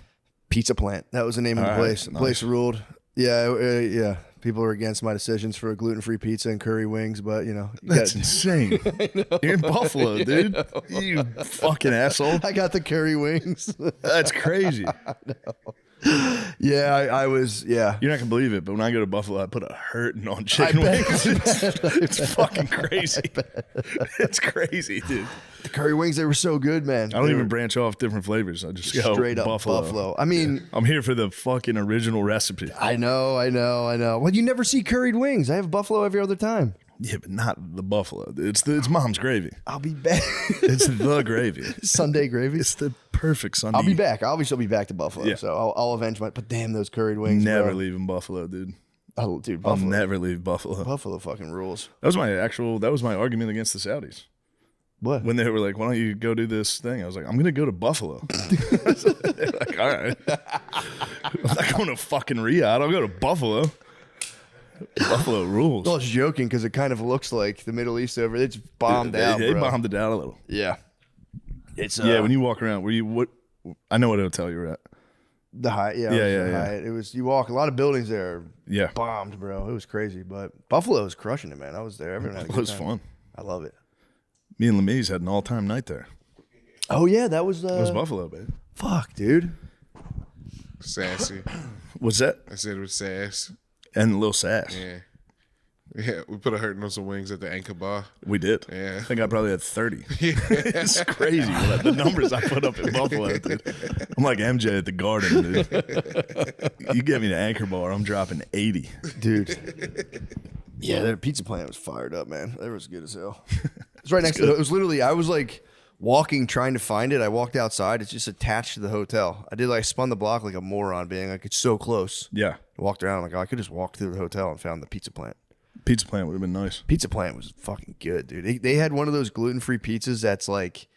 Speaker 2: Pizza Plant. That was the name of the place.
Speaker 3: Nice.
Speaker 2: Place ruled. Yeah. People are against my decisions for a gluten-free pizza and curry wings, but
Speaker 3: That's insane. You're in Buffalo, dude. You fucking asshole.
Speaker 2: I got the curry wings.
Speaker 3: That's crazy.
Speaker 2: Yeah, I was. Yeah,
Speaker 3: You're not gonna believe it, but when I go to Buffalo, I put a hurting on chicken wings. It's fucking crazy. It's crazy, dude.
Speaker 2: the curry wings, they were so good, man.
Speaker 3: I don't even branch off different flavors. I just go
Speaker 2: straight up
Speaker 3: Buffalo.
Speaker 2: I mean,
Speaker 3: I'm here for the fucking original recipe.
Speaker 2: I know. Well, you never see curried wings. I have buffalo every other time.
Speaker 3: Yeah, but not the Buffalo. It's mom's gravy.
Speaker 2: I'll be back.
Speaker 3: It's the gravy.
Speaker 2: Sunday gravy.
Speaker 3: It's the perfect Sunday.
Speaker 2: I'll be back. I'll obviously be back to Buffalo,
Speaker 3: Yeah.
Speaker 2: so I'll avenge my. But damn, those curried wings.
Speaker 3: Never
Speaker 2: bro.
Speaker 3: leaving Buffalo, dude.
Speaker 2: Oh, dude,
Speaker 3: I'll
Speaker 2: Buffalo.
Speaker 3: never leave Buffalo.
Speaker 2: Buffalo fucking rules.
Speaker 3: That was my argument against the Saudis.
Speaker 2: What?
Speaker 3: When they were like, why don't you go do this thing? I was like, I'm going to go to Buffalo. They're like, all right. I'm not going to fucking Riyadh. I'll go to Buffalo. Buffalo rules.
Speaker 2: I was joking because it kind of looks like the Middle East over. It's bombed out.
Speaker 3: They
Speaker 2: bro.
Speaker 3: bombed it out a little.
Speaker 2: Yeah. It's
Speaker 3: Yeah, when you walk around, what? I know what hotel you're at.
Speaker 2: the Hyatt. Yeah,
Speaker 3: Yeah.
Speaker 2: Hyatt. It was you walk a lot of buildings there.
Speaker 3: Yeah.
Speaker 2: Bombed, bro. It was crazy, but Buffalo was crushing it, man. I was there. Everyone had a
Speaker 3: It
Speaker 2: good
Speaker 3: was
Speaker 2: time.
Speaker 3: fun.
Speaker 2: I love it.
Speaker 3: Me and Lemise had an all-time night there.
Speaker 2: Oh yeah, that was.
Speaker 3: It was Buffalo, babe.
Speaker 2: Fuck, dude.
Speaker 1: Sassy.
Speaker 3: What's that?
Speaker 1: I said it was sass.
Speaker 3: And a little sass.
Speaker 1: Yeah. Yeah, we put a hurting on some wings at the Anchor Bar.
Speaker 3: We did.
Speaker 1: Yeah.
Speaker 3: I think I probably had 30. It's crazy. Like, the numbers I put up in Buffalo, dude. I'm like MJ at the Garden, dude. You get me to Anchor Bar, I'm dropping 80.
Speaker 2: Dude. Yeah, their pizza plant was fired up, man. That was good as hell. It's right next to it was literally I was like walking trying to find it. I walked outside. It's just attached to the hotel. I spun the block like a moron, being like it's so close.
Speaker 3: Yeah.
Speaker 2: I walked around like, oh, I could just walk through the hotel and found the pizza plant.
Speaker 3: Pizza plant would have been nice.
Speaker 2: Pizza plant was fucking good, dude. They had one of those gluten-free pizzas that's like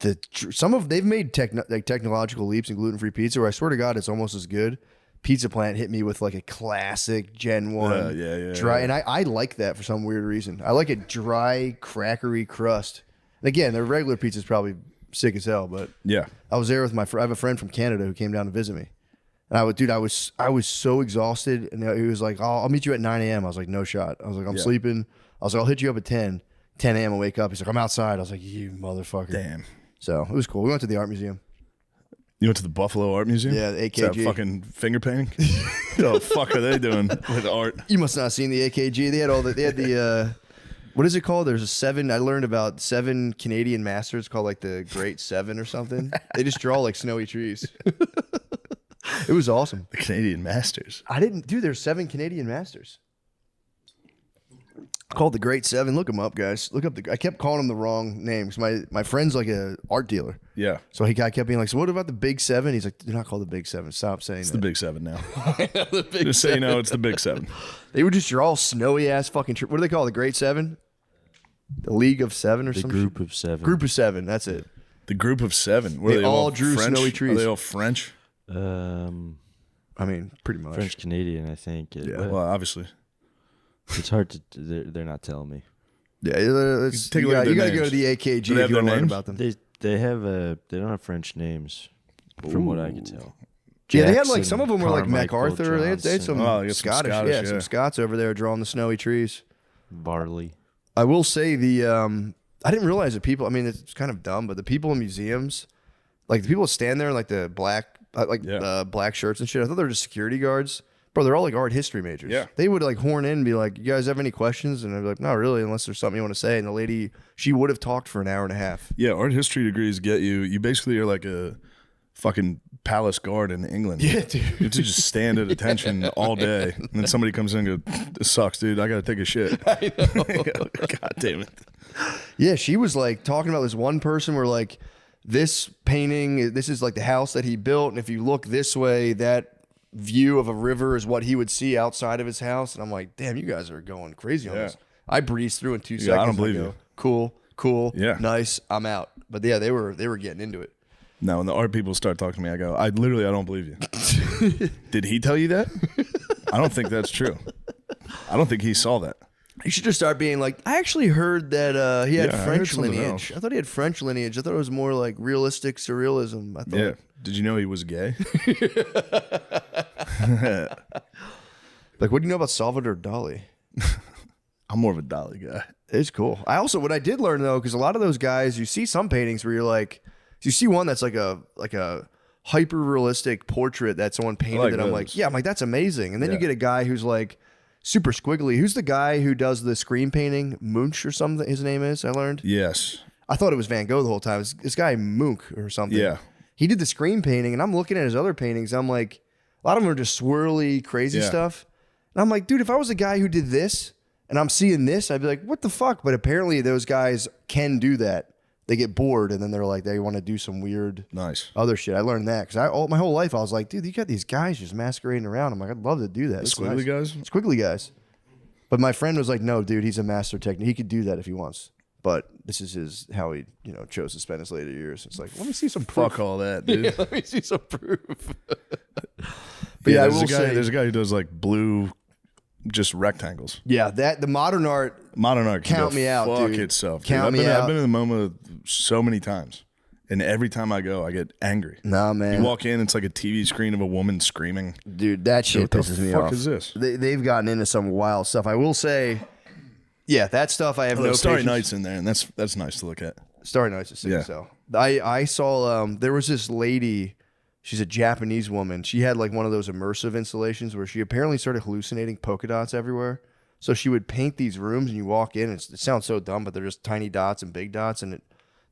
Speaker 2: they've made technological leaps in gluten-free pizza where I swear to God it's almost as good. Pizza plant hit me with like a classic Gen 1
Speaker 3: yeah,
Speaker 2: dry, and I like that for some weird reason. I like a dry, crackery crust. And again, their regular pizza is probably sick as hell, but
Speaker 3: Yeah.
Speaker 2: I was there with I have a friend from Canada who came down to visit me. And I was so exhausted, and he was like, I'll meet you at 9 a.m. I was like, no shot. I was like, I'm sleeping. I was like, I'll hit you up at 10 a.m. I'll wake up. He's like, I'm outside. I was like, you motherfucker.
Speaker 3: Damn.
Speaker 2: So it was cool. We went to the art museum.
Speaker 3: You went to the Buffalo Art Museum?
Speaker 2: Yeah, the
Speaker 3: Is that
Speaker 2: AKG.
Speaker 3: fucking finger painting? What the fuck are they doing with art?
Speaker 2: You must not have seen the AKG. They had the what is it called? There's I learned about 7 Canadian masters called like the Great Seven or something. They just draw like snowy trees. It was awesome.
Speaker 3: The Canadian Masters.
Speaker 2: There's 7 Canadian masters. Called the Great Seven. Look them up, guys. Look up I kept calling them the wrong names. My friend's like a art dealer.
Speaker 3: Yeah.
Speaker 2: So I kept being like, so what about the Big Seven? He's like, they're not called the Big Seven. Stop saying
Speaker 3: It's
Speaker 2: that.
Speaker 3: the Big Seven now. Just so you know, it's the Big Seven.
Speaker 2: They would just draw snowy ass fucking what do they call it? The Great Seven? The League of Seven or
Speaker 5: The
Speaker 2: something?
Speaker 5: group of 7.
Speaker 2: Group of 7, that's it.
Speaker 3: The group of 7. Were
Speaker 2: They
Speaker 3: they
Speaker 2: all drew
Speaker 3: French?
Speaker 2: snowy trees.
Speaker 3: Are they all French?
Speaker 2: I mean, pretty much.
Speaker 5: French Canadian, I think.
Speaker 2: Yeah.
Speaker 5: But
Speaker 3: Well, obviously.
Speaker 5: it's hard to. They're not telling me.
Speaker 2: Yeah,
Speaker 3: Take a look at
Speaker 2: you
Speaker 3: their
Speaker 2: got to go to
Speaker 3: names.
Speaker 2: the AKG
Speaker 3: Do they
Speaker 2: if
Speaker 3: have
Speaker 2: you want to
Speaker 3: their
Speaker 2: learn
Speaker 3: names?
Speaker 2: about them.
Speaker 5: They don't have French names, from what I can tell.
Speaker 2: Yeah, they had like
Speaker 5: Jackson,
Speaker 2: some of them were like
Speaker 5: Carmichael,
Speaker 2: MacArthur. They had some,
Speaker 3: Oh, you got some
Speaker 2: Scottish,
Speaker 3: Scottish,
Speaker 2: some
Speaker 3: yeah.
Speaker 2: Scots over there drawing the snowy trees.
Speaker 5: Barley.
Speaker 2: I will say I didn't realize that people. I mean, it's kind of dumb, but the people in museums, like the people that stand there in like the black, black shirts and shit. I thought they were just security guards. Bro, they're all like art history majors.
Speaker 3: Yeah.
Speaker 2: They would like horn in and be like, "You guys have any questions?" And I'd be like, "Not really, unless there's something you want to say." And the lady, she would have talked for an hour and a half.
Speaker 3: Yeah, art history degrees get you. You basically are like a fucking palace guard in England.
Speaker 2: Yeah, dude.
Speaker 3: You have to just stand at attention all day. And then somebody comes in and goes, "This sucks, dude. I got to take a shit." I know. God damn it.
Speaker 2: Yeah, she was like talking about this one person where like this painting, this is like the house that he built, and if you look this way, that view of a river is what he would see outside of his house. And I'm like, damn, you guys are going crazy on
Speaker 3: Yeah.
Speaker 2: this. I breezed through in 2
Speaker 3: Yeah,
Speaker 2: seconds.
Speaker 3: I don't believe
Speaker 2: go,
Speaker 3: you.
Speaker 2: Cool.
Speaker 3: Yeah.
Speaker 2: Nice. I'm out. But yeah, they were getting into it.
Speaker 3: Now, when the art people start talking to me, I go, I don't believe you. Did he tell you that? I don't think that's true. I don't think he saw that.
Speaker 2: You should just start being like, I actually heard that he had
Speaker 3: Yeah, I heard
Speaker 2: French
Speaker 3: something
Speaker 2: lineage.
Speaker 3: else.
Speaker 2: I thought he had French lineage. I thought it was more like realistic surrealism. I thought.
Speaker 3: Yeah. Did you know he was gay?
Speaker 2: Like, what do you know about Salvador Dali?
Speaker 3: I'm more of a Dali guy.
Speaker 2: It's cool. What I did learn though, because a lot of those guys, you see some paintings where you're like, you see one that's like a hyper realistic portrait that someone painted that I'm like,
Speaker 3: those.
Speaker 2: yeah, I'm like, that's amazing. And then you get a guy who's like super squiggly. Who's the guy who does the screen painting? Munch or something his name is, I learned.
Speaker 3: Yes.
Speaker 2: I thought it was Van Gogh the whole time. It's this guy Munch or something.
Speaker 3: Yeah.
Speaker 2: He did the screen painting, and I'm looking at his other paintings. I'm like, a lot of them are just swirly, crazy stuff. And I'm like, dude, if I was a guy who did this and I'm seeing this, I'd be like, what the fuck? But apparently those guys can do that. They get bored, and then they're like, they want to do some weird other shit. I learned that because my whole life I was like, dude, you got these guys just masquerading around. I'm like, I'd love to do that.
Speaker 3: Squiggly guys?
Speaker 2: Squiggly guys. But my friend was like, no, dude, he's a master technique. He could do that if he wants. But this is how he, chose to spend his later years. It's like, let me see some proof.
Speaker 3: Fuck all that, dude.
Speaker 2: Yeah, let me see some proof.
Speaker 3: But yeah, there's a guy who does like blue, just rectangles.
Speaker 2: Yeah, the modern art.
Speaker 3: Modern art.
Speaker 2: Count me out,
Speaker 3: fuck
Speaker 2: dude.
Speaker 3: itself. Dude.
Speaker 2: Count me out.
Speaker 3: I've been in the MoMA so many times, and every time I go, I get angry.
Speaker 2: Nah, man.
Speaker 3: You walk in, it's like a TV screen of a woman screaming.
Speaker 2: Dude, that shit pisses me off.
Speaker 3: What the fuck is this?
Speaker 2: They've gotten into some wild stuff. I will say, yeah, that stuff I have no
Speaker 3: Starry
Speaker 2: patience.
Speaker 3: Night's in there, and that's nice to look at.
Speaker 2: Starry Night's a sick
Speaker 3: Yeah.
Speaker 2: so. I saw there was this lady. She's a Japanese woman. She had like one of those immersive installations where she apparently started hallucinating polka dots everywhere. So she would paint these rooms, and you walk in. And it sounds so dumb, but they're just tiny dots and big dots, and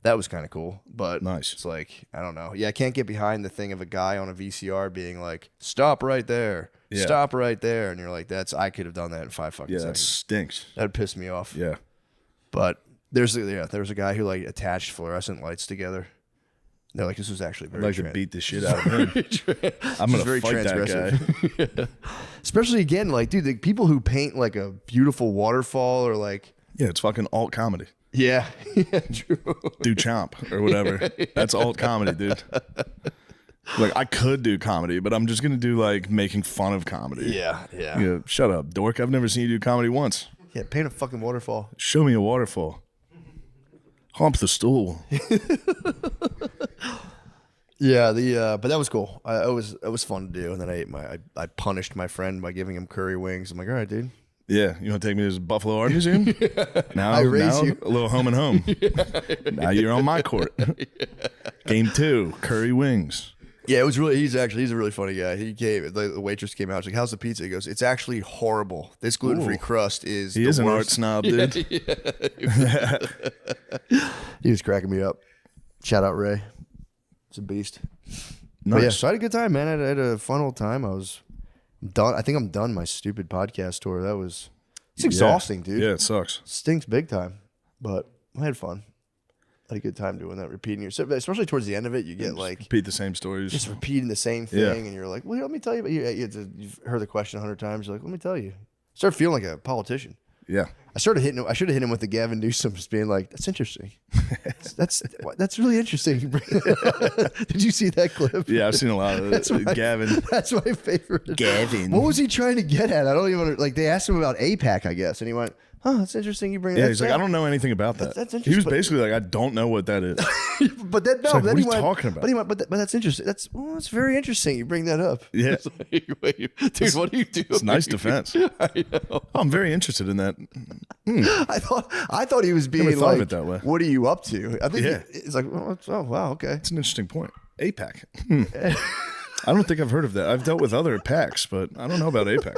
Speaker 2: that was kind of cool. But
Speaker 3: Nice.
Speaker 2: It's like, I don't know. Yeah, I can't get behind the thing of a guy on a VCR being like, "Stop right there, stop right there," and you're like, I could have done that in 5 fucking
Speaker 3: Yeah, that
Speaker 2: seconds.
Speaker 3: stinks.
Speaker 2: That'd piss me off.
Speaker 3: Yeah.
Speaker 2: But there was a guy who like attached fluorescent lights together. They're like, this was actually very.
Speaker 3: I'd like to beat the shit out of him. I'm gonna
Speaker 2: very
Speaker 3: fight that guy.
Speaker 2: Especially again, like, dude, the people who paint like a beautiful waterfall or like,
Speaker 3: Yeah, it's fucking alt comedy.
Speaker 2: yeah, true.
Speaker 3: Do chomp or whatever. That's alt comedy, dude. Like I could do comedy, but I'm just gonna do like making fun of comedy.
Speaker 2: Yeah.
Speaker 3: Shut up, dork. I've never seen you do comedy once.
Speaker 2: Yeah, paint a fucking waterfall.
Speaker 3: Show me a waterfall. Hump the stool.
Speaker 2: Yeah, but that was cool. It was fun to do. And then I punished my friend by giving him curry wings. I'm like, all right, dude.
Speaker 3: Yeah, you want to take me to this Buffalo Art Museum? Now
Speaker 2: I raise you.
Speaker 3: A little home and home. Now you're on my court. Game 2, curry wings.
Speaker 2: Yeah, it was really. He's a really funny guy. He came. The waitress came out. She's like, "How's the pizza?" He goes, "It's actually horrible. This gluten-free crust is."
Speaker 3: He is an art snob, dude.
Speaker 2: He was cracking me up. Shout out Ray. It's a beast.
Speaker 3: Nice.
Speaker 2: But yeah, so I had a good time, man. I had a fun old time. I was done. I think I'm done my stupid podcast tour. It's exhausting, dude.
Speaker 3: Yeah, it sucks.
Speaker 2: Stinks big time. But I had fun. I had a good time doing that, repeating yourself. Especially towards the end of it, you get like
Speaker 3: Repeat the same stories.
Speaker 2: just repeating the same thing,
Speaker 3: Yeah.
Speaker 2: and you're like, "Well, let me tell you." But you've heard the question 100 times. You're like, "Let me tell you." Start feeling like a politician.
Speaker 3: Yeah.
Speaker 2: I should have hit him with the Gavin Newsom, just being like, "That's interesting. that's really interesting." Did you see that clip?
Speaker 3: Yeah, I've seen a lot of it. Gavin.
Speaker 2: That's my favorite.
Speaker 3: Gavin.
Speaker 2: What was he trying to get at? I don't even like. They asked him about APAC, I guess, and he went, "Oh, that's interesting. You bring that."
Speaker 3: Yeah, he's like, I don't know anything about that.
Speaker 2: That's
Speaker 3: He was
Speaker 2: interesting.
Speaker 3: basically like, I don't know what that is.
Speaker 2: But then no,
Speaker 3: like,
Speaker 2: then
Speaker 3: what
Speaker 2: he
Speaker 3: are you
Speaker 2: went,
Speaker 3: talking about?
Speaker 2: But he went, but that's interesting. That's very interesting. You bring that up.
Speaker 3: Yeah.
Speaker 2: Dude, what do you do?
Speaker 3: It's a nice defense.
Speaker 2: I know.
Speaker 3: Oh, I'm very interested in that.
Speaker 2: I thought he was being
Speaker 3: Never thought of
Speaker 2: like,
Speaker 3: it that way.
Speaker 2: "What are you up to?" I think
Speaker 3: Yeah.
Speaker 2: he's like, "Oh, wow, okay."
Speaker 3: It's an interesting point. APAC. I don't think I've heard of that. I've dealt with other PACs, but I don't know about APAC.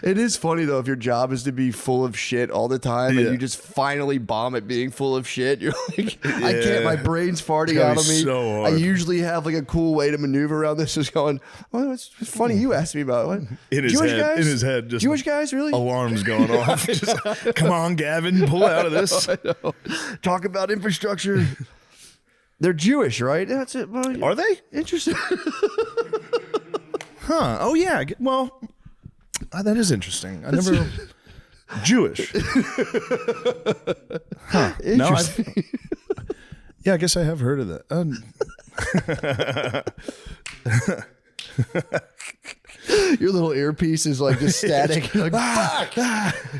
Speaker 2: It is funny though if your job is to be full of shit all the time and
Speaker 3: Yeah.
Speaker 2: you just finally bomb at being full of shit. You're like, I
Speaker 3: Yeah.
Speaker 2: can't. My brain's farting
Speaker 3: gotta
Speaker 2: out
Speaker 3: be
Speaker 2: of me.
Speaker 3: so
Speaker 2: I
Speaker 3: hard.
Speaker 2: usually have like a cool way to maneuver around this. Just going, "Oh, it's funny you asked me about it." What?
Speaker 3: In his
Speaker 2: Jewish
Speaker 3: head.
Speaker 2: guys?
Speaker 3: In his head. Just
Speaker 2: Jewish guys, really?
Speaker 3: alarms going off. Just, come on, Gavin, pull out of this.
Speaker 2: Talk about infrastructure. They're Jewish, right? That's it. Well,
Speaker 3: Are they?
Speaker 2: interesting?
Speaker 3: Huh. Oh, yeah. Well, that is interesting. I never. Jewish. Huh. No,
Speaker 2: Interesting.
Speaker 3: yeah, I guess I have heard of that.
Speaker 2: Your little earpiece is like just static. You're like, fuck,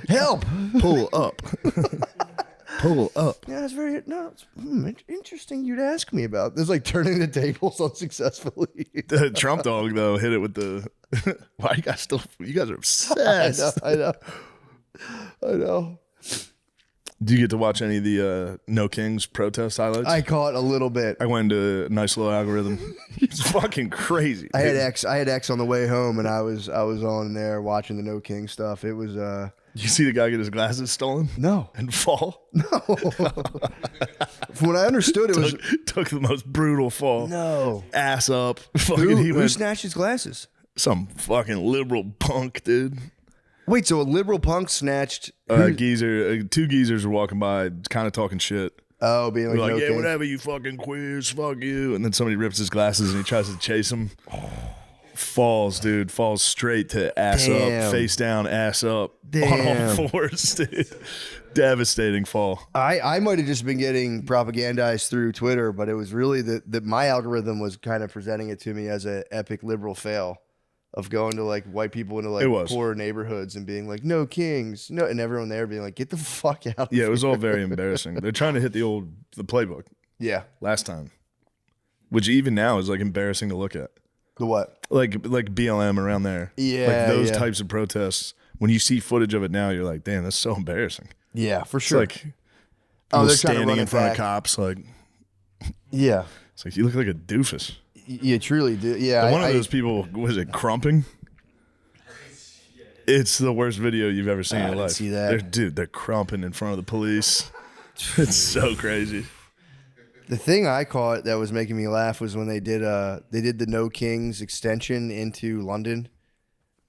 Speaker 2: help.
Speaker 3: Pull up. Pull up.
Speaker 2: Yeah, it's very interesting. You'd ask me about. There's like turning the tables unsuccessfully.
Speaker 3: The Trump dog, though, hit it with the. Why you guys still. You guys are obsessed.
Speaker 2: I know.
Speaker 3: Do you get to watch any of the No Kings protest highlights?
Speaker 2: I caught a little bit.
Speaker 3: I went into a nice little algorithm. It's fucking crazy.
Speaker 2: I had X on the way home, and I was on there watching the No King stuff. It was
Speaker 3: You see the guy get his glasses stolen?
Speaker 2: no.
Speaker 3: And fall?
Speaker 2: From what I understood, it was
Speaker 3: Took the most brutal fall.
Speaker 2: no.
Speaker 3: Ass up. Fucking, he
Speaker 2: Who
Speaker 3: went
Speaker 2: snatched his glasses?
Speaker 3: some fucking liberal punk, dude.
Speaker 2: Wait, so a liberal punk snatched?
Speaker 3: Geezer, two geezers were walking by, kind of talking shit.
Speaker 2: Oh, being like,
Speaker 3: They're like,
Speaker 2: no
Speaker 3: yeah,
Speaker 2: King.
Speaker 3: whatever, you fucking queers, fuck you. And then somebody rips his glasses and he tries to chase him. Falls, dude. Falls straight to ass
Speaker 2: Damn.
Speaker 3: up, face down, ass up, on
Speaker 2: Damn.
Speaker 3: all fours, dude. Devastating fall.
Speaker 2: I might have just been getting propagandized through Twitter, but it was really that my algorithm was kind of presenting it to me as an epic liberal fail of going to like white people into like
Speaker 3: It was.
Speaker 2: poor neighborhoods and being like, no kings, no, and everyone there being like, get the fuck out.
Speaker 3: Yeah, it was all very embarrassing. They're trying to hit the playbook
Speaker 2: Yeah.
Speaker 3: last time, which even now is like embarrassing to look at.
Speaker 2: The what?
Speaker 3: Like BLM around there.
Speaker 2: Yeah,
Speaker 3: Like those
Speaker 2: yeah.
Speaker 3: types of protests. When you see footage of it now, you're like, damn, that's so embarrassing.
Speaker 2: Yeah, for
Speaker 3: It's
Speaker 2: sure.
Speaker 3: like
Speaker 2: Oh,
Speaker 3: people
Speaker 2: they're trying to
Speaker 3: standing
Speaker 2: run
Speaker 3: in
Speaker 2: it
Speaker 3: front
Speaker 2: back.
Speaker 3: of cops. Like,
Speaker 2: Yeah.
Speaker 3: it's like, you look like a doofus.
Speaker 2: You truly do. Yeah.
Speaker 3: One of those people, was it crumping? It's the worst video you've ever seen in your
Speaker 2: didn't
Speaker 3: life.
Speaker 2: see that.
Speaker 3: They're crumping in front of the police. It's so crazy.
Speaker 2: The thing I caught that was making me laugh was when they did the No Kings extension into London.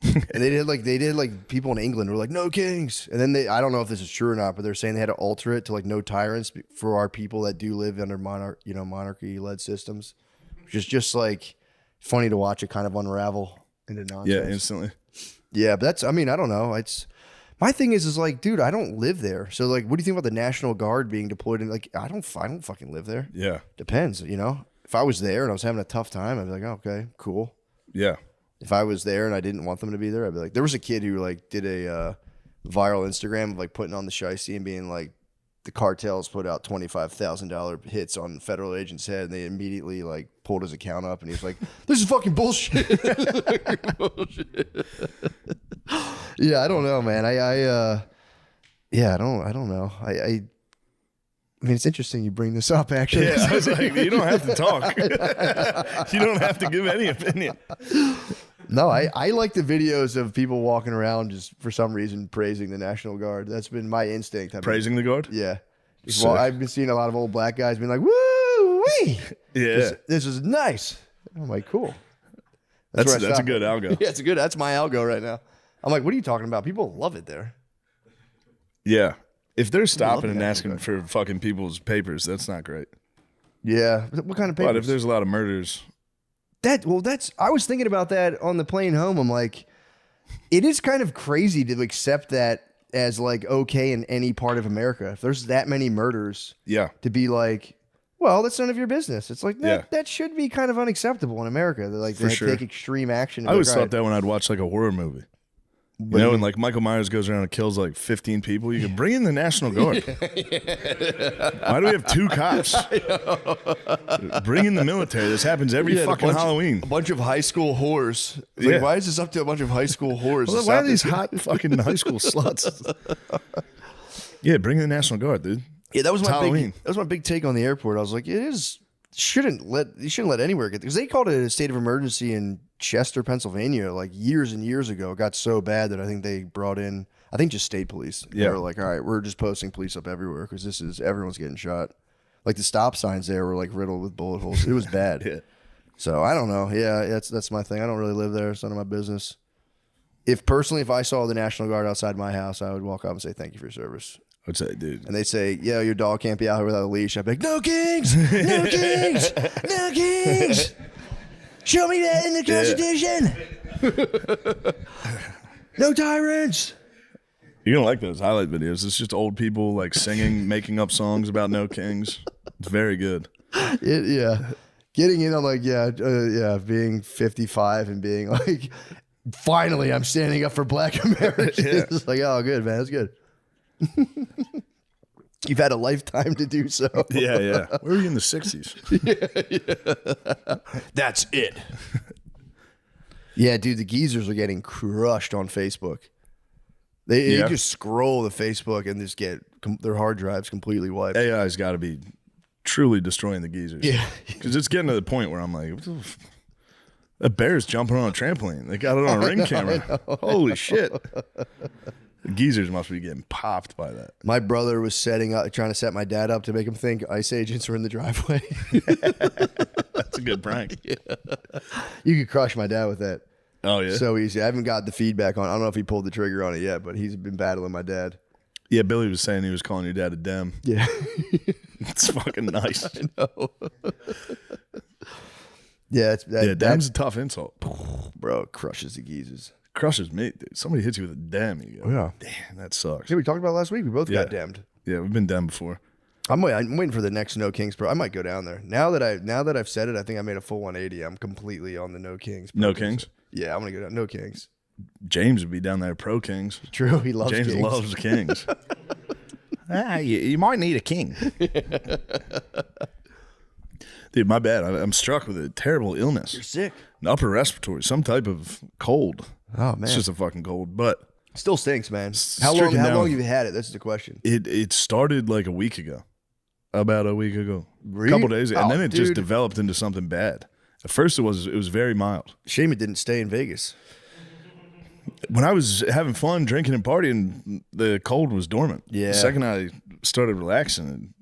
Speaker 2: And they did like people in England were like no kings, and then I don't know if this is true or not, but they're saying they had to alter it to like no tyrants for our people that do live under monarchy led systems. Just like funny to watch it kind of unravel into nonsense.
Speaker 3: Yeah, instantly.
Speaker 2: Yeah, but that's, I mean, I don't know. It's my thing is like, dude, I don't live there. So like, what do you think about the National Guard being deployed in like, I don't fucking live there.
Speaker 3: Yeah.
Speaker 2: Depends, you know. If I was there and I was having a tough time, I'd be like, oh, okay, cool.
Speaker 3: Yeah.
Speaker 2: If I was there and I didn't want them to be there, I'd be like, there was a kid who like did a viral Instagram of like putting on the shiesty and being like, the cartels put out $25,000 hits on federal agent's head, and they immediately like pulled his account up, and he was like, "This is fucking bullshit." Yeah, I don't know, man. I don't know. I mean, it's interesting you bring this up, actually.
Speaker 3: Yeah, I was like, you don't have to talk. You don't have to give any opinion.
Speaker 2: No, I like the videos of people walking around just for some reason praising the National Guard. That's been my instinct.
Speaker 3: Praising the guard?
Speaker 2: Yeah.
Speaker 3: Sick.
Speaker 2: Well, I've been seeing a lot of old black guys being like, woo wee.
Speaker 3: Yeah.
Speaker 2: This is nice. I'm like, cool.
Speaker 3: That's
Speaker 2: where I
Speaker 3: a
Speaker 2: stop.
Speaker 3: good algo.
Speaker 2: Yeah, that's my algo right now. I'm like, what are you talking about? People love it there.
Speaker 3: Yeah. If they're stopping
Speaker 2: the
Speaker 3: and
Speaker 2: National
Speaker 3: asking for fucking people's papers, that's not great.
Speaker 2: Yeah. What kind of papers?
Speaker 3: But if there's a lot of murders,
Speaker 2: I was thinking about that on the plane home. I'm like, it is kind of crazy to accept that as like okay in any part of America. If there's that many murders,
Speaker 3: yeah.
Speaker 2: to be like, well, that's none of your business. It's like
Speaker 3: Yeah.
Speaker 2: that should be kind of unacceptable in America. They're like
Speaker 3: For
Speaker 2: they
Speaker 3: sure.
Speaker 2: take extreme action.
Speaker 3: I always thought that when I'd watch like a horror movie. You know, and like Michael Myers goes around and kills like 15 people, you could bring in the National Guard. Why do we have 2 cops? Bring in the military. This happens every fucking Halloween.
Speaker 2: A bunch of high school whores. It's like,
Speaker 3: Yeah.
Speaker 2: why is this up to a bunch of high school whores?
Speaker 3: Well,
Speaker 2: to
Speaker 3: why
Speaker 2: stop
Speaker 3: are these
Speaker 2: this?
Speaker 3: hot fucking high school sluts? Yeah, bring in the National Guard, dude.
Speaker 2: Yeah, that was
Speaker 3: It's
Speaker 2: my
Speaker 3: Halloween.
Speaker 2: big take on the airport. I was like, you shouldn't let anywhere get, because they called it a state of emergency in Chester, Pennsylvania, like years and years ago. It got so bad that I think they brought in, just state police. They
Speaker 3: Yeah.
Speaker 2: were like, all right, we're just posting police up everywhere because everyone's getting shot. Like the stop signs there were like riddled with bullet holes. It was bad.
Speaker 3: Yeah.
Speaker 2: So I don't know. Yeah, that's my thing. I don't really live there. It's none of my business. If I saw the National Guard outside my house, I would walk up and say, thank you for your service.
Speaker 3: I'd say, dude.
Speaker 2: And they say, yeah, your dog can't be out here without a leash. I'd be like, no kings, no kings, no kings. Show me that in the Constitution. No tyrants.
Speaker 3: You're going to like those highlight videos. It's just old people like singing, making up songs about no kings. It's very good.
Speaker 2: Yeah. Getting in on like, being 55 and being like, finally, I'm standing up for black Americans.
Speaker 3: Yeah.
Speaker 2: It's like, oh, good, man. That's good. You've had a lifetime to do so.
Speaker 3: Yeah, yeah. Where were you in the 60s?
Speaker 2: That's it. Yeah, dude, the geezers are getting crushed on Facebook. They
Speaker 3: Yeah.
Speaker 2: just scroll the Facebook and just get their hard drives completely wiped.
Speaker 3: AI's got to be truly destroying the geezers.
Speaker 2: Yeah.
Speaker 3: Because it's getting to the point where I'm like, what the a bear's jumping on a trampoline. They got it on a ring camera. Holy shit. The geezers must be getting popped by that.
Speaker 2: My brother was trying to set my dad up to make him think ICE agents were in the driveway.
Speaker 3: That's a good prank.
Speaker 2: You could crush my dad with that.
Speaker 3: Oh, yeah?
Speaker 2: So easy. I haven't got the feedback on. I don't know if he pulled the trigger on it yet, but he's been battling my dad.
Speaker 3: Yeah, Billy was saying he was calling your dad a dem.
Speaker 2: Yeah.
Speaker 3: It's fucking nice.
Speaker 2: No. Yeah,
Speaker 3: dem's a tough insult.
Speaker 2: bro, it crushes the geezes.
Speaker 3: Crushes me, dude. Somebody hits you with a dem, you go,
Speaker 2: Yeah.
Speaker 3: damn, that sucks.
Speaker 2: Yeah, we talked about it last week. We both got damned.
Speaker 3: Yeah, we've been dem before.
Speaker 2: I'm waiting for the next No Kings Pro. I might go down there. Now that I've said it, I think I made a full 180. I'm completely on the No Kings.
Speaker 3: No Kings?
Speaker 2: Yeah, I'm gonna go down. No Kings.
Speaker 3: James would be down there pro Kings.
Speaker 2: True, he loves
Speaker 3: James
Speaker 2: Kings.
Speaker 3: loves Kings. You might need a king. Dude, my bad. I'm struck with a terrible illness.
Speaker 2: You're sick.
Speaker 3: An upper respiratory, some type of cold.
Speaker 2: Oh man,
Speaker 3: It's just a fucking cold. But
Speaker 2: still stinks, man. How
Speaker 3: stricken
Speaker 2: long
Speaker 3: down.
Speaker 2: have you had it? That's the question.
Speaker 3: it started like a week ago. About a week ago.
Speaker 2: Really?
Speaker 3: A couple days ago. And
Speaker 2: Oh,
Speaker 3: then it just
Speaker 2: dude.
Speaker 3: developed into something bad. At first it was very mild.
Speaker 2: Shame it didn't stay in Vegas.
Speaker 3: When I was having fun drinking and partying, the cold was dormant.
Speaker 2: Yeah.
Speaker 3: The second I started relaxing,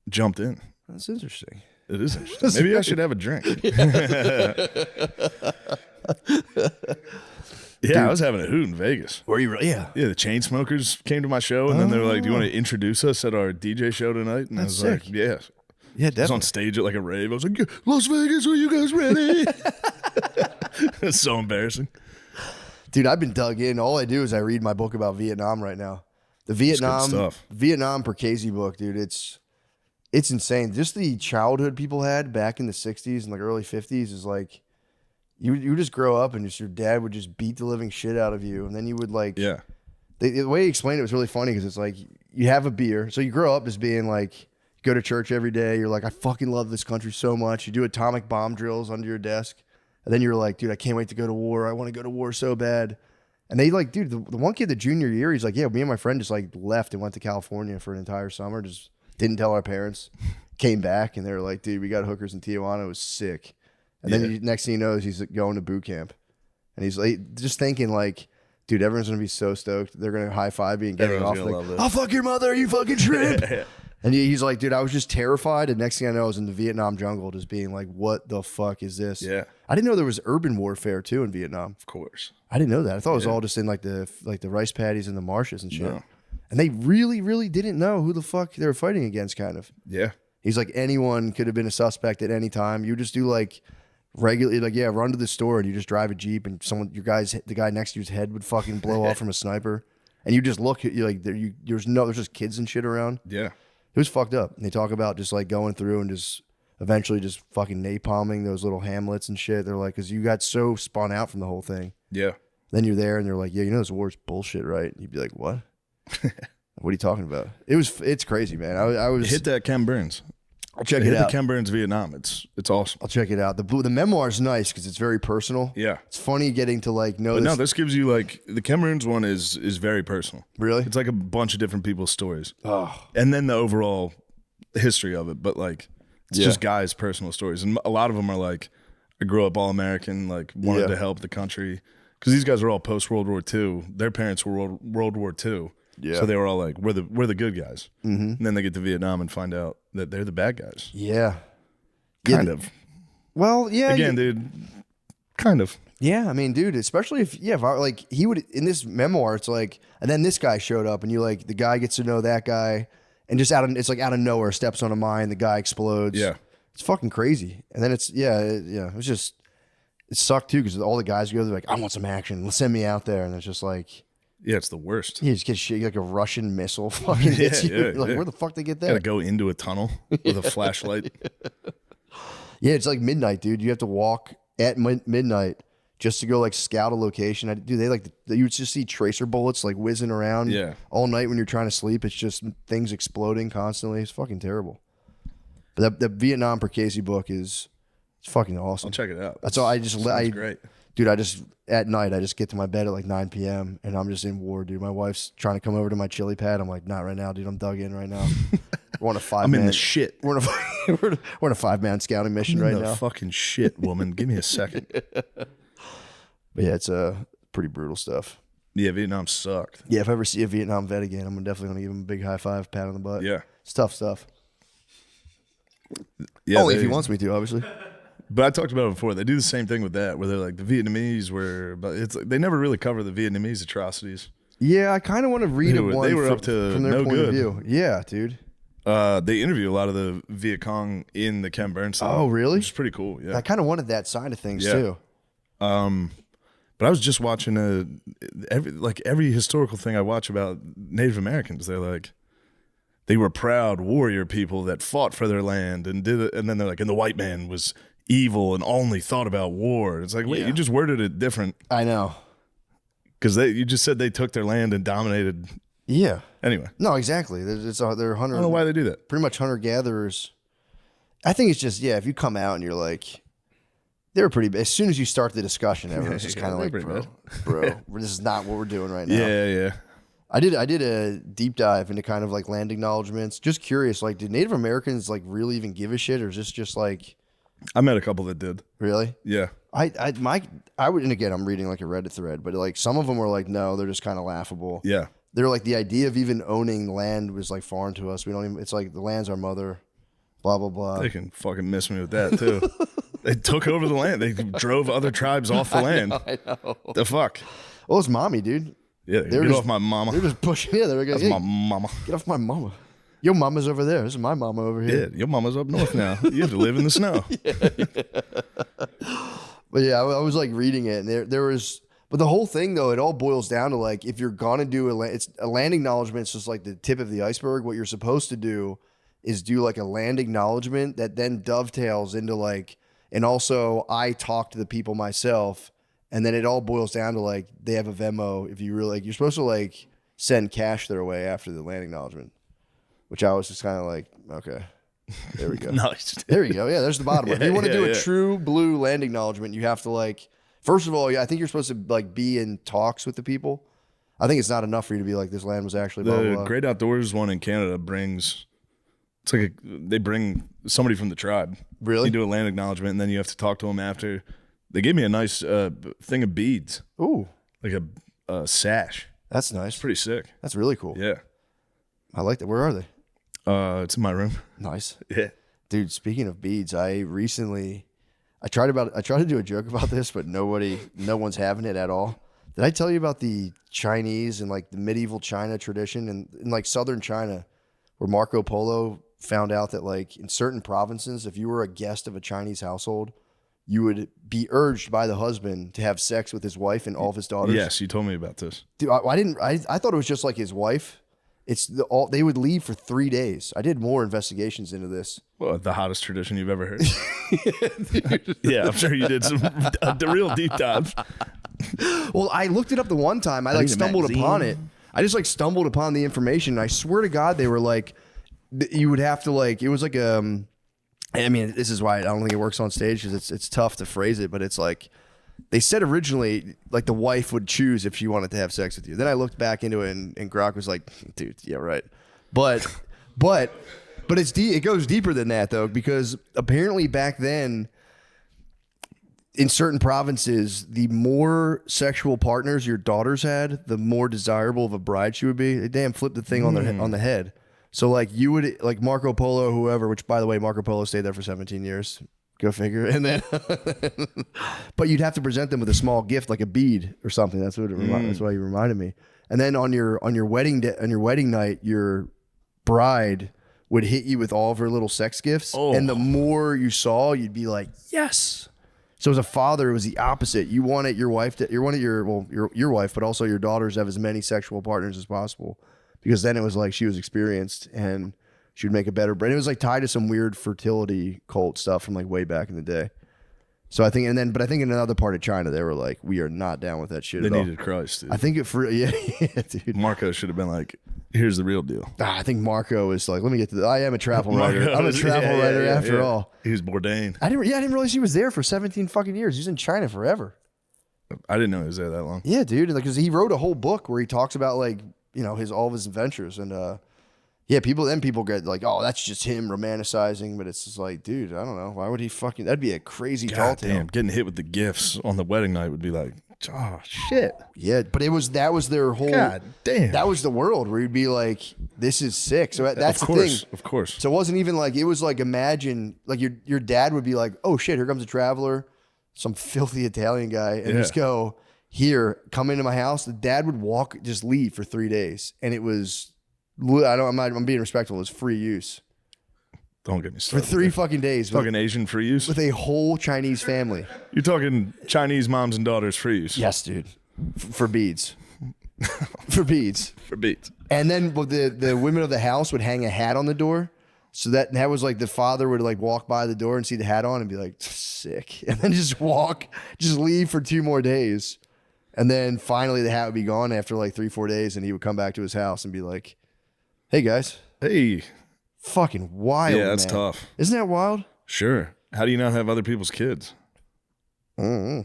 Speaker 3: it jumped in.
Speaker 2: That's interesting.
Speaker 3: It is interesting. Maybe I should have a drink. Yeah, I was having a hoot in Vegas.
Speaker 2: Were you really? Yeah.
Speaker 3: Yeah, the Chainsmokers came to my show, and then they were like, "Do you want to introduce us at our DJ show tonight?" And
Speaker 2: That's
Speaker 3: I was
Speaker 2: sick.
Speaker 3: like, "Yeah."
Speaker 2: Yeah,
Speaker 3: I was on
Speaker 2: definitely.
Speaker 3: stage at like a rave. I was like, "Las Vegas, are you guys ready?" It's so embarrassing.
Speaker 2: Dude, I've been dug in. All I do is I read my book about Vietnam right now. The
Speaker 3: good stuff.
Speaker 2: Vietnam Percasey book, dude. It's insane. Just the childhood people had back in the 60s and like early 50s is like you just grow up and just your dad would just beat the living shit out of you, and then you would like
Speaker 3: Yeah,
Speaker 2: the way he explained it was really funny because it's like you have a beer, so you grow up as being like you go to church every day. You're like, I fucking love this country so much. You do atomic bomb drills under your desk, and then you're like, dude, I can't wait to go to war. I want to go to war so bad. And they like, dude, the one kid, the junior year, he's like, yeah, me and my friend just like left and went to California for an entire summer. Just didn't tell our parents. Came back and they were like, dude, we got hookers in Tijuana. It was sick. And then next thing he knows, he's going to boot camp, and he's like, just thinking like, dude, everyone's gonna be so stoked. They're gonna high five me and get me off.
Speaker 3: Everyone's gonna
Speaker 2: Like,
Speaker 3: love this.
Speaker 2: I'll fuck your mother, you fucking shrimp. And he's like, dude, I was just terrified. And next thing I know, I was in the Vietnam jungle, just being like, what the fuck is this?
Speaker 3: Yeah.
Speaker 2: I didn't know there was urban warfare too in Vietnam.
Speaker 3: of course.
Speaker 2: I didn't know that. I thought it was all just in like the rice paddies and the marshes and shit.
Speaker 3: No.
Speaker 2: And they really, really didn't know who the fuck they were fighting against. Kind of.
Speaker 3: Yeah.
Speaker 2: He's like, anyone could have been a suspect at any time. You just do like regularly, like, yeah, run to the store and you just drive a Jeep and the guy next to you's head would fucking blow off from a sniper. And you just look at you like there's just kids and shit around.
Speaker 3: Yeah.
Speaker 2: It was fucked up. And they talk about just like going through and just eventually just fucking napalming those little hamlets and shit. They're like, because you got so spun out from the whole thing.
Speaker 3: Yeah.
Speaker 2: Then you're there and they're like, yeah, you know this war's bullshit, right? And you'd be like, what? What are you talking about? It's crazy, man. I was
Speaker 3: Hit that Ken Burns.
Speaker 2: I'll check
Speaker 3: Hit
Speaker 2: it
Speaker 3: the
Speaker 2: out.
Speaker 3: Ken Burns Vietnam. It's awesome.
Speaker 2: I'll check it out. The memoir's nice because it's very personal.
Speaker 3: Yeah.
Speaker 2: It's funny getting to like know
Speaker 3: But
Speaker 2: this.
Speaker 3: no, this gives you like the Ken Burns one is very personal.
Speaker 2: Really?
Speaker 3: It's like a bunch of different people's stories.
Speaker 2: Oh,
Speaker 3: And then the overall history of it. But like it's
Speaker 2: Yeah.
Speaker 3: just guys' personal stories. And a lot of them are like, I grew up all American, like wanted
Speaker 2: Yeah.
Speaker 3: to help the country. Because these guys are all post World War II. Their parents were World War II.
Speaker 2: Yeah.
Speaker 3: So they were all like, we're the good guys. Mm-hmm. And then they get to Vietnam and find out that they're the bad guys.
Speaker 2: yeah.
Speaker 3: Kind of.
Speaker 2: Well, yeah.
Speaker 3: Again, dude. Kind of.
Speaker 2: Yeah, I mean, dude, especially if like he would in this memoir, it's like, and then this guy showed up, and you like the guy gets to know that guy, and just it's like out of nowhere steps on a mine, the guy explodes.
Speaker 3: Yeah.
Speaker 2: It's fucking crazy, and then it was just it sucked too because all the guys go, they're like, I want some action, let's send me out there, and it's just like.
Speaker 3: Yeah, it's the worst.
Speaker 2: You just get shit like a Russian missile fucking hits you.
Speaker 3: yeah,
Speaker 2: Like,
Speaker 3: yeah.
Speaker 2: where the fuck they get
Speaker 3: Gotta
Speaker 2: that?
Speaker 3: go into a tunnel with a flashlight.
Speaker 2: Yeah, it's like midnight, dude. You have to walk at midnight just to go like scout a location. You would just see tracer bullets like whizzing around
Speaker 3: Yeah.
Speaker 2: all night when you're trying to sleep. It's just things exploding constantly. It's fucking terrible. But the Vietnam Percasey book it's fucking awesome.
Speaker 3: I'll check it out.
Speaker 2: That's all.
Speaker 3: Sounds great.
Speaker 2: Dude, at night, I just get to my bed at like 9 p.m. and I'm just in war, dude. My wife's trying to come over to my chili pad. I'm like, not right now, dude. I'm dug in right now. We're on a 5-man.
Speaker 3: I'm in the shit.
Speaker 2: We're on a 5-man scouting mission right now.
Speaker 3: Fucking shit, woman. Give me a second.
Speaker 2: But yeah, it's pretty brutal stuff.
Speaker 3: Yeah, Vietnam sucked.
Speaker 2: Yeah, if I ever see a Vietnam vet again, I'm definitely gonna give him a big high five, pat on the butt.
Speaker 3: Yeah.
Speaker 2: It's tough stuff.
Speaker 3: Yeah,
Speaker 2: Only if he wants me to, obviously.
Speaker 3: But I talked about it before. They do the same thing with that, where they're like the Vietnamese were, but it's like they never really cover the Vietnamese atrocities.
Speaker 2: Yeah, I kind of want to read
Speaker 3: They were up to
Speaker 2: from their
Speaker 3: no
Speaker 2: point
Speaker 3: good.
Speaker 2: of view. Yeah, dude.
Speaker 3: They interview a lot of the Viet Cong in the Ken Burns stuff.
Speaker 2: Oh, really?
Speaker 3: Which is pretty cool. Yeah.
Speaker 2: I kind of wanted that side of things
Speaker 3: Yeah.
Speaker 2: too.
Speaker 3: But I was just watching every historical thing I watch about Native Americans. They're like, they were proud warrior people that fought for their land and did it. And then they're like, and the white man was evil and only thought about war. It's like, wait, you just worded it different
Speaker 2: I know.
Speaker 3: because you just said they took their land and dominated.
Speaker 2: Yeah.
Speaker 3: Anyway,
Speaker 2: No, exactly. They're hunter.
Speaker 3: I don't know why they do that.
Speaker 2: Pretty much hunter gatherers. I think it's just if you come out and you're like, they're pretty. As soon as you start the discussion, everyone's just kind of like,
Speaker 3: they're pretty
Speaker 2: bro, this is not what we're doing right now.
Speaker 3: Yeah.
Speaker 2: I did a deep dive into kind of like land acknowledgements. Just curious, like, did Native Americans like really even give a shit, or is this just like
Speaker 3: I met a couple that did.
Speaker 2: really?
Speaker 3: Yeah.
Speaker 2: I would, and again, I'm reading like a Reddit thread, but like some of them were like, no, they're just kind of laughable.
Speaker 3: Yeah.
Speaker 2: They're like, the idea of even owning land was like foreign to us. We don't even. It's like the land's our mother. Blah blah blah.
Speaker 3: They can fucking miss me with that too. They took over the land. They drove other tribes off the land.
Speaker 2: I know.
Speaker 3: The fuck?
Speaker 2: Well, it's mommy, dude.
Speaker 3: Yeah,
Speaker 2: They're
Speaker 3: get
Speaker 2: just-
Speaker 3: off my mama.
Speaker 2: They're just pushing. Yeah, they're like,
Speaker 3: That's my mama.
Speaker 2: get off my mama. Your mama's over there. This is my mama over here.
Speaker 3: Yeah, your mama's up north now. You have to live in the snow.
Speaker 2: But yeah, I was like reading it, and there was. But the whole thing, though, it all boils down to like, if you're gonna do it's a land acknowledgement. It's just like the tip of the iceberg. What you're supposed to do is do like a land acknowledgement that then dovetails into like, and also I talk to the people myself, and then it all boils down to like they have a Venmo. If you really like, you're supposed to like send cash their way after the land acknowledgement, which I was just kind of like, okay, there we go.
Speaker 3: Nice.
Speaker 2: There you go. Yeah, there's the bottom. If you want to do a
Speaker 3: yeah.
Speaker 2: true blue land acknowledgement, you have to like, first of all, I think you're supposed to like be in talks with the people. I think it's not enough for you to be like, this land was actually blah, blah,
Speaker 3: The
Speaker 2: blah.
Speaker 3: Great Outdoors one in Canada brings. It's like they bring somebody from the tribe.
Speaker 2: Really?
Speaker 3: You do a land acknowledgement, and then you have to talk to them after. They gave me a nice thing of beads,
Speaker 2: Ooh,
Speaker 3: like a sash.
Speaker 2: that's nice.
Speaker 3: Pretty sick.
Speaker 2: That's really cool.
Speaker 3: Yeah.
Speaker 2: I like that. Where are they?
Speaker 3: It's in my room.
Speaker 2: Nice.
Speaker 3: Yeah.
Speaker 2: Dude, speaking of beads, I tried to do a joke about this, but no one's having it at all. Did I tell you about the Chinese and like the medieval China tradition and in like southern China, where Marco Polo found out that like in certain provinces, if you were a guest of a Chinese household, you would be urged by the husband to have sex with his wife and all of his daughters.
Speaker 3: Yes, you told me about this.
Speaker 2: Dude, I thought it was just like his wife. They would leave for 3 days. I did more investigations into this.
Speaker 3: Well, the hottest tradition you've ever heard. Yeah, I'm sure you did some the real deep dive.
Speaker 2: Well, I looked it up the one time. I
Speaker 3: need
Speaker 2: like
Speaker 3: a
Speaker 2: stumbled
Speaker 3: magazine.
Speaker 2: upon it. I just like stumbled upon the information. And I swear to God, they were like, you would have to like, it was like I mean, this is why I don't think it works on stage because it's tough to phrase it, but it's like, they said originally like the wife would choose if she wanted to have sex with you. Then I looked back into it and Grok was like, dude, yeah, right. But it's it goes deeper than that though, because apparently back then in certain provinces, the more sexual partners your daughters had, the more desirable of a bride she would be. They damn flipped the thing on the head. So like you would like Marco Polo, whoever, which by the way, Marco Polo stayed there for 17 years. Go figure. And then, but you'd have to present them with a small gift, like a bead or something. That's what that's why you reminded me. And then on your wedding night, your bride would hit you with all of her little sex gifts, and the more you saw, you'd be like, yes. So as a father, it was the opposite. You wanted your wife your wife, but also your daughters to have as many sexual partners as possible, because then it was like she was experienced and she would make a better bread. It was like tied to some weird fertility cult stuff from like way back in the day. So I think, but I think in another part of China, they were like, we are not down with that shit
Speaker 3: They
Speaker 2: at all.
Speaker 3: needed Christ, dude.
Speaker 2: I think yeah, dude.
Speaker 3: Marco should have been like, here's the real deal.
Speaker 2: I think Marco is like, let me get to I am a travel writer.
Speaker 3: Marco
Speaker 2: I'm a
Speaker 3: is-
Speaker 2: travel writer after all.
Speaker 3: He was Bourdain.
Speaker 2: I didn't realize he was there for 17 fucking years. He was in China forever.
Speaker 3: I didn't know he was there that long.
Speaker 2: Yeah, dude. Like, cause he wrote a whole book where he talks about like, you know, all of his adventures, and yeah, people get like, oh, that's just him romanticizing, but it's just like, dude, I don't know, why would he fucking? That'd be a crazy tall
Speaker 3: God
Speaker 2: tale.
Speaker 3: damn, getting hit with the gifts on the wedding night would be like, oh shit.
Speaker 2: Yeah, but that was their whole.
Speaker 3: God damn.
Speaker 2: That was the world where you'd be like, this is sick. So that's
Speaker 3: Of
Speaker 2: the
Speaker 3: course,
Speaker 2: thing.
Speaker 3: of course.
Speaker 2: So it wasn't even like, it was like, imagine like your dad would be like, oh shit, here comes a traveler, some filthy Italian guy, and just go, here, come into my house. The dad would just leave for 3 days, and it was, I'm being respectful. It was free use
Speaker 3: Don't get me
Speaker 2: for
Speaker 3: started.
Speaker 2: 3 fucking days
Speaker 3: Talking Asian free use?
Speaker 2: with a whole Chinese family.
Speaker 3: You're talking Chinese moms and daughters free use?
Speaker 2: Yes, dude, for beads, for beads.
Speaker 3: For beats.
Speaker 2: And then the women of the house would hang a hat on the door. So that was like the father would like walk by the door and see the hat on and be like, sick. And then just leave for 2 more days. And then finally the hat would be gone after like 3-4 days, and he would come back to his house and be like, hey guys.
Speaker 3: Hey.
Speaker 2: Fucking wild.
Speaker 3: Yeah, that's
Speaker 2: man.
Speaker 3: tough.
Speaker 2: Isn't that wild?
Speaker 3: Sure. How do you not have other people's kids?
Speaker 2: I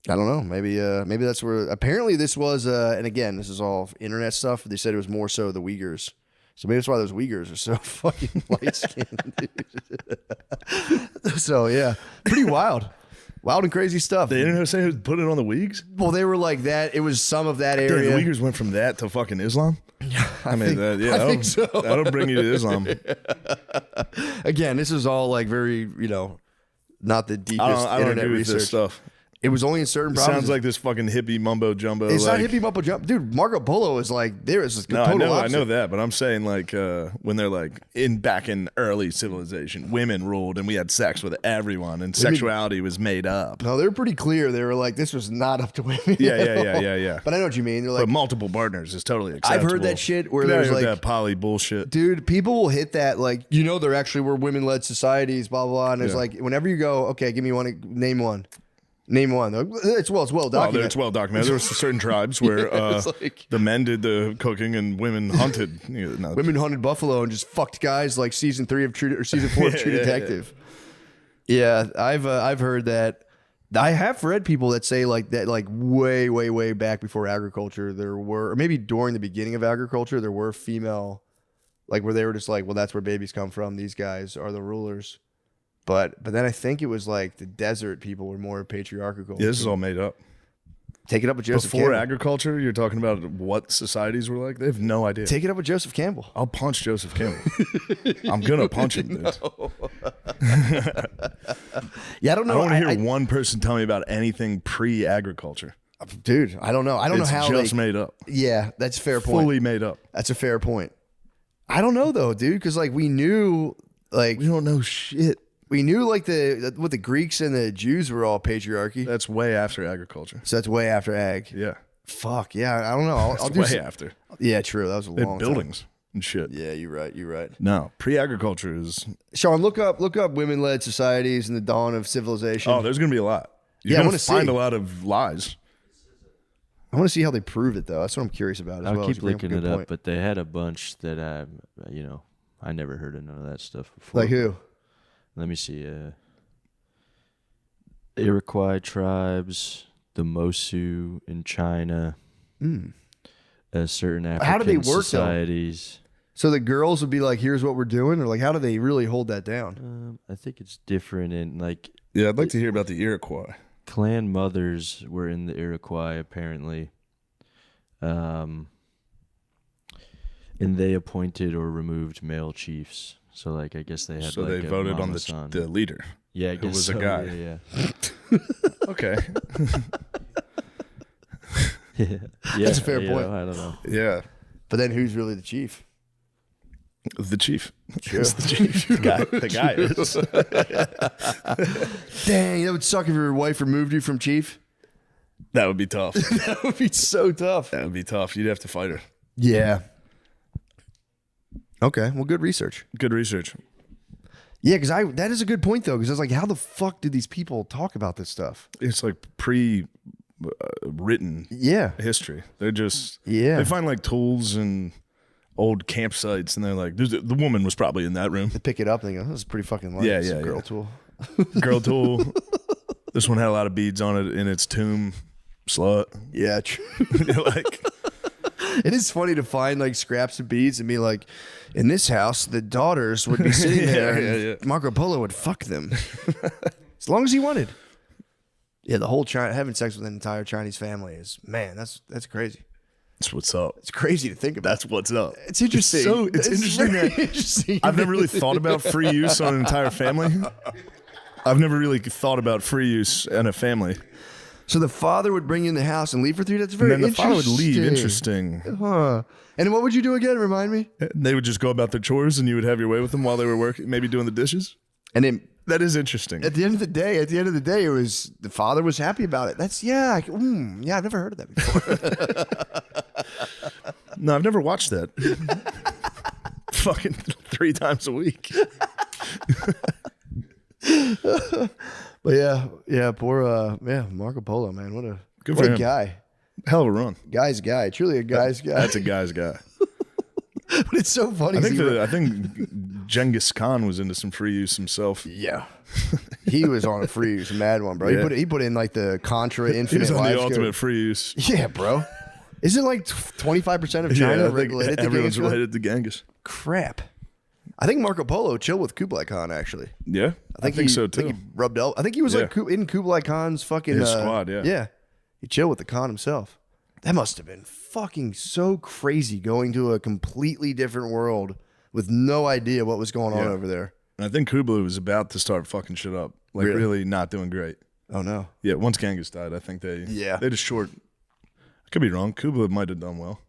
Speaker 2: don't know. Maybe that's where apparently this was and again, this is all internet stuff. They said it was more so the Uyghurs. So maybe that's why those Uyghurs are so fucking light skinned, dude. So yeah, pretty wild. Wild and crazy stuff.
Speaker 3: The internet say who put it on the Uyghurs?
Speaker 2: Well, they were like that. It was some of that
Speaker 3: Damn,
Speaker 2: area.
Speaker 3: the Uyghurs went from that to fucking Islam? I mean,
Speaker 2: I think so.
Speaker 3: That'll bring you to Islam.
Speaker 2: Again, this is all like very, not the deepest
Speaker 3: I don't
Speaker 2: internet
Speaker 3: agree with
Speaker 2: research.
Speaker 3: this stuff.
Speaker 2: It was only in certain provinces.
Speaker 3: Sounds like this fucking hippie mumbo jumbo.
Speaker 2: It's
Speaker 3: like,
Speaker 2: not hippie mumbo jump, dude. Marco Polo is like there is
Speaker 3: No,
Speaker 2: total
Speaker 3: I
Speaker 2: opposite.
Speaker 3: know that, but I'm saying like when they're like back in early civilization, women ruled and we had sex with everyone and sexuality was made up.
Speaker 2: No, they're pretty clear. They were like, this was not up to women.
Speaker 3: Yeah.
Speaker 2: But I know what you mean. They're like,
Speaker 3: But multiple partners is totally
Speaker 2: I've
Speaker 3: acceptable.
Speaker 2: heard that shit where
Speaker 3: Get out
Speaker 2: there's
Speaker 3: of here with
Speaker 2: like,
Speaker 3: that poly bullshit.
Speaker 2: dude, people will hit that like, there actually were women-led societies, blah, blah, blah. And it's like, whenever you go, okay, give me one, name one. Name one. It's well documented.
Speaker 3: It's well documented. There were certain tribes where
Speaker 2: like,
Speaker 3: the men did the cooking and women hunted.
Speaker 2: women hunted buffalo and just fucked guys like season 3 of True or season 4 of True Detective. Yeah, I've heard that. I have read people that say like that, like way back before agriculture, there were, or maybe during the beginning of agriculture, there were female, like where they were just like, well, that's where babies come from. These guys are the rulers. But then I think it was like the desert people were more patriarchal.
Speaker 3: Yeah, this is all made up.
Speaker 2: Take it up with Joseph
Speaker 3: Before
Speaker 2: Campbell.
Speaker 3: agriculture, you're talking about what societies were like? They have no idea.
Speaker 2: Take it up with Joseph Campbell.
Speaker 3: I'll punch Joseph Campbell. I'm going to punch him, dude.
Speaker 2: Yeah, I don't know.
Speaker 3: I don't want to hear one person tell me about anything pre-agriculture.
Speaker 2: Dude, I don't know. I don't know how
Speaker 3: It's just made up.
Speaker 2: Yeah, that's a fair point.
Speaker 3: Fully made up.
Speaker 2: That's a fair point. I don't know though, dude, because like we knew, like
Speaker 3: We don't know shit.
Speaker 2: we knew like what the Greeks and the Jews were all patriarchy.
Speaker 3: That's way after agriculture.
Speaker 2: So that's way after ag.
Speaker 3: Yeah.
Speaker 2: Fuck yeah, I don't know. I'll
Speaker 3: That's
Speaker 2: do
Speaker 3: way
Speaker 2: some-
Speaker 3: after.
Speaker 2: Yeah, true. That was a
Speaker 3: They
Speaker 2: long
Speaker 3: had buildings and shit.
Speaker 2: Time. Yeah, you're right. You're right.
Speaker 3: No, pre-agriculture is.
Speaker 2: Sean, look up women-led societies and the dawn of civilization.
Speaker 3: Oh, there's gonna be a lot.
Speaker 2: Yeah, I
Speaker 3: You're gonna
Speaker 2: wanna
Speaker 3: find
Speaker 2: see.
Speaker 3: a lot of lies.
Speaker 2: I want to see how they proved it though. That's what I'm curious about as
Speaker 5: I'll
Speaker 2: well.
Speaker 5: keep
Speaker 2: You bring up a
Speaker 5: looking
Speaker 2: good
Speaker 5: it up,
Speaker 2: point.
Speaker 5: but they had a bunch that I never heard of none of that stuff before.
Speaker 2: Like who?
Speaker 5: Let me see. Iroquois tribes, the Mosu in China, certain African
Speaker 2: How do they work, though?
Speaker 5: societies.
Speaker 2: So the girls would be like, "Here's what we're doing," or like, how do they really hold that down?
Speaker 5: I think it's different in like
Speaker 3: Yeah, I'd like to hear about the Iroquois.
Speaker 5: clan mothers were in the Iroquois apparently, and they appointed or removed male chiefs. So like I guess they had
Speaker 3: So
Speaker 5: like
Speaker 3: they
Speaker 5: a
Speaker 3: voted on
Speaker 5: mama son.
Speaker 3: the leader.
Speaker 5: Yeah, I
Speaker 3: who
Speaker 5: guess
Speaker 3: was a
Speaker 5: so,
Speaker 3: guy.
Speaker 5: Yeah.
Speaker 3: Okay.
Speaker 5: Yeah.
Speaker 2: That's a fair
Speaker 5: you
Speaker 2: point.
Speaker 5: know, I don't know.
Speaker 3: Yeah.
Speaker 2: But then who's really the chief?
Speaker 3: The chief. It's the chief. The guy is.
Speaker 2: Dang, that would suck if your wife removed you from chief.
Speaker 3: That would be tough.
Speaker 2: That would be so tough.
Speaker 3: That would be tough. You'd have to fight her.
Speaker 2: Yeah. Okay. Well, good research.
Speaker 3: Good research.
Speaker 2: Yeah, because that is a good point though. Because I was like, how the fuck did these people talk about this stuff?
Speaker 3: It's like written
Speaker 2: Yeah.
Speaker 3: history. They're just
Speaker 2: Yeah.
Speaker 3: They find like tools and old campsites, and they're like, the woman was probably in that room.
Speaker 2: They pick it up and they go, this is pretty fucking light.
Speaker 3: Yeah,
Speaker 2: It's a
Speaker 3: yeah,
Speaker 2: girl
Speaker 3: yeah.
Speaker 2: tool.
Speaker 3: Girl tool. This one had a lot of beads on it in its tomb. slut.
Speaker 2: Yeah, true.
Speaker 3: You're like,
Speaker 2: It is funny to find like scraps of beads and be like, in this house, the daughters would be sitting there and Marco Polo would fuck them. As long as he wanted. Yeah, the whole having sex with an entire Chinese family is, man, that's crazy.
Speaker 3: that's what's up.
Speaker 2: It's crazy to think about.
Speaker 3: That's what's up.
Speaker 2: It's interesting.
Speaker 3: It's interesting
Speaker 2: very
Speaker 3: that
Speaker 2: interesting.
Speaker 3: I've never really thought about free use on an entire family. I've never really thought about free use in a family.
Speaker 2: So the father would bring you in the house and leave for 3 days. That's
Speaker 3: And
Speaker 2: very
Speaker 3: then the
Speaker 2: interesting.
Speaker 3: father would leave. Interesting.
Speaker 2: Huh. And what would you do again? Remind me.
Speaker 3: They would just go about their chores and you would have your way with them while they were working, maybe doing the dishes.
Speaker 2: And then
Speaker 3: That is interesting.
Speaker 2: at the end of the day, it was the father was happy about it. That's yeah, I've never heard of that before.
Speaker 3: No, I've never watched that. Fucking 3 times a week.
Speaker 2: But yeah, poor Marco Polo, man. What a
Speaker 3: Good
Speaker 2: what
Speaker 3: for
Speaker 2: a
Speaker 3: him.
Speaker 2: guy.
Speaker 3: Hell of a run.
Speaker 2: Guy's guy. Truly a guy's guy.
Speaker 3: That's a guy's guy.
Speaker 2: But it's so funny.
Speaker 3: I think Genghis Khan was into some free use himself.
Speaker 2: yeah. He was on a free use, a mad one, bro.
Speaker 3: Yeah.
Speaker 2: He put in like the Contra
Speaker 3: He
Speaker 2: Infinite
Speaker 3: was on
Speaker 2: Lives
Speaker 3: the
Speaker 2: Code.
Speaker 3: ultimate free use.
Speaker 2: Yeah, bro. Isn't like 25% of China
Speaker 3: I think
Speaker 2: related to
Speaker 3: everyone's
Speaker 2: Genghis Khan?
Speaker 3: related to Genghis.
Speaker 2: Crap. I think Marco Polo chilled with Kublai Khan, actually.
Speaker 3: Yeah, I think so too.
Speaker 2: I think he rubbed I think he was like
Speaker 3: Yeah.
Speaker 2: in Kublai Khan's fucking
Speaker 3: His squad, yeah.
Speaker 2: Yeah. He chilled with the Khan himself. That must have been fucking so crazy going to a completely different world with no idea what was going on
Speaker 3: Yeah.
Speaker 2: over there.
Speaker 3: And I think Kublai was about to start fucking shit up. Like really not doing great.
Speaker 2: Oh no.
Speaker 3: Yeah, once Genghis died, I think they just short. I could be wrong. Kublai might have done well.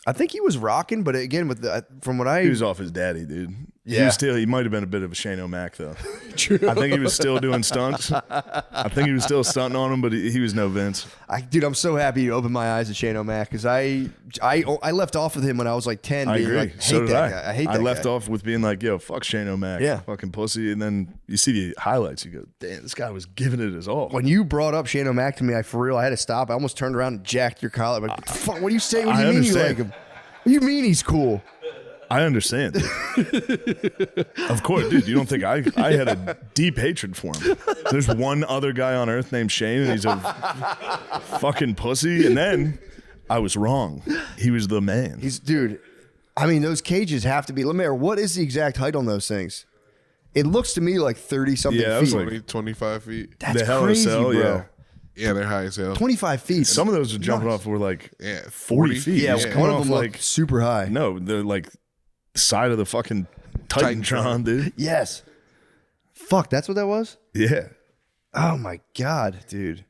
Speaker 2: I think he was rocking, but again, with from what I
Speaker 3: He was off his daddy, dude.
Speaker 2: Yeah.
Speaker 3: He might have been a bit of a Shane O'Mac though. True. I think he was still doing stunts. I think he was still stunting on him, but he was no Vince.
Speaker 2: Dude, I'm so happy you opened my eyes to Shane O'Mac because I left off with him when I was like 10.
Speaker 3: I
Speaker 2: being
Speaker 3: agree.
Speaker 2: Like,
Speaker 3: So
Speaker 2: hate
Speaker 3: did
Speaker 2: that
Speaker 3: I.
Speaker 2: guy. I hate that
Speaker 3: I left
Speaker 2: guy.
Speaker 3: off with being like, yo, fuck Shane O'Mac.
Speaker 2: Yeah.
Speaker 3: Fucking pussy. And then you see the highlights. You go, damn, this guy was giving it his all.
Speaker 2: When you brought up Shane O'Mac to me, I had to stop. I almost turned around and jacked your collar. Like, fuck, what do you say? What do you
Speaker 3: I
Speaker 2: mean you
Speaker 3: understand.
Speaker 2: like him? What do you mean he's cool?
Speaker 3: I understand. Dude. Of course, dude. You don't think I had a deep hatred for him? There's one other guy on earth named Shane, and he's a fucking pussy. And then I was wrong. He was the man.
Speaker 2: Dude, I mean, those cages have to be. Lemaire, what is the exact height on those things? It looks to me like 30-something
Speaker 3: Yeah, it
Speaker 2: feet.
Speaker 3: was like
Speaker 1: 25 feet.
Speaker 2: That's
Speaker 3: the Hell in a
Speaker 2: crazy,
Speaker 3: Cell,
Speaker 2: bro.
Speaker 3: yeah.
Speaker 1: Yeah, they're high as hell.
Speaker 2: 25 feet.
Speaker 3: Some of those are jumping off were like
Speaker 1: Yeah,
Speaker 3: 40 feet.
Speaker 2: yeah,
Speaker 3: It's
Speaker 2: one
Speaker 3: coming
Speaker 2: of
Speaker 3: off
Speaker 2: them
Speaker 3: like
Speaker 2: looked super high.
Speaker 3: no, they're like side of the fucking Titantron, dude.
Speaker 2: Yes. Fuck, that's what that was?
Speaker 3: Yeah.
Speaker 2: Oh my God, dude.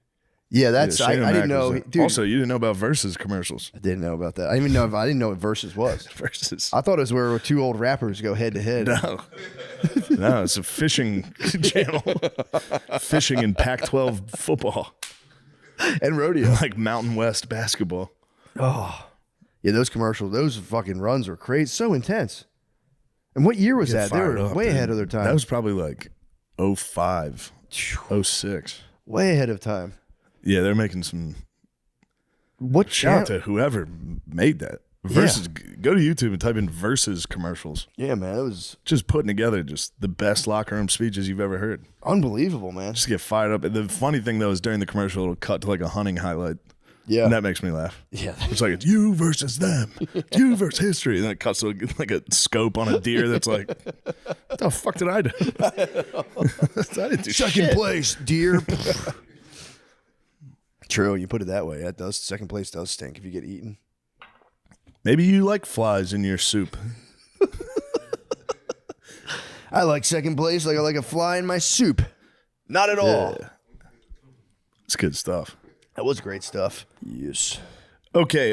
Speaker 2: Yeah, that's
Speaker 3: Yeah,
Speaker 2: I
Speaker 3: Shane
Speaker 2: didn't
Speaker 3: O'Mac
Speaker 2: know.
Speaker 3: was
Speaker 2: Dude,
Speaker 3: also, you didn't know about Versus commercials.
Speaker 2: I didn't know about that. I didn't know what Versus was.
Speaker 3: Versus.
Speaker 2: I thought it was where two old rappers go head to head.
Speaker 3: No. No, it's a fishing channel. Fishing in Pac-12 football.
Speaker 2: And rodeo.
Speaker 3: Like Mountain West basketball.
Speaker 2: Yeah, those commercials, those fucking runs were crazy, so intense. And what year was that? They
Speaker 3: Fired
Speaker 2: were
Speaker 3: up,
Speaker 2: way
Speaker 3: dude.
Speaker 2: ahead of their time.
Speaker 3: That was probably like 05, 06.
Speaker 2: way ahead of time.
Speaker 3: Yeah, they're making some.
Speaker 2: What
Speaker 3: Shout out
Speaker 2: channel?
Speaker 3: to whoever made that. Versus, go to YouTube and type in Versus commercials.
Speaker 2: Yeah, man, it was
Speaker 3: Just putting together just the best locker room speeches you've ever heard.
Speaker 2: unbelievable, man.
Speaker 3: Just get fired up. The funny thing though is during the commercial it'll cut to like a hunting highlight.
Speaker 2: Yeah,
Speaker 3: And that makes me laugh.
Speaker 2: yeah.
Speaker 3: It's like it's you versus them. It's you versus history. And then it cuts to like a scope on a deer that's like, what the fuck did I do? I didn't do
Speaker 2: Second
Speaker 3: shit.
Speaker 2: place, dear. True, you put it that way. That does second place does stink if you get eaten.
Speaker 3: Maybe you like flies in your soup.
Speaker 2: I like second place like I like a fly in my soup. Not at all.
Speaker 3: Yeah. It's good stuff.
Speaker 2: That was great stuff. Yes.
Speaker 3: Okay.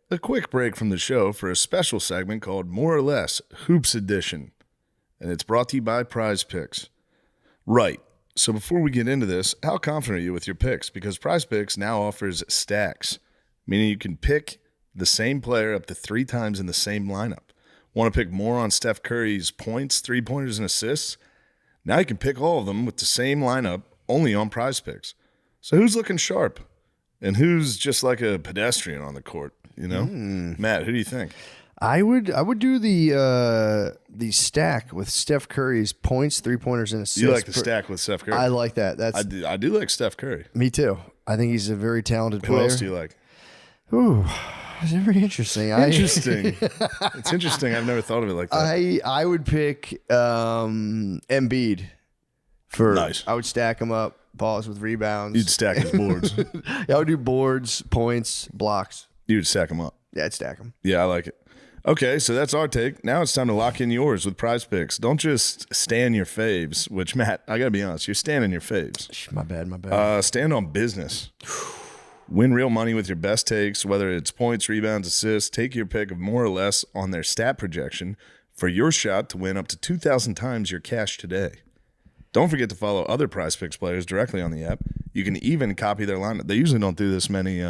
Speaker 3: A quick break from the show for a special segment called More or Less Hoops Edition. And it's brought to you by Prize Picks. Right. So before we get into this, how confident are you with your picks? Because Prize Picks now offers stacks, meaning you can pick the same player up to 3 times in the same lineup. Want to pick more on Steph Curry's points, 3-pointers, and assists? Now you can pick all of them with the same lineup only on Prize Picks. So who's looking sharp? And who's just like a pedestrian on the court, you know? Matt, who do you think?
Speaker 2: I would do the stack with Steph Curry's points, 3-pointers, and assists.
Speaker 3: You like the stack with Steph Curry?
Speaker 2: I like that. That's
Speaker 3: I do like Steph Curry.
Speaker 2: me too. I think he's a very talented
Speaker 3: Who
Speaker 2: player.
Speaker 3: else do you like?
Speaker 2: Ooh, it's very interesting.
Speaker 3: Interesting. It's interesting. I've never thought of it like that.
Speaker 2: I would pick Embiid for.
Speaker 3: Nice.
Speaker 2: I would stack him up. Pause with rebounds.
Speaker 3: You'd stack his boards.
Speaker 2: Yeah, I would do boards, points, blocks.
Speaker 3: You'd stack them up.
Speaker 2: Yeah, I'd stack them.
Speaker 3: Yeah, I like it. Okay, so that's our take. Now it's time to lock in yours with Prize Picks. Don't just stand your faves, which, Matt, I got to be honest, you're standing your faves.
Speaker 2: My bad.
Speaker 3: Stand on business. Win real money with your best takes, whether it's points, rebounds, assists. Take your pick of more or less on their stat projection for your shot to win up to 2,000 times your cash today. Don't forget to follow other Prize Picks players directly on the app. You can even copy their lineup. They usually don't do this many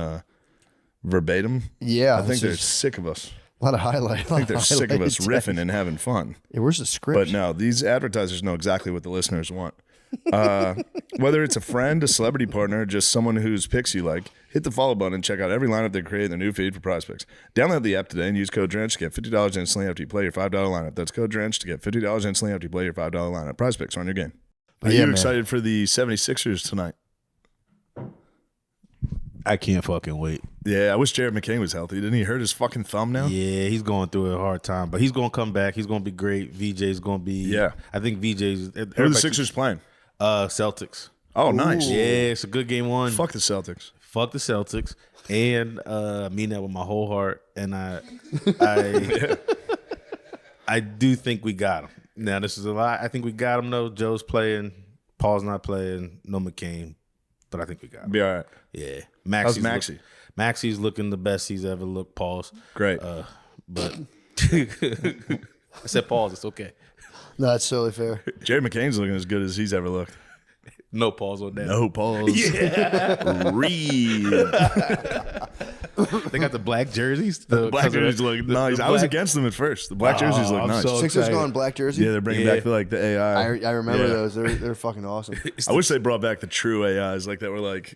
Speaker 3: verbatim.
Speaker 2: Yeah,
Speaker 3: I think they're sick of us.
Speaker 2: A lot of highlight.
Speaker 3: I think they're sick of us riffing and having fun.
Speaker 2: Yeah, where's the script?
Speaker 3: But no, these advertisers know exactly what the listeners want. Whether it's a friend, a celebrity partner, just someone whose picks you like, hit the follow button and check out every lineup they create in their new feed for Prize Picks. Download the app today and use code DRENCH to get $50 instantly after you play your $5 lineup. That's code DRENCH to get $50 instantly after you play your $5 lineup. Prize Picks are on your game. Are you excited for the 76ers tonight?
Speaker 6: I can't fucking wait.
Speaker 3: Yeah, I wish Jared McCain was healthy. Didn't he hurt his fucking thumb now?
Speaker 6: Yeah, he's going through a hard time, but he's going to come back. He's going to be great. VJ's going to be.
Speaker 3: Yeah.
Speaker 6: I think VJ's.
Speaker 3: Who are the Sixers playing?
Speaker 6: Celtics.
Speaker 3: Oh, nice.
Speaker 6: Yeah, it's a good game one.
Speaker 3: Fuck the Celtics.
Speaker 6: Fuck the Celtics. And I mean that with my whole heart. And I do think we got him. Now, this is a lie. I think we got him, though. Joe's playing. Paul's not playing. No McCain. But I think we got him.
Speaker 3: Be all right.
Speaker 6: Yeah.
Speaker 3: How's Maxey?
Speaker 6: Maxey's looking the best he's ever looked. Pause.
Speaker 3: Great.
Speaker 6: But I said pause. It's okay.
Speaker 2: No, that's totally fair.
Speaker 3: Jared McCain's looking as good as he's ever looked.
Speaker 6: No pause on that.
Speaker 3: No pause. Yeah. Real.
Speaker 6: They got the black jerseys.
Speaker 3: The black jerseys look nice. I was against them at first. The black jerseys look
Speaker 6: I'm
Speaker 3: nice.
Speaker 6: so
Speaker 2: Sixers
Speaker 6: excited.
Speaker 2: going black jersey.
Speaker 3: Yeah, they're bringing back the AI.
Speaker 2: I remember
Speaker 3: Yeah.
Speaker 2: those. They're fucking awesome.
Speaker 3: I wish they brought back the true AIs, like that were like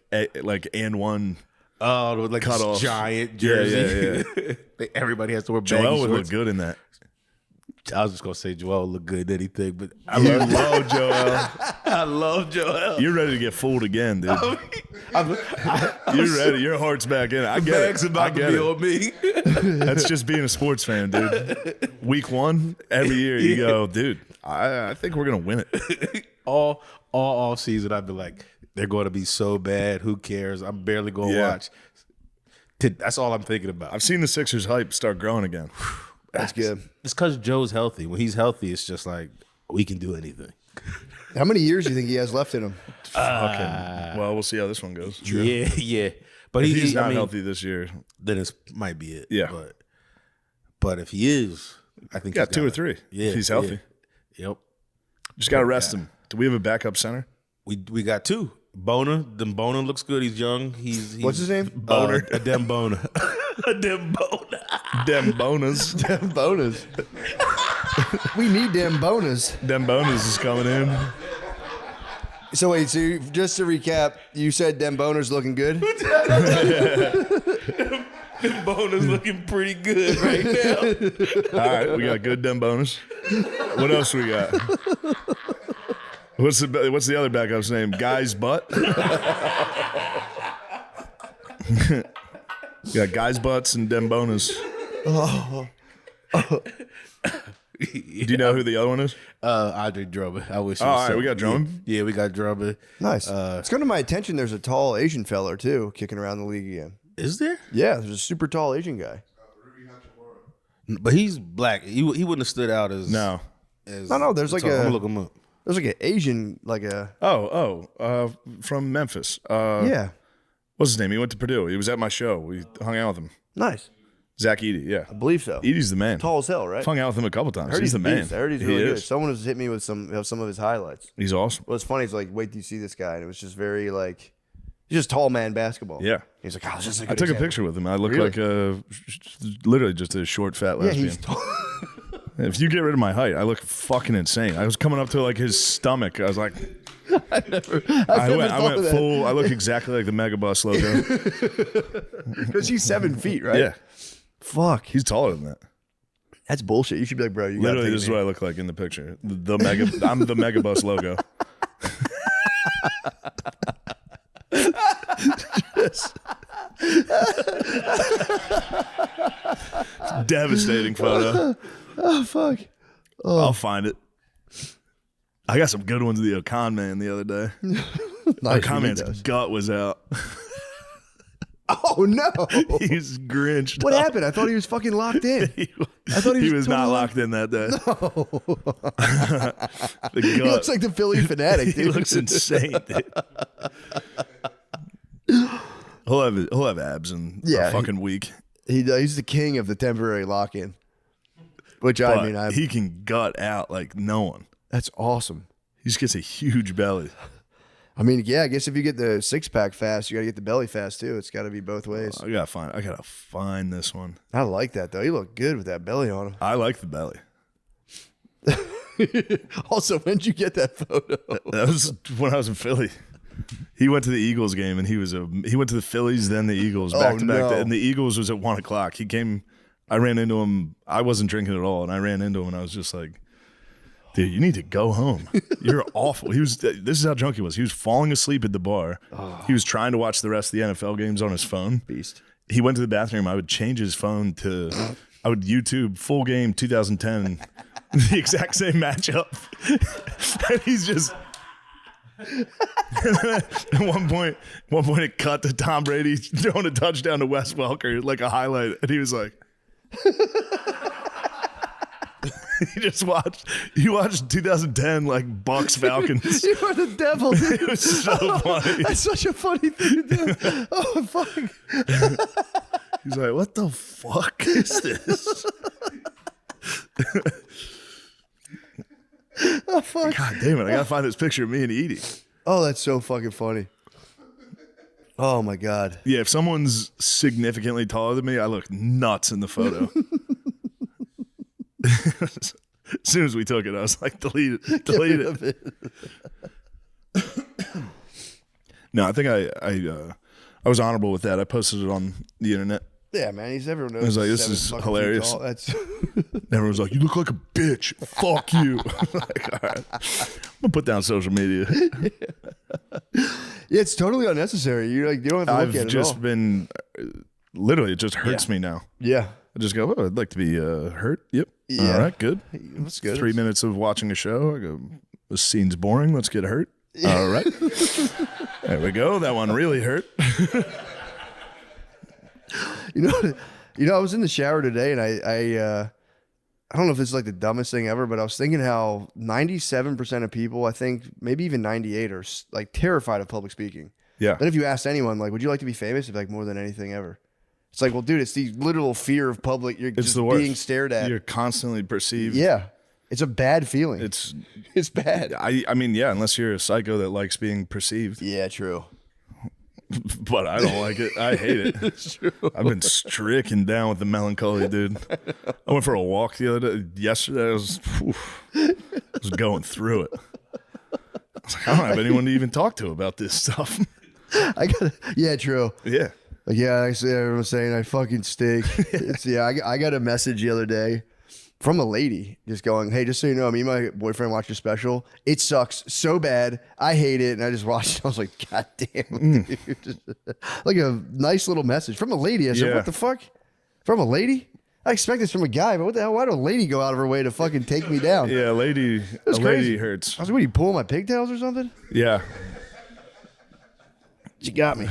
Speaker 3: and one.
Speaker 6: Oh, like
Speaker 3: Cut
Speaker 6: this
Speaker 3: off.
Speaker 6: giant
Speaker 3: Yeah,
Speaker 6: jersey. Everybody has to wear baggy
Speaker 3: Joel would look
Speaker 6: shorts.
Speaker 3: good in that.
Speaker 6: I was just gonna say Joel look good in anything, but I
Speaker 3: love Joel.
Speaker 6: I love Joel.
Speaker 3: You're ready to get fooled again, dude.
Speaker 6: I
Speaker 3: You're ready. Your heart's back in. I get
Speaker 6: bag's
Speaker 3: it. I
Speaker 6: about to
Speaker 3: get
Speaker 6: be
Speaker 3: it.
Speaker 6: on me.
Speaker 3: That's just being a sports fan, dude. Week one, every year you go, dude. I think we're gonna win it.
Speaker 6: all off season, I'd be like, they're going to be so bad. Who cares? I'm barely going to
Speaker 3: Yeah.
Speaker 6: watch. That's all I'm thinking about.
Speaker 3: I've seen the Sixers hype start growing again.
Speaker 2: That's good.
Speaker 6: It's because Joe's healthy. When he's healthy, it's just like we can do anything.
Speaker 2: How many years do you think he has left in him?
Speaker 3: Well, we'll see how this one goes.
Speaker 6: Yeah. But
Speaker 3: If he's
Speaker 6: I
Speaker 3: not
Speaker 6: mean,
Speaker 3: healthy this year,
Speaker 6: then it might be it.
Speaker 3: Yeah.
Speaker 6: But if he is, I think
Speaker 3: got
Speaker 6: he's
Speaker 3: 2 or
Speaker 6: got it.
Speaker 3: 3.
Speaker 6: Yeah,
Speaker 3: if he's healthy.
Speaker 6: Yeah. Yep.
Speaker 3: Just gotta rest him. Do we have a backup center?
Speaker 6: We got 2. Bona looks good. He's young. He's
Speaker 2: What's his name?
Speaker 6: Boner. A dem Bona. A dem Bona.
Speaker 3: Dem bonus.
Speaker 2: Dem bonus. We need dem bonus.
Speaker 3: Dem bonus is coming in.
Speaker 2: So wait, just to recap, you said dem bonus looking good.
Speaker 6: Bona's looking pretty good right now.
Speaker 3: All right, we got good dem bonus. What else we got? What's the other backup's name? Guy's butt. You got guys' butts and dem bonus. Do you know who the other one is?
Speaker 6: Andre Drummond. I wish.
Speaker 3: All right, we got Drummond.
Speaker 6: Yeah, we got Drummond.
Speaker 2: Nice. It's come to my attention. There's a tall Asian fella too kicking around the league again.
Speaker 6: Is there?
Speaker 2: Yeah, there's a super tall Asian guy.
Speaker 6: But he's black. He wouldn't have stood out as
Speaker 3: No.
Speaker 6: As,
Speaker 2: No, there's like
Speaker 6: I'm
Speaker 2: a-
Speaker 6: gonna look him up.
Speaker 2: There's like an Asian, like a
Speaker 3: From Memphis.
Speaker 2: yeah,
Speaker 3: What's his name? He went to Purdue. He was at my show. We hung out with him.
Speaker 2: nice.
Speaker 3: Zach Edey, yeah.
Speaker 2: I believe so.
Speaker 3: Edey's the man.
Speaker 2: Tall as hell, right?
Speaker 3: Hung out with him a couple times.
Speaker 2: I heard
Speaker 3: He's the man.
Speaker 2: beast. I heard he's
Speaker 3: He
Speaker 2: really good.
Speaker 3: is.
Speaker 2: Someone has hit me with some of his highlights.
Speaker 3: He's awesome.
Speaker 2: What's funny is like, wait till you see this guy, and it was just very like, he's just tall man basketball.
Speaker 3: Yeah.
Speaker 2: He's like, oh, this is a
Speaker 3: I
Speaker 2: good
Speaker 3: took a
Speaker 2: example.
Speaker 3: picture with him. I look
Speaker 2: Really?
Speaker 3: like literally just a short, fat
Speaker 2: Yeah,
Speaker 3: lesbian.
Speaker 2: he's tall.
Speaker 3: If you get rid of my height, I look fucking insane. I was coming up to like his stomach. I was like, I went full. I look exactly like the Megabus logo.
Speaker 2: Because he's 7 feet, right?
Speaker 3: Yeah,
Speaker 2: Fuck.
Speaker 3: he's taller than that.
Speaker 2: That's bullshit. You should be like, bro, you gotta
Speaker 3: Literally,
Speaker 2: take
Speaker 3: this is
Speaker 2: me.
Speaker 3: what I look like in the picture. I'm the Megabus logo. this. Devastating photo.
Speaker 2: Oh fuck.
Speaker 3: I'll find it. I got some good ones of the Okan man the other day.
Speaker 2: Nice,
Speaker 3: Okan
Speaker 2: he
Speaker 3: man's
Speaker 2: does.
Speaker 3: gut was out.
Speaker 2: Oh no.
Speaker 3: He's grinched.
Speaker 2: What
Speaker 3: up.
Speaker 2: happened? I thought he was fucking locked in.
Speaker 3: I
Speaker 2: thought he was
Speaker 3: not
Speaker 2: totally-
Speaker 3: locked in that day. The
Speaker 2: He
Speaker 3: gut.
Speaker 2: looks like the Philly fanatic,
Speaker 3: He
Speaker 2: dude.
Speaker 3: looks insane. Dude. He'll have abs in a fucking week.
Speaker 2: He's the king of the temporary lock-in. Which
Speaker 3: But
Speaker 2: I mean,
Speaker 3: he can gut out like no one.
Speaker 2: that's awesome.
Speaker 3: He just gets a huge belly.
Speaker 2: I mean, yeah, I guess if you get the six-pack fast, you got to get the belly fast too. It's got to be both ways.
Speaker 3: I gotta find this one.
Speaker 2: I like that though. He looked good with that belly on him.
Speaker 3: I like the belly.
Speaker 2: Also, when did you get that photo?
Speaker 3: That was when I was in Philly. He went to the Eagles game and he went to the Phillies, then the Eagles, back to back.
Speaker 2: no.
Speaker 3: And the Eagles was at 1:00. He came. I ran into him. I wasn't drinking at all, and I ran into him, and I was just like, "Dude, you need to go home. You're awful." This is how drunk he was. He was falling asleep at the bar. He was trying to watch the rest of the NFL games on his phone.
Speaker 2: Beast.
Speaker 3: He went to the bathroom. I would change his phone to, I would YouTube full game 2010, the exact same matchup, and he's just. At one point it cut to Tom Brady throwing a touchdown to Wes Welker, like a highlight, and he was like, he watched 2010 like Bucks Falcons.
Speaker 2: You are the devil, dude.
Speaker 3: It was so funny.
Speaker 2: That's such a funny thing to do. Oh, fuck.
Speaker 3: He's like, what the fuck is this?
Speaker 2: Oh, fuck.
Speaker 3: God damn it! I gotta find this picture of me and Edie.
Speaker 2: Oh, that's so fucking funny. Oh, my God.
Speaker 3: Yeah, if someone's significantly taller than me, I look nuts in the photo. As soon as we took it, I was like, delete it. No, I think I was honorable with that. I posted it on the internet.
Speaker 2: Yeah, man. Everyone knows.
Speaker 3: I was like,
Speaker 2: he's
Speaker 3: this
Speaker 2: 7
Speaker 3: is
Speaker 2: fucking
Speaker 3: hilarious.
Speaker 2: feet tall. That's
Speaker 3: Everyone was like, you look like a bitch. Fuck you. I'm like, all right. I'm gonna put down social media.
Speaker 2: yeah, it's totally unnecessary. You don't have to look
Speaker 3: I've
Speaker 2: at it
Speaker 3: just
Speaker 2: at all.
Speaker 3: been literally, it just hurts me now.
Speaker 2: Yeah,
Speaker 3: I just go, oh, I'd like to be hurt. Yep.
Speaker 2: Yeah.
Speaker 3: All right, good.
Speaker 2: that's good.
Speaker 3: 3 minutes of watching a show. I go, this scene's boring. Let's get hurt. All right. There we go. That one really hurt.
Speaker 2: You know, I was in the shower today, and I don't know if this is like the dumbest thing ever, but I was thinking how 97% of people, I think maybe even 98, are like terrified of public speaking.
Speaker 3: Yeah.
Speaker 2: Then if you asked anyone, like, would you like to be famous? It'd be like more than anything ever. It's like, well, dude, it's the literal fear of public. You're
Speaker 3: It's
Speaker 2: just
Speaker 3: the worst.
Speaker 2: being stared at.
Speaker 3: You're constantly perceived.
Speaker 2: Yeah, it's a bad feeling.
Speaker 3: It's,
Speaker 2: It's bad.
Speaker 3: I mean, yeah, unless you're a psycho that likes being perceived.
Speaker 2: Yeah, true.
Speaker 3: But I don't like it. I hate it.
Speaker 2: It's true.
Speaker 3: I've been stricken down with the melancholy, dude. I went for a walk the other day. Yesterday, I was going through it. I was like, I don't have anyone to even talk to about this stuff.
Speaker 2: Yeah, true.
Speaker 3: Yeah.
Speaker 2: Like, yeah, I see everyone saying I fucking stink. I got a message the other day from a lady just going, hey, just so you know, me and my boyfriend watched your special. It sucks so bad. I hate it. And I just watched it. I was like, God damn, dude. Like a nice little message from a lady. I said,
Speaker 3: Yeah.
Speaker 2: what the fuck? From a lady? I expect this from a guy, but what the hell? Why would a lady go out of her way to fucking take me down?
Speaker 3: Yeah, a lady
Speaker 2: crazy.
Speaker 3: hurts.
Speaker 2: I was like, what, are you pulling my pigtails or something?
Speaker 3: Yeah.
Speaker 2: She got me.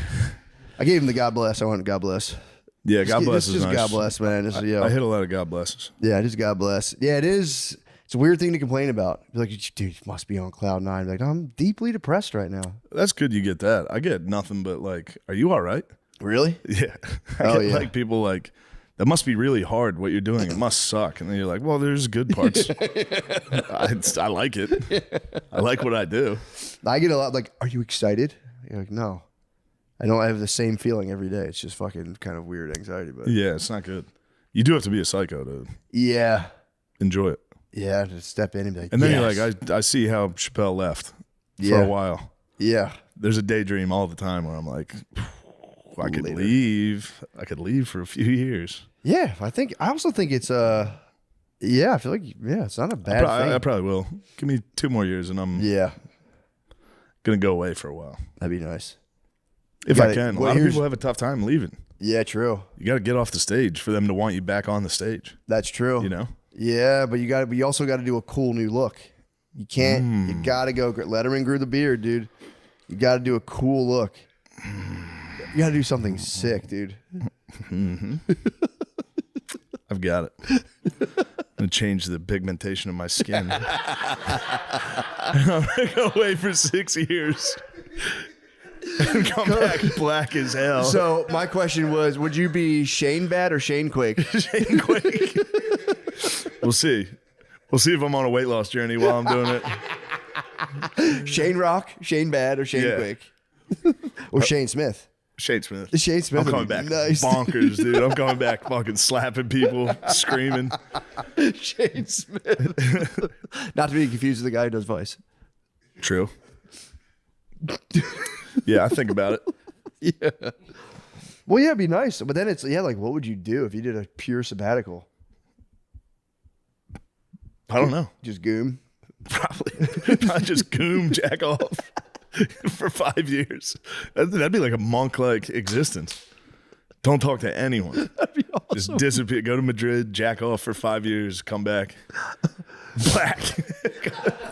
Speaker 2: I gave him the God bless. I went, God bless.
Speaker 3: Yeah, God bless is
Speaker 2: Just
Speaker 3: nice.
Speaker 2: God bless, man. Just,
Speaker 3: I hit a lot of God blesses.
Speaker 2: Yeah, just God bless. Yeah, it is. It's a weird thing to complain about. Be like, dude, you must be on cloud nine. Like, I'm deeply depressed right now.
Speaker 3: That's good you get that. I get nothing but like, are you all right?
Speaker 2: Really?
Speaker 3: Yeah. I
Speaker 2: Oh,
Speaker 3: get
Speaker 2: yeah.
Speaker 3: like people like, that must be really hard what you're doing. It must suck. And then you're like, well, there's good parts. I like it. I like what I do.
Speaker 2: I get a lot like, are you excited? You're like, no. I don't have the same feeling every day. It's just fucking kind of weird anxiety. But
Speaker 3: Yeah, it's not good. You do have to be a psycho to
Speaker 2: yeah.
Speaker 3: enjoy it.
Speaker 2: Yeah, to step in and be like,
Speaker 3: And then
Speaker 2: yes.
Speaker 3: you're like, I see how Chappelle left for
Speaker 2: Yeah.
Speaker 3: a while.
Speaker 2: yeah.
Speaker 3: There's a daydream all the time where I'm like, I could
Speaker 2: Later.
Speaker 3: leave. I could leave for a few years.
Speaker 2: Yeah, I also think it's yeah, I feel like it's not a bad thing.
Speaker 3: I probably will. Give me 2 more years and I'm
Speaker 2: Yeah,
Speaker 3: gonna go away for a while.
Speaker 2: that'd be nice.
Speaker 3: If
Speaker 2: gotta-
Speaker 3: I can. A
Speaker 2: well,
Speaker 3: lot of
Speaker 2: here's-
Speaker 3: people have a tough time leaving.
Speaker 2: Yeah, true.
Speaker 3: You got to get off the stage for them to want you back on the stage.
Speaker 2: That's true.
Speaker 3: You know?
Speaker 2: Yeah, but you also got to do a cool new look. You can't. You got to go. Letterman grew the beard, dude. You got to do a cool look. You got to do something sick, dude.
Speaker 3: I've got it. I'm going to change the pigmentation of my skin. I'm going to go away for 6 years and come back black as hell.
Speaker 2: So my question was, would you be Shane Bad or Shane Quake?
Speaker 3: Shane Quake. We'll see. We'll see if I'm on a weight loss journey while I'm doing it.
Speaker 2: Shane Rock, Shane Bad, or Shane
Speaker 3: Yeah.
Speaker 2: Quake? Or Shane Smith?
Speaker 3: Shane Smith.
Speaker 2: Shane Smith.
Speaker 3: I'm
Speaker 2: would
Speaker 3: coming
Speaker 2: be
Speaker 3: back
Speaker 2: nice.
Speaker 3: bonkers, dude. I'm coming back fucking slapping people, screaming.
Speaker 2: Shane Smith. Not to be confused with the guy who does Vice.
Speaker 3: True. Yeah, I think about it.
Speaker 2: Yeah. Well, yeah, it'd be nice. But then it's, like, what would you do if you did a pure sabbatical?
Speaker 3: I don't know.
Speaker 2: Just goom?
Speaker 3: Probably. I just goom jack off for 5 years. That'd be like a monk-like existence. Don't talk to anyone. That'd be awesome. Just disappear. Go to Madrid, jack off for 5 years, come back. Black.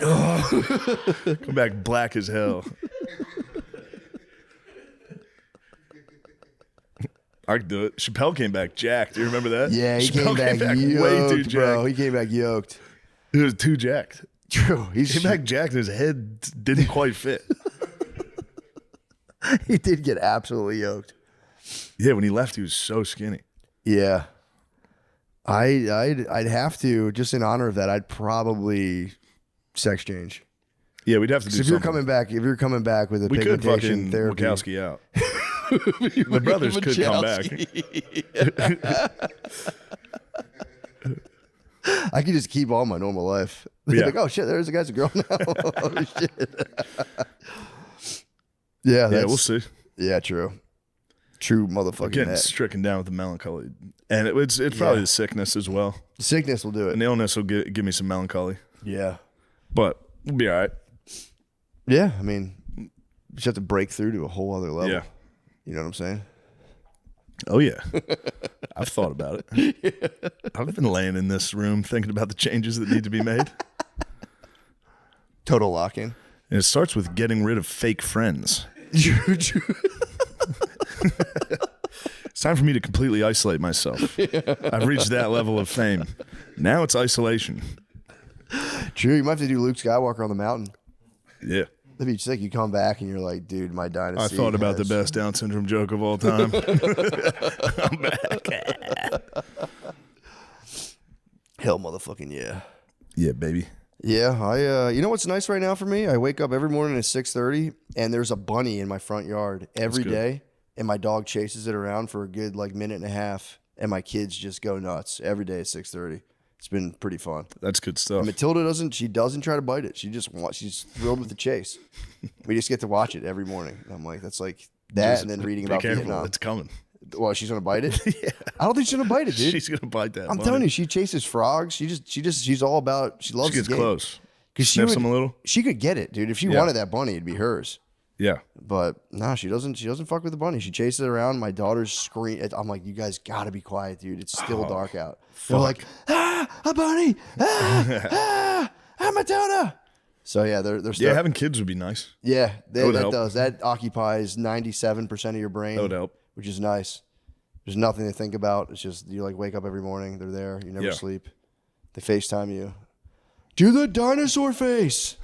Speaker 3: Come back black as hell. I could do it. Chappelle came back jacked. Do you remember that?
Speaker 2: Yeah, he
Speaker 3: Chappelle
Speaker 2: came back yoked,
Speaker 3: way too
Speaker 2: bro.
Speaker 3: jacked.
Speaker 2: He came back yoked.
Speaker 3: He was too jacked.
Speaker 2: True.
Speaker 3: He came back jacked and his head didn't quite fit.
Speaker 2: He did get absolutely yoked.
Speaker 3: Yeah, when he left, he was so skinny.
Speaker 2: Yeah. I'd have to, just in honor of that, I'd probably sex change.
Speaker 3: Yeah, we'd have to do
Speaker 2: If
Speaker 3: something.
Speaker 2: you're coming back with a
Speaker 3: We could
Speaker 2: pigmentation
Speaker 3: fucking
Speaker 2: therapy,
Speaker 3: Wachowski out. The brothers could come back.
Speaker 2: I could just keep all my normal life.
Speaker 3: Yeah.
Speaker 2: Like, oh shit, there's a guy's a girl now. Oh shit.
Speaker 3: Yeah, we'll see.
Speaker 2: Yeah, true. True motherfucking
Speaker 3: Getting
Speaker 2: that.
Speaker 3: stricken down with the melancholy, and it's probably the sickness as well.
Speaker 2: Sickness will do it.
Speaker 3: An illness will give me some melancholy,
Speaker 2: Yeah.
Speaker 3: but we'll be all right.
Speaker 2: Yeah, I mean, you just have to break through to a whole other level.
Speaker 3: Yeah.
Speaker 2: You know what I'm saying?
Speaker 3: Oh yeah, I've thought about it. I've been laying in this room thinking about the changes that need to be made.
Speaker 2: Total lock-in.
Speaker 3: And it starts with getting rid of fake friends. It's time for me to completely isolate myself. I've reached that level of fame. Now it's isolation.
Speaker 2: True. You might have to do Luke Skywalker on the mountain.
Speaker 3: Yeah.
Speaker 2: That'd be sick. You come back and you're like, dude, my dynasty.
Speaker 3: I thought about the
Speaker 2: has-
Speaker 3: best Down syndrome joke of all time. I'm back.
Speaker 2: Hell, motherfucking yeah.
Speaker 3: Yeah, baby.
Speaker 2: Yeah, I. You know what's nice right now for me? I wake up every morning at 6:30, and there's a bunny in my front yard every
Speaker 3: good.
Speaker 2: day, and my dog chases it around for a good minute and a half, and my kids just go nuts every day at 6:30. It's been pretty fun.
Speaker 3: That's good stuff.
Speaker 2: Matilda doesn't try to bite it. She's thrilled with the chase. We just get to watch it every morning. And I'm like, that's like that,
Speaker 3: Just
Speaker 2: and then reading
Speaker 3: be
Speaker 2: about
Speaker 3: careful.
Speaker 2: Vietnam.
Speaker 3: It's coming.
Speaker 2: Well, she's gonna bite it.
Speaker 3: Yeah.
Speaker 2: I don't think she's gonna bite it, dude.
Speaker 3: She's gonna bite that.
Speaker 2: I'm telling you, she chases frogs. She's all about. She loves.
Speaker 3: She gets
Speaker 2: the game.
Speaker 3: close.
Speaker 2: Because
Speaker 3: Sniffs them a little.
Speaker 2: She could get it, dude. If she
Speaker 3: Yeah.
Speaker 2: wanted that bunny, it'd be hers.
Speaker 3: Yeah.
Speaker 2: But no, she doesn't. She doesn't fuck with the bunny. She chases it around. My daughter's scream. I'm like, you guys gotta be quiet, dude. It's still dark out. They're like, a bunny, Matilda. So yeah, they're
Speaker 3: Yeah, having kids would be nice.
Speaker 2: yeah.
Speaker 3: would
Speaker 2: That
Speaker 3: help.
Speaker 2: does. That occupies 97% of your brain.
Speaker 3: That would help.
Speaker 2: Which is nice. There's nothing to think about. It's just you wake up every morning. They're there. You never
Speaker 3: Yeah.
Speaker 2: sleep. They FaceTime you. Do the dinosaur face.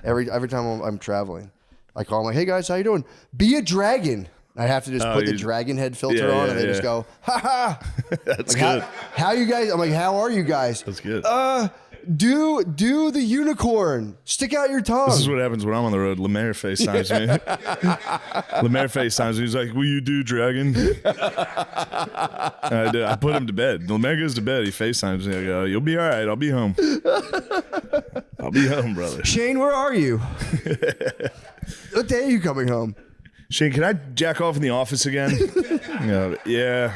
Speaker 2: every time I'm traveling, I call them like, "Hey guys, how you doing? Be a dragon." I have to just put the dragon head filter
Speaker 3: Yeah,
Speaker 2: on,
Speaker 3: yeah,
Speaker 2: and they just
Speaker 3: yeah.
Speaker 2: go, "Ha ha."
Speaker 3: That's
Speaker 2: Like,
Speaker 3: good.
Speaker 2: how you guys? I'm like, how are you guys?
Speaker 3: That's good.
Speaker 2: Do the unicorn. Stick out your tongue.
Speaker 3: This is what happens when I'm on the road. Lemaire FaceTimes me. Lemaire FaceTimes me. He's like, "Will you do dragon?" I put him to bed. Lemaire goes to bed. He FaceTimes me. I go, "You'll be all right. I'll be home. I'll be home, brother."
Speaker 2: Shane, where are you? What day are you coming home?
Speaker 3: Shane, can I jack off in the office again? Yeah.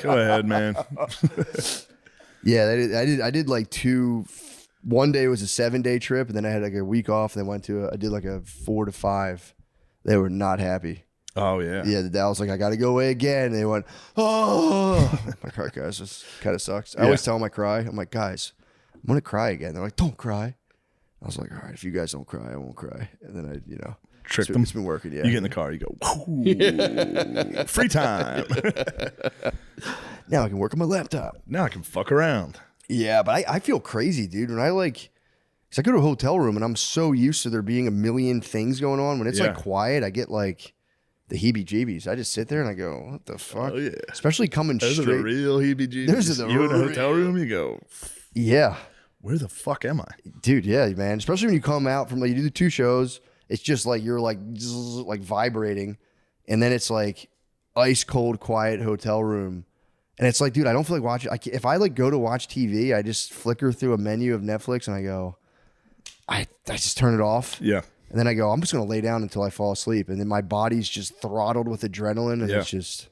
Speaker 3: Go ahead, man.
Speaker 2: Yeah, I did like two. One day was a 7-day trip, and then I had like a week off. And then I did like a 4 to 5. They were not happy.
Speaker 3: Oh yeah.
Speaker 2: Yeah, the dad was like, I got to go away again. And they went, oh. I'm like, all right, guys, this kind of sucks. I always tell them I cry. I'm like, guys, I'm going to cry again. They're like, don't cry. I was like, all right, if you guys don't cry, I won't cry. And then I,
Speaker 3: Trick them.
Speaker 2: It's been working, yeah.
Speaker 3: You get in the car, you go, "Ooh, free time.
Speaker 2: Now I can work on my laptop.
Speaker 3: Now I can fuck around.
Speaker 2: Yeah, but I feel crazy, dude. When because I go to a hotel room and I'm so used to there being a million things going on. When it's like quiet, I get like the heebie-jeebies. I just sit there and I go, what the fuck?
Speaker 3: Oh, yeah.
Speaker 2: Especially coming
Speaker 3: Those
Speaker 2: straight.
Speaker 3: are the real heebie-jeebies.
Speaker 2: Those are the
Speaker 3: you in a
Speaker 2: real-
Speaker 3: hotel room, you go,
Speaker 2: Yeah.
Speaker 3: where the fuck am I?
Speaker 2: Dude, yeah, man. Especially when you come out from, like, you do the 2 shows. It's just like you're like, zzz, like vibrating. And then it's like ice cold, quiet hotel room. And it's like, dude, I don't feel like watching. If I like go to watch TV, I just flicker through a menu of Netflix and I go, I just turn it off.
Speaker 3: Yeah.
Speaker 2: And then I go, I'm just going to lay down until I fall asleep. And then my body's just throttled with adrenaline. And it's just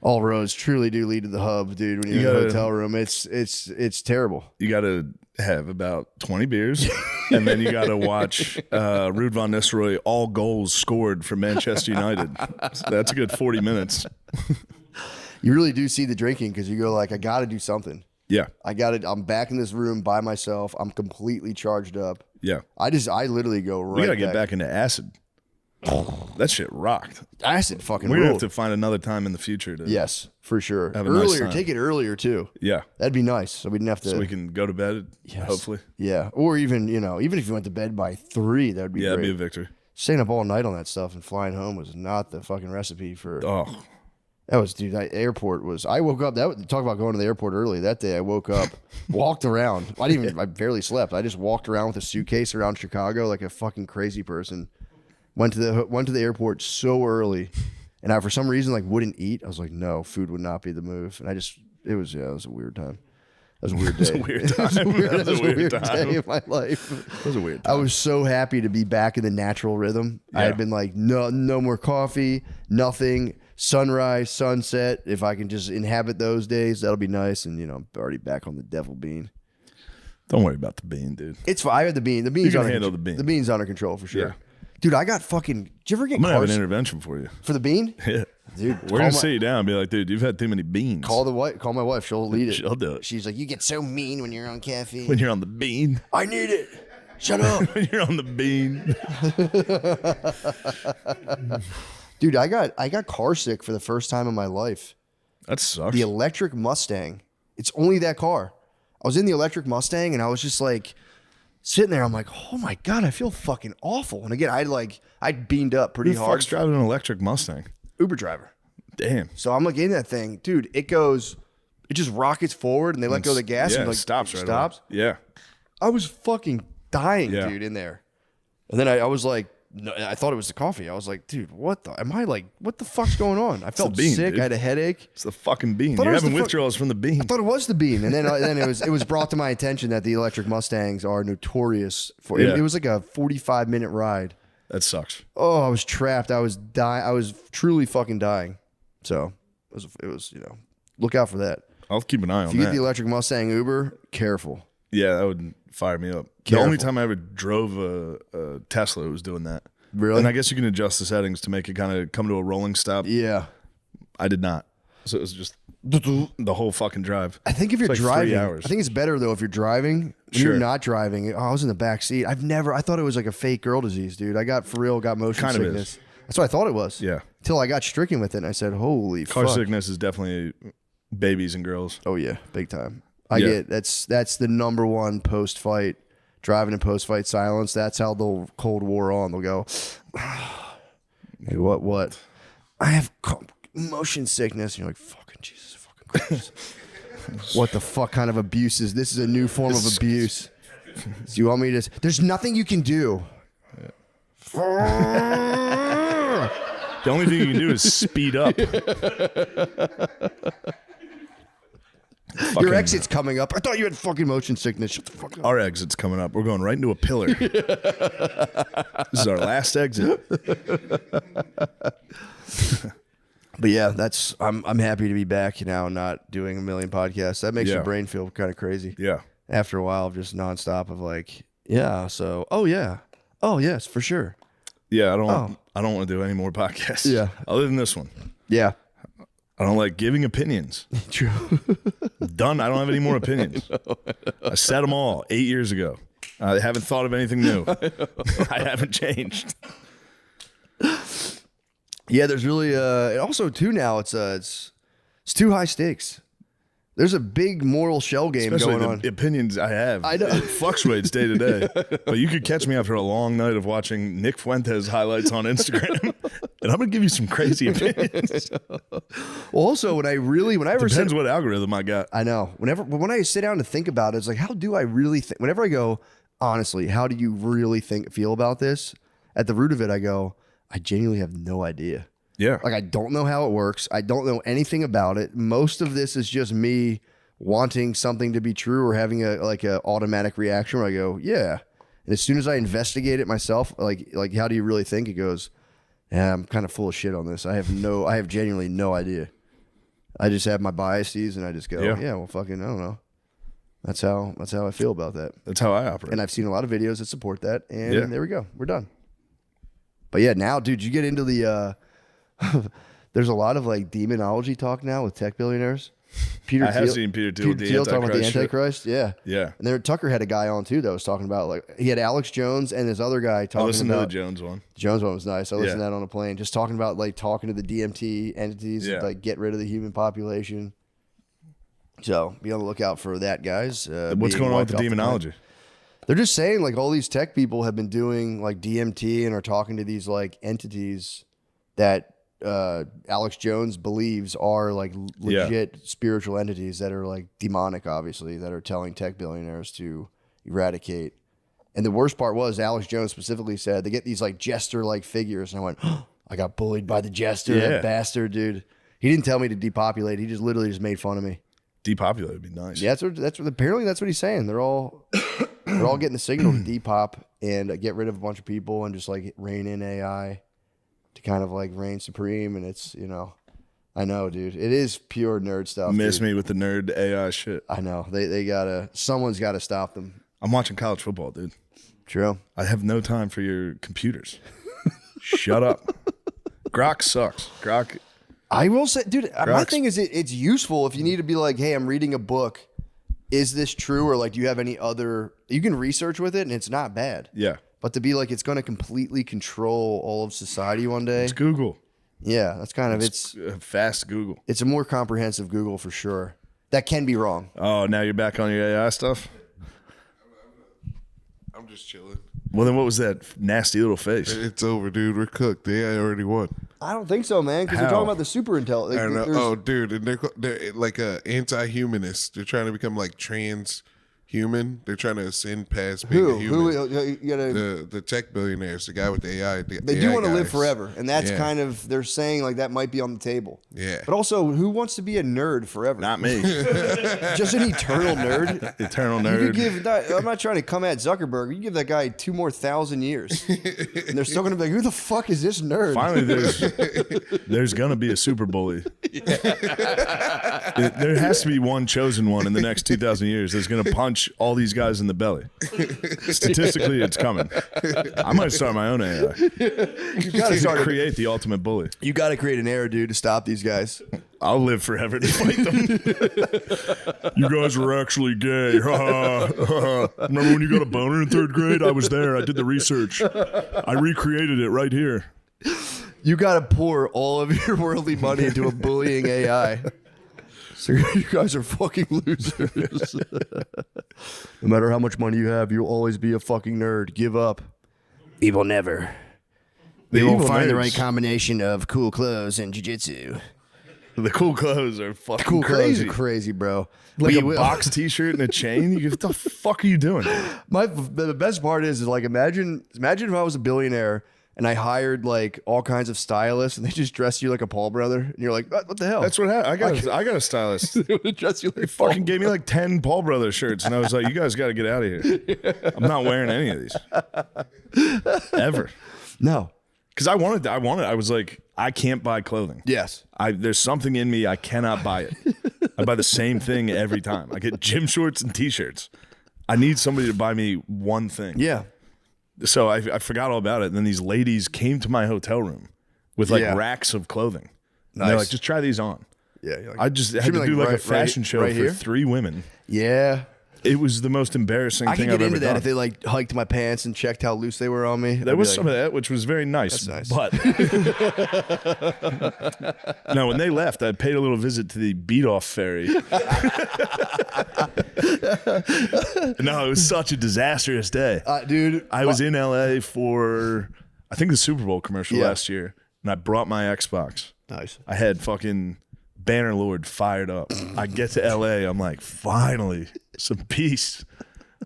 Speaker 2: all roads truly do lead to the hub, dude. When you're in a hotel room, it's terrible.
Speaker 3: You got to have about 20 beers, and then you got to watch Ruud van Nistelrooy, all goals scored for Manchester United. So that's a good 40 minutes.
Speaker 2: You really do see the drinking because you go like, I got to do something.
Speaker 3: Yeah.
Speaker 2: I'm back in this room by myself. I'm completely charged up.
Speaker 3: Yeah.
Speaker 2: I literally go right
Speaker 3: We got to get back into acid. That shit rocked.
Speaker 2: Acid fucking
Speaker 3: We're going to
Speaker 2: ruled.
Speaker 3: have to find another time in the future to.
Speaker 2: Yes, for sure.
Speaker 3: Have a nice
Speaker 2: Earlier,
Speaker 3: time.
Speaker 2: take it earlier too.
Speaker 3: Yeah.
Speaker 2: That'd be nice. So we didn't have to.
Speaker 3: So we can go to bed, hopefully.
Speaker 2: Yeah. Or even, even if you went to bed by 3, that would be
Speaker 3: Yeah, it'd
Speaker 2: great.
Speaker 3: be a victory.
Speaker 2: Staying up all night on that stuff and flying home was not the fucking recipe for.
Speaker 3: Oh,
Speaker 2: That was, dude, airport was. I woke up, talk about going to the airport early. That day I woke up, walked around. I barely slept. I just walked around with a suitcase around Chicago like a fucking crazy person. Went to the airport so early, and I, for some reason, like, wouldn't eat. I was like, no, food would not be the move. And it was a weird time. That was a weird day.
Speaker 3: It was a weird time.
Speaker 2: That was a weird day of my life.
Speaker 3: it was a weird
Speaker 2: I
Speaker 3: time.
Speaker 2: was so happy to be back in the natural rhythm. I
Speaker 3: Yeah.
Speaker 2: had been like, no more coffee, nothing, sunrise, sunset. If I can just inhabit those days, that'll be nice. And, I'm already back on the devil bean.
Speaker 3: Don't worry about the bean, dude.
Speaker 2: It's fine. I had the bean. The bean's
Speaker 3: can
Speaker 2: under
Speaker 3: handle
Speaker 2: control.
Speaker 3: the bean.
Speaker 2: The bean's under control for sure.
Speaker 3: Yeah.
Speaker 2: Dude, I got fucking. Did you ever get
Speaker 3: I'm going to have
Speaker 2: cars
Speaker 3: an intervention for you.
Speaker 2: for the bean?
Speaker 3: Yeah.
Speaker 2: Dude,
Speaker 3: We're going to sit you down and be like, dude, you've had too many beans.
Speaker 2: Call my wife. She'll lead it.
Speaker 3: She'll do it.
Speaker 2: She's like, you get so mean when you're on caffeine.
Speaker 3: When you're on the bean.
Speaker 2: I need it. Shut up.
Speaker 3: When you're on the bean.
Speaker 2: Dude, I got car sick for the first time in my life.
Speaker 3: That sucks.
Speaker 2: The electric Mustang. It's only that car. I was in the electric Mustang and I was just like sitting there. I'm like, oh my God, I feel fucking awful. And again, I'd beamed up pretty
Speaker 3: Who the
Speaker 2: hard.
Speaker 3: fuck's driving an electric Mustang?
Speaker 2: Uber driver.
Speaker 3: Damn.
Speaker 2: So I'm like in that thing, dude. It just rockets forward and they let go of the gas
Speaker 3: Yeah,
Speaker 2: and
Speaker 3: it
Speaker 2: like
Speaker 3: stops right
Speaker 2: stops.
Speaker 3: away. Yeah.
Speaker 2: I was fucking dying,
Speaker 3: Yeah.
Speaker 2: dude, in there. And then I was like, no, I thought it was the coffee. I was like, dude, what the fuck's going on? I felt
Speaker 3: bean,
Speaker 2: sick.
Speaker 3: dude.
Speaker 2: I had a headache.
Speaker 3: It's the fucking bean.
Speaker 2: Thought it
Speaker 3: You're
Speaker 2: was
Speaker 3: having
Speaker 2: the
Speaker 3: withdrawals from the bean.
Speaker 2: I thought it was the bean, and then it was brought to my attention that the electric Mustangs are notorious for.
Speaker 3: Yeah.
Speaker 2: It was like a 45-minute ride.
Speaker 3: That sucks.
Speaker 2: Oh, I was trapped. I was dying. I was truly fucking dying. So it was look out for that.
Speaker 3: I'll keep an eye on
Speaker 2: If you get
Speaker 3: that.
Speaker 2: the electric Mustang Uber, careful.
Speaker 3: Yeah, that would fire me up.
Speaker 2: Careful.
Speaker 3: The only time I ever drove a Tesla was doing that.
Speaker 2: Really?
Speaker 3: And I guess you can adjust the settings to make it kind of come to a rolling stop.
Speaker 2: Yeah.
Speaker 3: I did not. So it was just the whole fucking drive.
Speaker 2: I think if you're
Speaker 3: It's like 3
Speaker 2: driving,
Speaker 3: hours.
Speaker 2: I think it's better though if you're driving. When
Speaker 3: Sure.
Speaker 2: you're not driving, I was in the back seat. I thought it was like a fake girl disease, dude. I got motion
Speaker 3: Kind of
Speaker 2: sickness.
Speaker 3: is.
Speaker 2: That's what I thought it was.
Speaker 3: Yeah.
Speaker 2: Until I got stricken with it, and I said, "Holy
Speaker 3: Car
Speaker 2: fuck!"
Speaker 3: sickness is definitely babies and girls.
Speaker 2: Oh yeah, big time.
Speaker 3: Yeah.
Speaker 2: That's the number one post fight, driving in post fight silence. That's how the Cold War on. They'll go, hey, what? I have motion sickness. And you're like, fucking Jesus, fucking Christ. What the fuck kind of abuse is this? Is a new form of abuse. Do you want me to? There's nothing you can do.
Speaker 3: The only thing you can do is speed up.
Speaker 2: Your exit's coming up. I thought you had fucking motion sickness. Shut the fuck up.
Speaker 3: Our exit's coming up. We're going right into a pillar. This is our last exit.
Speaker 2: But yeah, I'm happy to be back now, not doing a million podcasts. That makes
Speaker 3: Yeah.
Speaker 2: your brain feel kind of crazy.
Speaker 3: Yeah.
Speaker 2: After a while of just nonstop of like, yeah, so oh yeah, oh yes, for sure.
Speaker 3: Yeah, I don't want to do any more podcasts.
Speaker 2: Yeah.
Speaker 3: Other than this one.
Speaker 2: Yeah.
Speaker 3: I don't like giving opinions.
Speaker 2: True.
Speaker 3: Done. I don't have any more opinions. I said them all 8 years ago. I haven't thought of anything new. I haven't changed.
Speaker 2: Yeah, there's really and also too now it's too high stakes. There's a big moral shell game
Speaker 3: Especially
Speaker 2: going
Speaker 3: the
Speaker 2: on.
Speaker 3: opinions I have.
Speaker 2: I know.
Speaker 3: It fluctuates day to day. But you could catch me after a long night of watching Nick Fuentes highlights on Instagram, and I'm going to give you some crazy opinions.
Speaker 2: Well, also whenever
Speaker 3: Depends what algorithm I got.
Speaker 2: I know. When I sit down to think about it, it's like, how do I really think? Whenever I go, honestly, how do you really feel about this? At the root of it, I go, I genuinely have no idea.
Speaker 3: Yeah.
Speaker 2: Like, I don't know how it works. I don't know anything about it. Most of this is just me wanting something to be true or having a automatic reaction where I go, yeah. And as soon as I investigate it myself, like how do you really think? It goes, yeah, I'm kind of full of shit on this. I have genuinely no idea. I just have my biases and I just go, yeah, well, fucking, I don't know. That's how I feel about that.
Speaker 3: That's how I operate.
Speaker 2: And I've seen a lot of videos that support that. And there we go. We're done. But yeah, now, dude, you get into the, there's a lot of like demonology talk now with tech billionaires.
Speaker 3: I have seen Peter Thiel
Speaker 2: talking about the Antichrist. Yeah.
Speaker 3: Yeah.
Speaker 2: And then Tucker had a guy on too that was talking about, like, he had Alex Jones and this other guy talking about.
Speaker 3: I listened to the Jones one.
Speaker 2: Jones one was nice. I listened to that on a plane, just talking about like talking to the DMT entities, and, like, get rid of the human population. So be on the lookout for that, guys.
Speaker 3: What's going on with the demonology?
Speaker 2: They're just saying like all these tech people have been doing like DMT and are talking to these like entities that Alex Jones believes are like legit spiritual entities that are like demonic, obviously, that are telling tech billionaires to eradicate. And the worst part was Alex Jones specifically said they get these like jester like figures. And I went, oh, I got bullied by the jester, that bastard, dude. He didn't tell me to depopulate. He just literally just made fun of me.
Speaker 3: Depopulate would be nice.
Speaker 2: Yeah, that's what apparently that's what he's saying. They're all getting the signal to depop and get rid of a bunch of people and just like rein in AI to kind of like reign supreme. And it's, I know, dude, it is pure nerd stuff.
Speaker 3: Miss me with the nerd AI shit.
Speaker 2: I know someone's gotta stop them.
Speaker 3: I'm watching college football, dude.
Speaker 2: True.
Speaker 3: I have no time for your computers. Shut up. Grok sucks. Grok.
Speaker 2: I will say, dude, my thing is it's useful if you need to be like, hey, I'm reading a book. Is this true? Or like, do you have any other, you can research with it and it's not bad.
Speaker 3: Yeah.
Speaker 2: But to be like, it's going to completely control all of society one day.
Speaker 3: It's Google.
Speaker 2: Yeah. That's kind of, it's
Speaker 3: fast Google.
Speaker 2: It's a more comprehensive Google for sure. That can be wrong.
Speaker 3: Oh, now you're back on your AI stuff?
Speaker 1: I'm just chilling.
Speaker 3: Well, then what was that nasty little face?
Speaker 1: It's over, dude. We're cooked. The AI already won.
Speaker 2: I don't think so, man, because they're talking about the super intelligence.
Speaker 1: I don't know. Oh, dude, and they're like anti-humanists. They're trying to become like trans-human. They're trying to ascend past being a human.
Speaker 2: You gotta,
Speaker 1: the tech billionaires, the guy with the AI.
Speaker 2: They do want to live forever, and that's kind of, they're saying like that might be on the table.
Speaker 1: Yeah.
Speaker 2: But also, who wants to be a nerd forever?
Speaker 3: Not me.
Speaker 2: Just an eternal nerd.
Speaker 3: Eternal
Speaker 2: You
Speaker 3: nerd.
Speaker 2: could give that, I'm not trying to come at Zuckerberg. You give that guy 2,000 more years, and they're still gonna be like, "Who the fuck is this nerd?"
Speaker 3: Finally, there's gonna be a super bully. There has to be one chosen one in the next 2,000 years that's gonna punch all these guys in the belly. Statistically, it's coming. I might start my own AI.
Speaker 2: You gotta
Speaker 3: create the ultimate bully.
Speaker 2: You gotta create an era, dude, to stop these guys.
Speaker 3: I'll live forever to fight them. You guys were actually gay. Remember when you got a boner in 3rd grade? I was there. I did the research. I recreated it right here.
Speaker 2: You gotta pour all of your worldly money into a bullying AI. So you guys are fucking losers. No matter how much money you have, you'll always be a fucking nerd. Give up. We will never. We won't find the right combination of cool clothes and jiu-jitsu.
Speaker 3: The cool clothes are fucking
Speaker 2: Cool
Speaker 3: crazy.
Speaker 2: clothes are crazy, bro.
Speaker 3: Like a box T-shirt and a chain. What the fuck are you doing?
Speaker 2: The best part is like imagine if I was a billionaire and I hired like all kinds of stylists and they just dress you like a Paul brother and you're like, what the hell?
Speaker 3: That's what happened. I got a stylist.
Speaker 2: They would dress you like
Speaker 3: They fucking gave me like 10 Paul Brothers shirts, and I was like, "You guys got to get out of here. I'm not wearing any of these ever."
Speaker 2: No,
Speaker 3: because I wanted. I was like, I can't buy clothing.
Speaker 2: Yes,
Speaker 3: there's something in me I cannot buy it. I buy the same thing every time. I get gym shorts and T-shirts. I need somebody to buy me one thing.
Speaker 2: yeah.
Speaker 3: So I forgot all about it. And then these ladies came to my hotel room with like
Speaker 2: Yeah.
Speaker 3: racks of clothing. And
Speaker 2: Nice.
Speaker 3: they're like, just try these on.
Speaker 2: Yeah, you're like,
Speaker 3: I just had
Speaker 2: should
Speaker 3: to
Speaker 2: be
Speaker 3: do like a
Speaker 2: right-
Speaker 3: fashion
Speaker 2: right-
Speaker 3: show
Speaker 2: right
Speaker 3: for
Speaker 2: here?
Speaker 3: 3 women.
Speaker 2: Yeah.
Speaker 3: It was the most embarrassing
Speaker 2: I
Speaker 3: thing
Speaker 2: could
Speaker 3: I've
Speaker 2: get
Speaker 3: ever
Speaker 2: into that
Speaker 3: done.
Speaker 2: if they like hiked my pants and checked how loose they were on me.
Speaker 3: There was some of that, which was very nice.
Speaker 2: That's
Speaker 3: But no, when they left, I paid a little visit to the beat-off ferry. No, it was such a disastrous day.
Speaker 2: Dude.
Speaker 3: I was in LA for, I think, the Super Bowl commercial
Speaker 2: Yeah.
Speaker 3: last year, and I brought my Xbox.
Speaker 2: Nice.
Speaker 3: I had fucking Bannerlord fired up. I get to LA, I'm like, finally, some peace.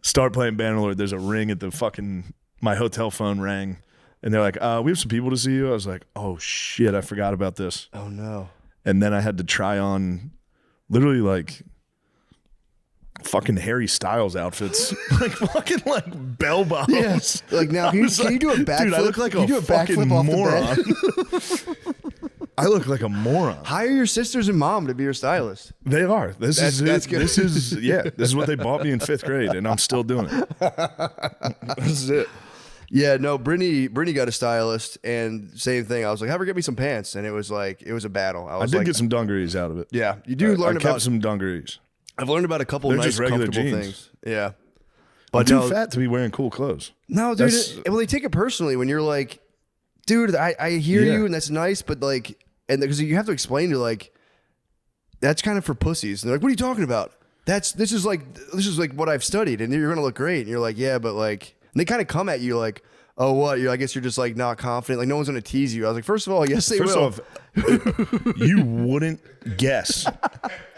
Speaker 3: Start playing Bannerlord. There's a ring at the fucking, my hotel phone rang, and they're like, we have some people to see you. I was like, oh shit, I forgot about this.
Speaker 2: Oh no.
Speaker 3: And then I had to try on literally like fucking Harry Styles outfits, like fucking like bell bottoms.
Speaker 2: Yes. Like now, can you do a backflip?
Speaker 3: Dude, I look like
Speaker 2: Can you do
Speaker 3: a
Speaker 2: a backflip
Speaker 3: fucking
Speaker 2: off
Speaker 3: moron.
Speaker 2: the bed?
Speaker 3: I look like a moron.
Speaker 2: Hire your sisters and mom to be your stylist.
Speaker 3: They are. This is
Speaker 2: That's
Speaker 3: it.
Speaker 2: good.
Speaker 3: This is This is what they bought me in 5th grade, and I'm still doing it. This is it.
Speaker 2: Yeah, no, Brittany got a stylist, and same thing. I was like, have her get me some pants, and it was a battle.
Speaker 3: I
Speaker 2: was
Speaker 3: did
Speaker 2: like,
Speaker 3: get some dungarees out of it.
Speaker 2: yeah, you do learn
Speaker 3: I kept
Speaker 2: about
Speaker 3: some dungarees.
Speaker 2: I've learned about a couple
Speaker 3: They're
Speaker 2: nice,
Speaker 3: just regular
Speaker 2: comfortable
Speaker 3: jeans.
Speaker 2: things. Yeah,
Speaker 3: I'm
Speaker 2: but
Speaker 3: too
Speaker 2: no,
Speaker 3: fat to be wearing cool clothes.
Speaker 2: no, dude.
Speaker 3: That's-
Speaker 2: Well, they take it personally when you're like, dude, I hear
Speaker 3: Yeah.
Speaker 2: you, and that's nice, but like, and because you have to explain to like, that's kind of for pussies. And they're like, what are you talking about? This is like what I've studied, and you're gonna look great. And you're like, yeah, but like, and they kind of come at you like, oh, what? I guess you're just like not confident. Like no one's gonna tease you. I was like, first of all, yes, they
Speaker 3: First
Speaker 2: will.
Speaker 3: off, you wouldn't guess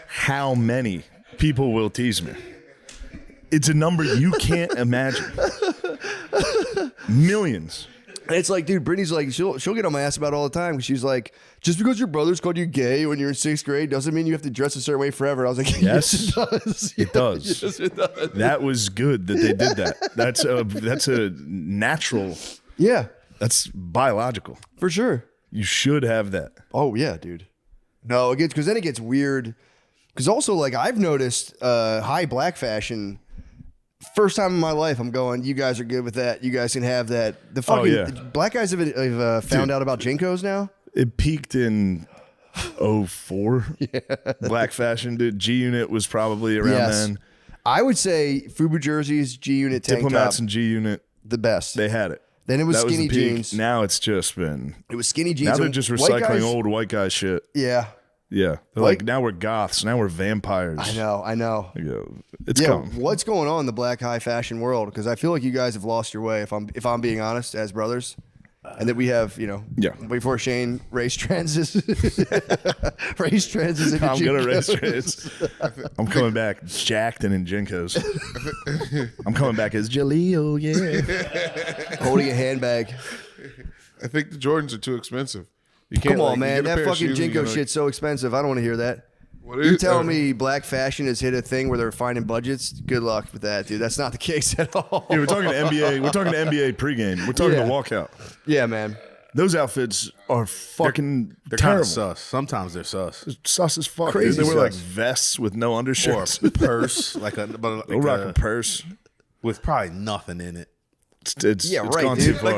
Speaker 3: how many people will tease me. It's a number you can't imagine. Millions.
Speaker 2: And it's like, dude, Brittany's like, she'll get on my ass about it all the time. She's like, just because your brother's called you gay when you're in 6th grade doesn't mean you have to dress a certain way forever. I was like,
Speaker 3: Yes,
Speaker 2: yes, it does.
Speaker 3: it does.
Speaker 2: Yes, it does.
Speaker 3: That was good that they did that. That's a natural.
Speaker 2: Yeah,
Speaker 3: That's biological.
Speaker 2: for sure.
Speaker 3: You should have that.
Speaker 2: Oh yeah, dude. No, it gets because then it gets weird. Because also, like I've noticed, high black fashion. First time in my life, I'm going. You guys are good with that. You guys can have that. The fucking
Speaker 3: yeah.
Speaker 2: black guys have found out about Jinkos now.
Speaker 3: It peaked in 04. Yeah. Black fashion, dude. G Unit was probably around
Speaker 2: Yes.
Speaker 3: then.
Speaker 2: I would say FUBU jerseys, G Unit tank
Speaker 3: Diplomats
Speaker 2: top,
Speaker 3: and G Unit,
Speaker 2: the best.
Speaker 3: they had it.
Speaker 2: Then it was
Speaker 3: That
Speaker 2: skinny
Speaker 3: the peak.
Speaker 2: jeans.
Speaker 3: Now it's just been.
Speaker 2: It was skinny jeans.
Speaker 3: Now they're
Speaker 2: and
Speaker 3: just
Speaker 2: white
Speaker 3: recycling
Speaker 2: guys-
Speaker 3: old white guy shit.
Speaker 2: Yeah,
Speaker 3: Yeah. They're like, now we're goths. Now we're vampires.
Speaker 2: I know.
Speaker 3: You go, it's
Speaker 2: Yeah,
Speaker 3: coming.
Speaker 2: what's going on in the black high fashion world? Because I feel like you guys have lost your way. If I'm being honest, as brothers, and that we have,
Speaker 3: Yeah.
Speaker 2: before Shane race transes, race transes. into
Speaker 3: I'm gonna race
Speaker 2: Jinkos.
Speaker 3: trades. I'm coming back jacked and in Jinkos. I'm coming back as Jaleel, yeah.
Speaker 2: holding a handbag.
Speaker 1: I think the Jordans are too expensive. You can't,
Speaker 2: Come on,
Speaker 1: like, you
Speaker 2: man,
Speaker 1: get a
Speaker 2: that
Speaker 1: pair of
Speaker 2: fucking
Speaker 1: shoes and
Speaker 2: Jinko
Speaker 1: you're
Speaker 2: shit's so expensive. I don't want to hear that.
Speaker 1: What
Speaker 2: You
Speaker 1: is-
Speaker 2: telling me black fashion has hit a thing where they're finding budgets? Good luck with that, dude. That's not the case at all.
Speaker 3: Yeah, we're talking NBA. We're talking NBA pregame. We're talking
Speaker 2: Yeah.
Speaker 3: the walkout.
Speaker 2: Yeah, man.
Speaker 3: Those outfits are fucking
Speaker 6: They're kind
Speaker 3: terrible.
Speaker 6: of sus. Sometimes they're sus.
Speaker 3: Sus as fuck.
Speaker 2: Crazy
Speaker 3: Dude. They were like
Speaker 2: sus.
Speaker 3: vests with no
Speaker 6: Or
Speaker 3: undershirts.
Speaker 6: a purse,
Speaker 3: They'll rock a purse.
Speaker 6: with probably nothing in it.
Speaker 3: It's
Speaker 2: Yeah,
Speaker 3: it's
Speaker 2: right,
Speaker 3: gone
Speaker 2: dude.
Speaker 3: too far.
Speaker 6: Like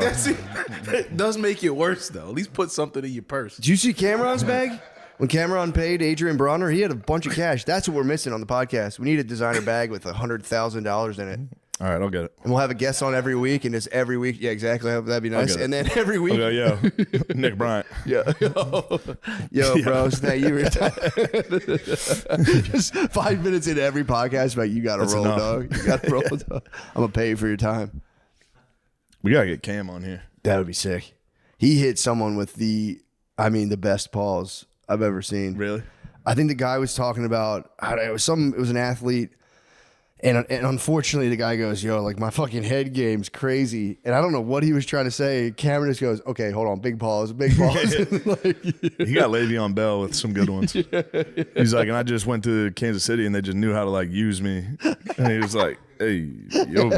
Speaker 6: that does make it worse though. At least put something in your purse.
Speaker 2: Did you see Cameron's bag? When Cameron paid Adrian Bronner, he had a bunch of cash. That's what we're missing on the podcast. We need a designer bag with $100,000 in it.
Speaker 3: All right, I'll get it.
Speaker 2: And we'll have a guest on every week, and it's every week. Yeah, exactly. That'd be nice.
Speaker 3: get it.
Speaker 2: And then every week,
Speaker 3: I'll go, yo, Nick Bryant.
Speaker 2: yo, bro, hey, you just 5 minutes into every podcast, like you got to
Speaker 3: That's
Speaker 2: roll,
Speaker 3: enough.
Speaker 2: dog. You got to roll, dog. I'm gonna pay you for your time.
Speaker 3: We gotta get Cam on here.
Speaker 2: That would be sick. He hit someone with the best paws I've ever seen.
Speaker 3: Really?
Speaker 2: I think the guy was talking about it was an athlete, and unfortunately the guy goes, "Yo, like my fucking head game's crazy," and I don't know what he was trying to say. Cameron just goes, "Okay, hold on, big pause." Like,
Speaker 3: He got Le'Veon Bell with some good ones. He's like, and I just went to Kansas City and they just knew how to like use me. And he was like, hey, yo,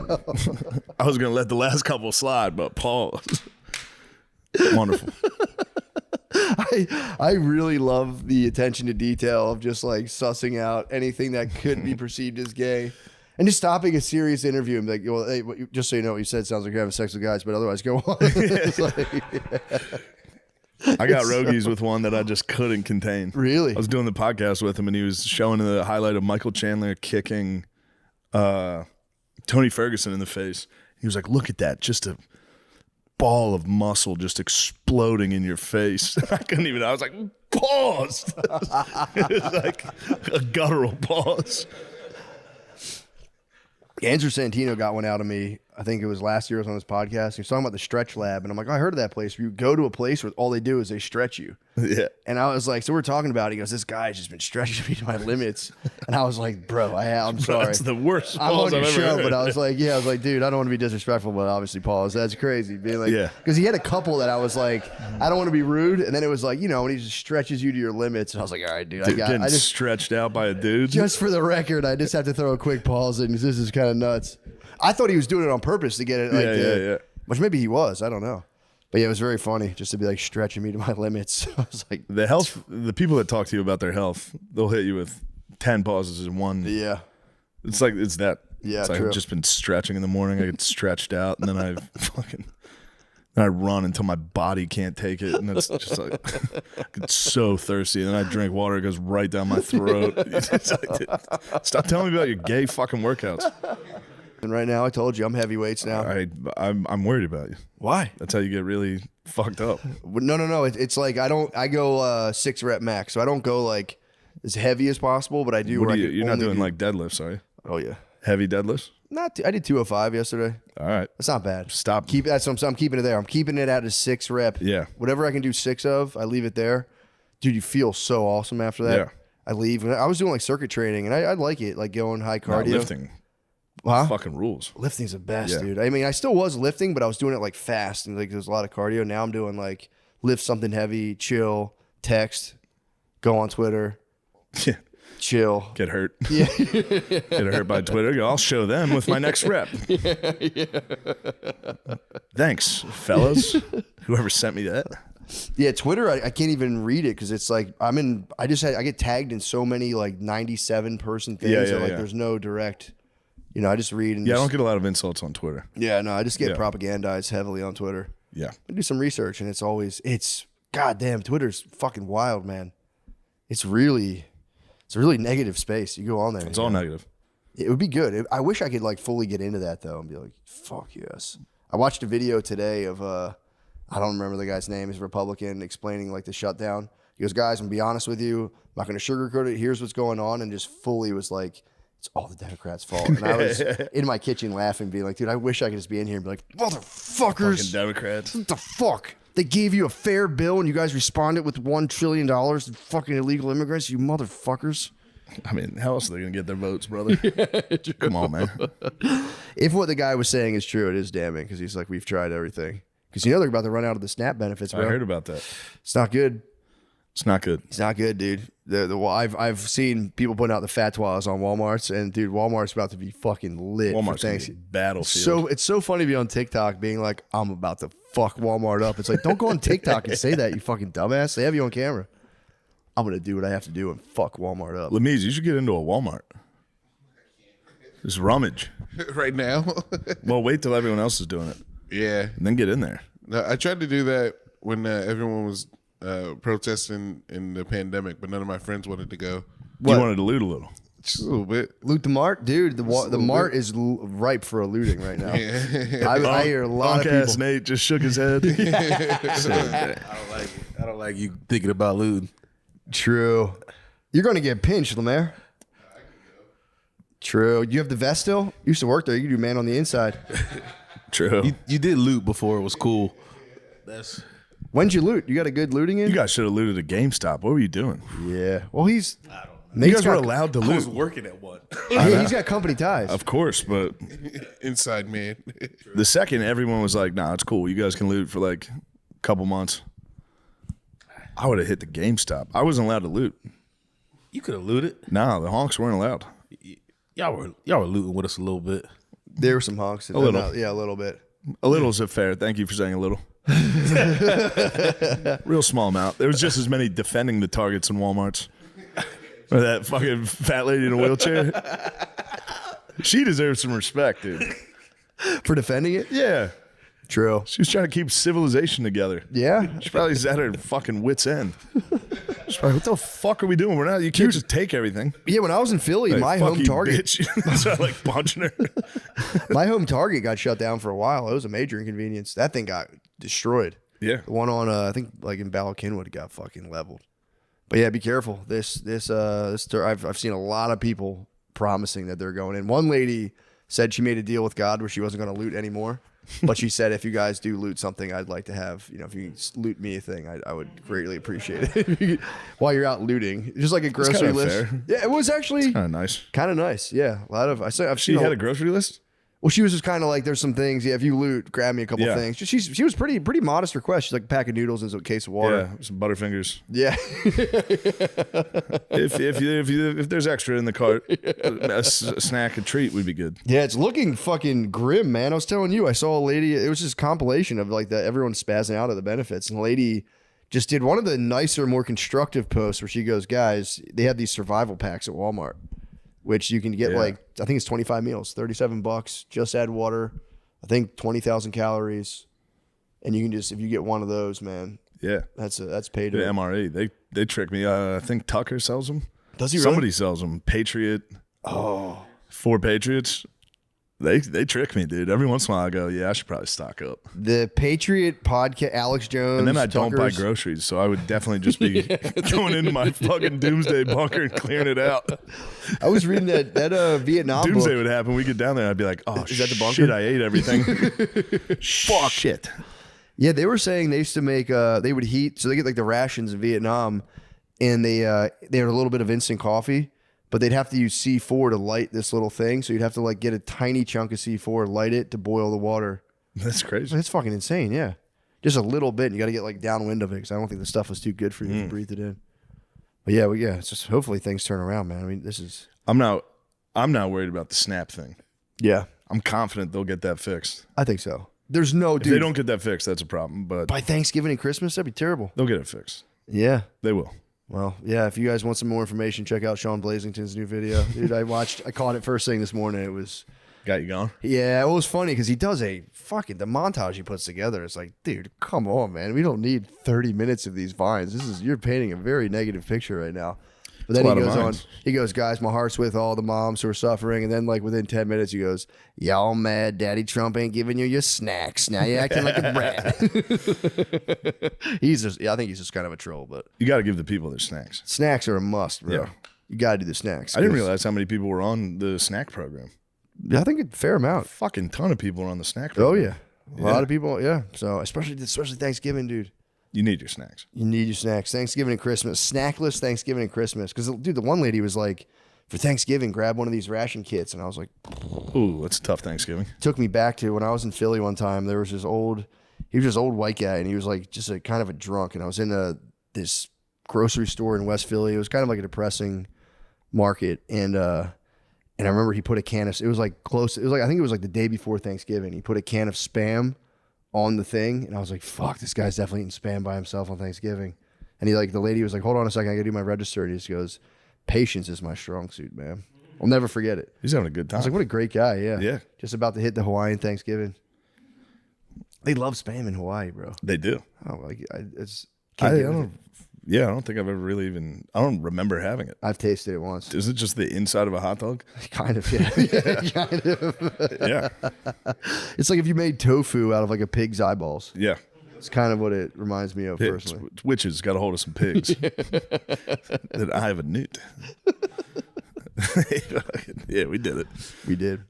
Speaker 3: I was gonna let the last couple slide, but pause. Wonderful.
Speaker 2: I really love the attention to detail of just like sussing out anything that could be perceived as gay. And just stopping a serious interview and be like, well, hey, just so you know, what you said sounds like you're having sex with guys, but otherwise go on. It's like,
Speaker 3: I got rogies with one that I just couldn't contain.
Speaker 2: Really?
Speaker 3: I was doing the podcast with him, and he was showing the highlight of Michael Chandler kicking Tony Ferguson in the face. He was like, look at that. Just a ball of muscle just exploding in your face. I couldn't even. I was like, pause. It was like a guttural pause.
Speaker 2: Andrew Santino got one out of me. I think it was last year. I was on his podcast. He was talking about the stretch lab, and I'm like, I heard of that place. You go to a place where all they do is they stretch you.
Speaker 3: Yeah.
Speaker 2: And I was like, so we're talking about it. He goes, this guy's just been stretching me to my limits. And I was like, bro, I'm sorry.
Speaker 3: That's the worst
Speaker 2: I'm
Speaker 3: pause
Speaker 2: on your
Speaker 3: I've ever
Speaker 2: show,
Speaker 3: heard.
Speaker 2: but I was like, dude, I don't want to be disrespectful, but obviously, pause. That's crazy. Being like,
Speaker 3: Yeah.
Speaker 2: Because he had a couple that I was like, I don't want to be rude. And then it was like, when he just stretches you to your limits. And I was like, all right, dude,
Speaker 3: Getting
Speaker 2: I just,
Speaker 3: stretched out by a dude.
Speaker 2: just for the record, I just have to throw a quick pause in because this is kind of nuts. I thought he was doing it on purpose to get it.
Speaker 3: Yeah.
Speaker 2: Which maybe he was. I don't know. But yeah, it was very funny just to be like stretching me to my limits. I was like,
Speaker 3: The people that talk to you about their health, they'll hit you with 10 pauses in one.
Speaker 2: yeah.
Speaker 3: It's like, it's that.
Speaker 2: Yeah,
Speaker 3: it's like
Speaker 2: true.
Speaker 3: I've just been stretching in the morning. I get stretched out, and then then I run until my body can't take it, and it's just like I get so thirsty. And then I drink water; it goes right down my throat. It's like, dude, stop telling me about your gay fucking workouts.
Speaker 2: And right now, I told you, I'm heavyweights now.
Speaker 3: I'm worried about you.
Speaker 2: Why?
Speaker 3: That's how you get really fucked up.
Speaker 2: No. It's like I go 6 rep max, so I don't go like as heavy as possible, but I do.
Speaker 3: What
Speaker 2: where
Speaker 3: do
Speaker 2: I
Speaker 3: you,
Speaker 2: can
Speaker 3: you're not
Speaker 2: only
Speaker 3: doing
Speaker 2: do-
Speaker 3: like deadlifts, are you?
Speaker 2: Oh yeah,
Speaker 3: Heavy deadlifts?
Speaker 2: I did 205 yesterday.
Speaker 3: All right.
Speaker 2: That's not bad.
Speaker 3: Stop.
Speaker 2: That's what I'm keeping it there. I'm keeping it at a 6 rep.
Speaker 3: Yeah.
Speaker 2: Whatever I can do 6 of, I leave it there. Dude, you feel so awesome after that.
Speaker 3: Yeah.
Speaker 2: I leave. And I was doing like circuit training, and I like it, like going high
Speaker 3: Not
Speaker 2: cardio.
Speaker 3: lifting.
Speaker 2: Huh?
Speaker 3: Fucking rules.
Speaker 2: Lifting's the best,
Speaker 3: Yeah.
Speaker 2: dude. I mean, I still was lifting, but I was doing it like fast and like there's a lot of cardio. Now I'm doing like lift something heavy, chill, text, go on Twitter,
Speaker 3: Yeah.
Speaker 2: chill.
Speaker 3: Get hurt. Yeah. Get hurt by Twitter. Go, I'll show them with my next rep. Thanks, fellas. Whoever sent me that.
Speaker 2: Yeah, Twitter, I can't even read it because it's like I get tagged in so many like 97 person things
Speaker 3: Yeah,
Speaker 2: that like
Speaker 3: yeah.
Speaker 2: there's no direct. I just read and
Speaker 3: Yeah, I
Speaker 2: just,
Speaker 3: don't get a lot of insults on Twitter.
Speaker 2: yeah, no, I just get
Speaker 3: Yeah.
Speaker 2: propagandized heavily on Twitter.
Speaker 3: Yeah.
Speaker 2: I do some research and it's goddamn, Twitter's fucking wild, man. It's a really negative space. You go on there.
Speaker 3: It's all negative.
Speaker 2: It would be good. I wish I could like fully get into that though and be like, fuck yes. I watched a video today of I don't remember the guy's name. He's a Republican explaining like the shutdown. He goes, guys, I'm gonna be honest with you. I'm not gonna sugarcoat it. Here's what's going on, and just fully was like, it's all the Democrats' fault. And I was in my kitchen laughing, being like, dude, I wish I could just be in here and be like, motherfuckers.
Speaker 3: Fucking Democrats.
Speaker 2: What the fuck? They gave you a fair bill and you guys responded with $1 trillion to fucking illegal immigrants, you motherfuckers.
Speaker 3: I mean, how else are they going to get their votes, brother? Come on, man.
Speaker 2: If what the guy was saying is true, it is damning because he's like, we've tried everything. Because they're about to run out of the SNAP benefits,
Speaker 3: I
Speaker 2: bro.
Speaker 3: heard about that.
Speaker 2: It's not good.
Speaker 3: It's not good.
Speaker 2: It's not good, dude. I've seen people putting out the fatwas on Walmarts, and dude, Walmart's about to be fucking lit.
Speaker 3: Walmart's
Speaker 2: for
Speaker 3: gonna be
Speaker 2: Thanksgiving.
Speaker 3: battlefield.
Speaker 2: So it's so funny to be on TikTok being like, I'm about to fuck Walmart up. It's like, don't go on TikTok and say that, you fucking dumbass. They have you on camera. I'm gonna do what I have to do and fuck Walmart up.
Speaker 3: Lemiz, you should get into a Walmart. Just rummage.
Speaker 1: Right now.
Speaker 3: Well, wait till everyone else is doing it,
Speaker 1: Yeah.
Speaker 3: and then get in there.
Speaker 1: No, I tried to do that when everyone was protesting in the pandemic, but none of my friends wanted to go.
Speaker 3: You wanted to loot a little.
Speaker 1: Just a little bit.
Speaker 2: Loot the mart, dude. The mart is ripe for a looting right now. I hear a lot of
Speaker 3: Punk ass
Speaker 2: people.
Speaker 3: Nate just shook his head.
Speaker 6: I don't like you thinking about looting.
Speaker 2: True. You're going to get pinched, Lemaire. True. You have the vest still? You used to work there. You could do man on the inside.
Speaker 3: True.
Speaker 6: You did loot before it was cool. That's
Speaker 2: When'd you loot? You got a good looting in?
Speaker 3: You guys should have looted a GameStop. What were you doing?
Speaker 2: Yeah. Well, he's.
Speaker 3: You guys were allowed to
Speaker 6: I was
Speaker 3: loot.
Speaker 6: working at one.
Speaker 2: He's got company ties.
Speaker 3: Of course, but
Speaker 1: Inside man.
Speaker 3: the second everyone was like, nah, it's cool. You guys can loot for like a couple months. I would have hit the GameStop. I wasn't allowed to loot.
Speaker 6: You could have looted.
Speaker 3: Nah, the honks weren't allowed.
Speaker 6: Y'all were looting with us a little bit.
Speaker 2: There were some honks.
Speaker 3: A little.
Speaker 2: Yeah, a little bit.
Speaker 3: A little is fair. Thank you for saying a little. Real small amount. There was just as many defending the targets in Walmarts. Or that fucking fat lady in a wheelchair. She deserves some respect, dude.
Speaker 2: For defending it?
Speaker 3: Yeah.
Speaker 2: True.
Speaker 3: She was trying to keep civilization together.
Speaker 2: Yeah.
Speaker 3: She probably was at her fucking wit's end. She's probably, what the fuck are we doing? We're not. You can't just take everything.
Speaker 2: Yeah, when I was in Philly,
Speaker 3: Hey,
Speaker 2: my
Speaker 3: fuck
Speaker 2: home
Speaker 3: you,
Speaker 2: Target,
Speaker 3: bitch. That's why I like punching her.
Speaker 2: my home Target got shut down for a while. It was a major inconvenience. That thing got destroyed.
Speaker 3: Yeah.
Speaker 2: The one on, I think, like in Bala Cynwyd got fucking leveled. But yeah, be careful. I've seen a lot of people promising that they're going in. One lady said she made a deal with God where she wasn't going to loot anymore. But she said, if you guys do loot something, I'd like to have, if you loot me a thing, I would greatly appreciate it. While you're out looting, just like a grocery
Speaker 3: kinda
Speaker 2: list.
Speaker 3: fair.
Speaker 2: Yeah, it was actually
Speaker 3: Kind of nice.
Speaker 2: kind of nice. Yeah, a lot of I've
Speaker 3: She
Speaker 2: seen.
Speaker 3: had a grocery list?
Speaker 2: Well, she was just kind of like, there's some things. Yeah, if you loot, grab me a couple
Speaker 3: Yeah.
Speaker 2: things. She was pretty modest request. She's like a pack of noodles and a case of water.
Speaker 3: Yeah, some Butterfingers.
Speaker 2: Yeah.
Speaker 3: If there's extra in the cart, a snack, a treat would be good.
Speaker 2: Yeah, it's looking fucking grim, man. I was telling you, I saw a lady. It was just a compilation of like everyone spazzing out of the benefits, and the lady just did one of the nicer, more constructive posts where she goes, "Guys, they have these survival packs at Walmart, which you can get like I think it's 25 meals, $37. Just add water. I think 20,000 calories, and you can just if you get one of those, man,
Speaker 3: Yeah.
Speaker 2: that's paid.
Speaker 3: The MRE, they trick me. I think Tucker sells them.
Speaker 2: Does he really?
Speaker 3: Somebody sells them. Patriot. Oh. 4 Patriots. They trick me, dude. Every once in a while I go, yeah, I should probably stock up.
Speaker 2: The Patriot podcast, Alex Jones,
Speaker 3: And then I don't buy
Speaker 2: Tucker's-
Speaker 3: groceries, so I would definitely just be going into my fucking doomsday bunker and clearing it out.
Speaker 2: I was reading that Vietnam
Speaker 3: Doomsday
Speaker 2: book.
Speaker 3: would happen. We get down there, I'd be like, oh,
Speaker 2: Is that the bunker?
Speaker 3: shit, I ate everything. Fuck. Shit.
Speaker 2: Yeah, they were saying they used to make they would heat, so they get like the rations in Vietnam, and they had a little bit of instant coffee, but they'd have to use C4 to light this little thing. So you'd have to like get a tiny chunk of C4, light it to boil the water.
Speaker 3: That's crazy.
Speaker 2: It's fucking insane. Yeah, just a little bit. And you got to get like downwind of it because I don't think the stuff was too good for you to breathe it in. But yeah, it's just hopefully things turn around, man. I mean, this is
Speaker 3: I'm not worried about the SNAP thing.
Speaker 2: yeah,
Speaker 3: I'm confident they'll get that fixed.
Speaker 2: I think so. There's no
Speaker 3: If they
Speaker 2: dude
Speaker 3: don't get that fixed, that's a problem. But
Speaker 2: by Thanksgiving and Christmas. That'd be terrible.
Speaker 3: they'll get it fixed.
Speaker 2: Yeah.
Speaker 3: They will.
Speaker 2: Well, yeah, if you guys want some more information, check out Sean Blazington's new video. Dude, I caught it first thing this morning. It was,
Speaker 3: Got you going?
Speaker 2: yeah, it was funny because he does the montage he puts together. It's like, dude, come on, man. We don't need 30 minutes of these vines. You're painting a very negative picture right now. But then
Speaker 3: a
Speaker 2: he
Speaker 3: lot of
Speaker 2: goes on,
Speaker 3: vines.
Speaker 2: he goes, guys, my heart's with all the moms who are suffering. And then like within 10 minutes, he goes, y'all mad Daddy Trump ain't giving you your snacks. Now you're acting like a brat. I think he's just kind of a troll, but
Speaker 3: You got to give the people their snacks.
Speaker 2: snacks are a must, bro.
Speaker 3: Yeah.
Speaker 2: You got to do the snacks.
Speaker 3: I didn't
Speaker 2: 'cause-
Speaker 3: realize how many people were on the snack program.
Speaker 2: I think a fair amount.
Speaker 3: Fucking ton of people are on the snack
Speaker 2: Oh
Speaker 3: program.
Speaker 2: yeah, a lot of people. Yeah, so especially Thanksgiving, dude.
Speaker 3: You need your snacks.
Speaker 2: You need your snacks. Thanksgiving and Christmas, snackless Thanksgiving and Christmas. Because dude, the one lady was like, for Thanksgiving, grab one of these ration kits, and I was like,
Speaker 3: Ooh, that's a tough Thanksgiving.
Speaker 2: took me back to when I was in Philly one time. There was he was this old white guy, and he was like just a kind of a drunk. And I was in this grocery store in West Philly. It was kind of like a depressing market, and I remember he put a can of. It was like close. It was like I think it was like the day before Thanksgiving. He put a can of Spam on the thing, and I was like, "Fuck, this guy's definitely eating Spam by himself on Thanksgiving." And the lady was like, "Hold on a second, I gotta do my register." And he just goes, "Patience is my strong suit, man." I'll never forget it.
Speaker 3: He's having a good
Speaker 2: I was
Speaker 3: time.
Speaker 2: like, "What a great guy!" Yeah,
Speaker 3: Yeah.
Speaker 2: Just about to hit the Hawaiian Thanksgiving. They love Spam in Hawaii, bro.
Speaker 3: They do.
Speaker 2: Oh, like it's.
Speaker 3: I
Speaker 2: Can't get with
Speaker 3: don't. Yeah, I don't think I've ever really even. I don't remember having it.
Speaker 2: I've tasted it once.
Speaker 3: Is it just the inside of a hot dog?
Speaker 2: Kind of, yeah. Yeah, kind of.
Speaker 3: Yeah,
Speaker 2: It's like if you made tofu out of like a pig's eyeballs.
Speaker 3: yeah.
Speaker 2: It's kind of what it reminds me of
Speaker 3: It's
Speaker 2: personally.
Speaker 3: witches got a hold of some pigs that I have a newt. Yeah, we did it.
Speaker 2: We did.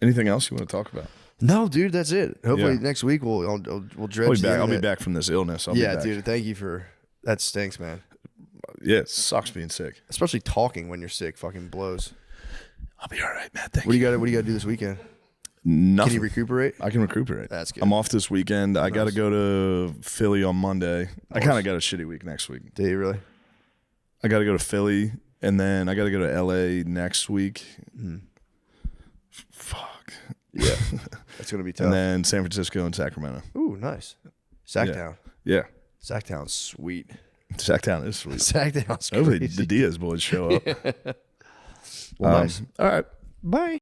Speaker 3: Anything else you want to talk about?
Speaker 2: No, dude, that's it. Hopefully
Speaker 3: Yeah.
Speaker 2: next week we'll dredge
Speaker 3: I'll be
Speaker 2: the
Speaker 3: back. I'll be
Speaker 2: internet.
Speaker 3: back from this illness. I'll be
Speaker 2: Yeah,
Speaker 3: back.
Speaker 2: dude. Thank you for that. Stinks, man.
Speaker 3: Yeah, it sucks being sick.
Speaker 2: Especially talking when you're sick fucking blows.
Speaker 3: I'll be all right, man. Thank
Speaker 2: What do
Speaker 3: you.
Speaker 2: you got to do this weekend?
Speaker 3: Nothing.
Speaker 2: Can you recuperate?
Speaker 3: I can recuperate.
Speaker 2: That's good.
Speaker 3: I'm off this weekend. I got to go to Philly on Monday. I kind of got a shitty week next week.
Speaker 2: Do you really?
Speaker 3: I got to go to Philly, and then I got to go to LA next week. Fuck.
Speaker 2: Yeah. That's gonna be tough.
Speaker 3: And then San Francisco and Sacramento.
Speaker 2: Ooh, nice. Sacktown.
Speaker 3: Yeah.
Speaker 2: Sacktown's sweet.
Speaker 3: Sacktown is sweet.
Speaker 2: Sacktown's
Speaker 3: Hopefully
Speaker 2: crazy.
Speaker 3: the Diaz boys show up.
Speaker 2: Well, nice.
Speaker 3: All right.
Speaker 2: Bye.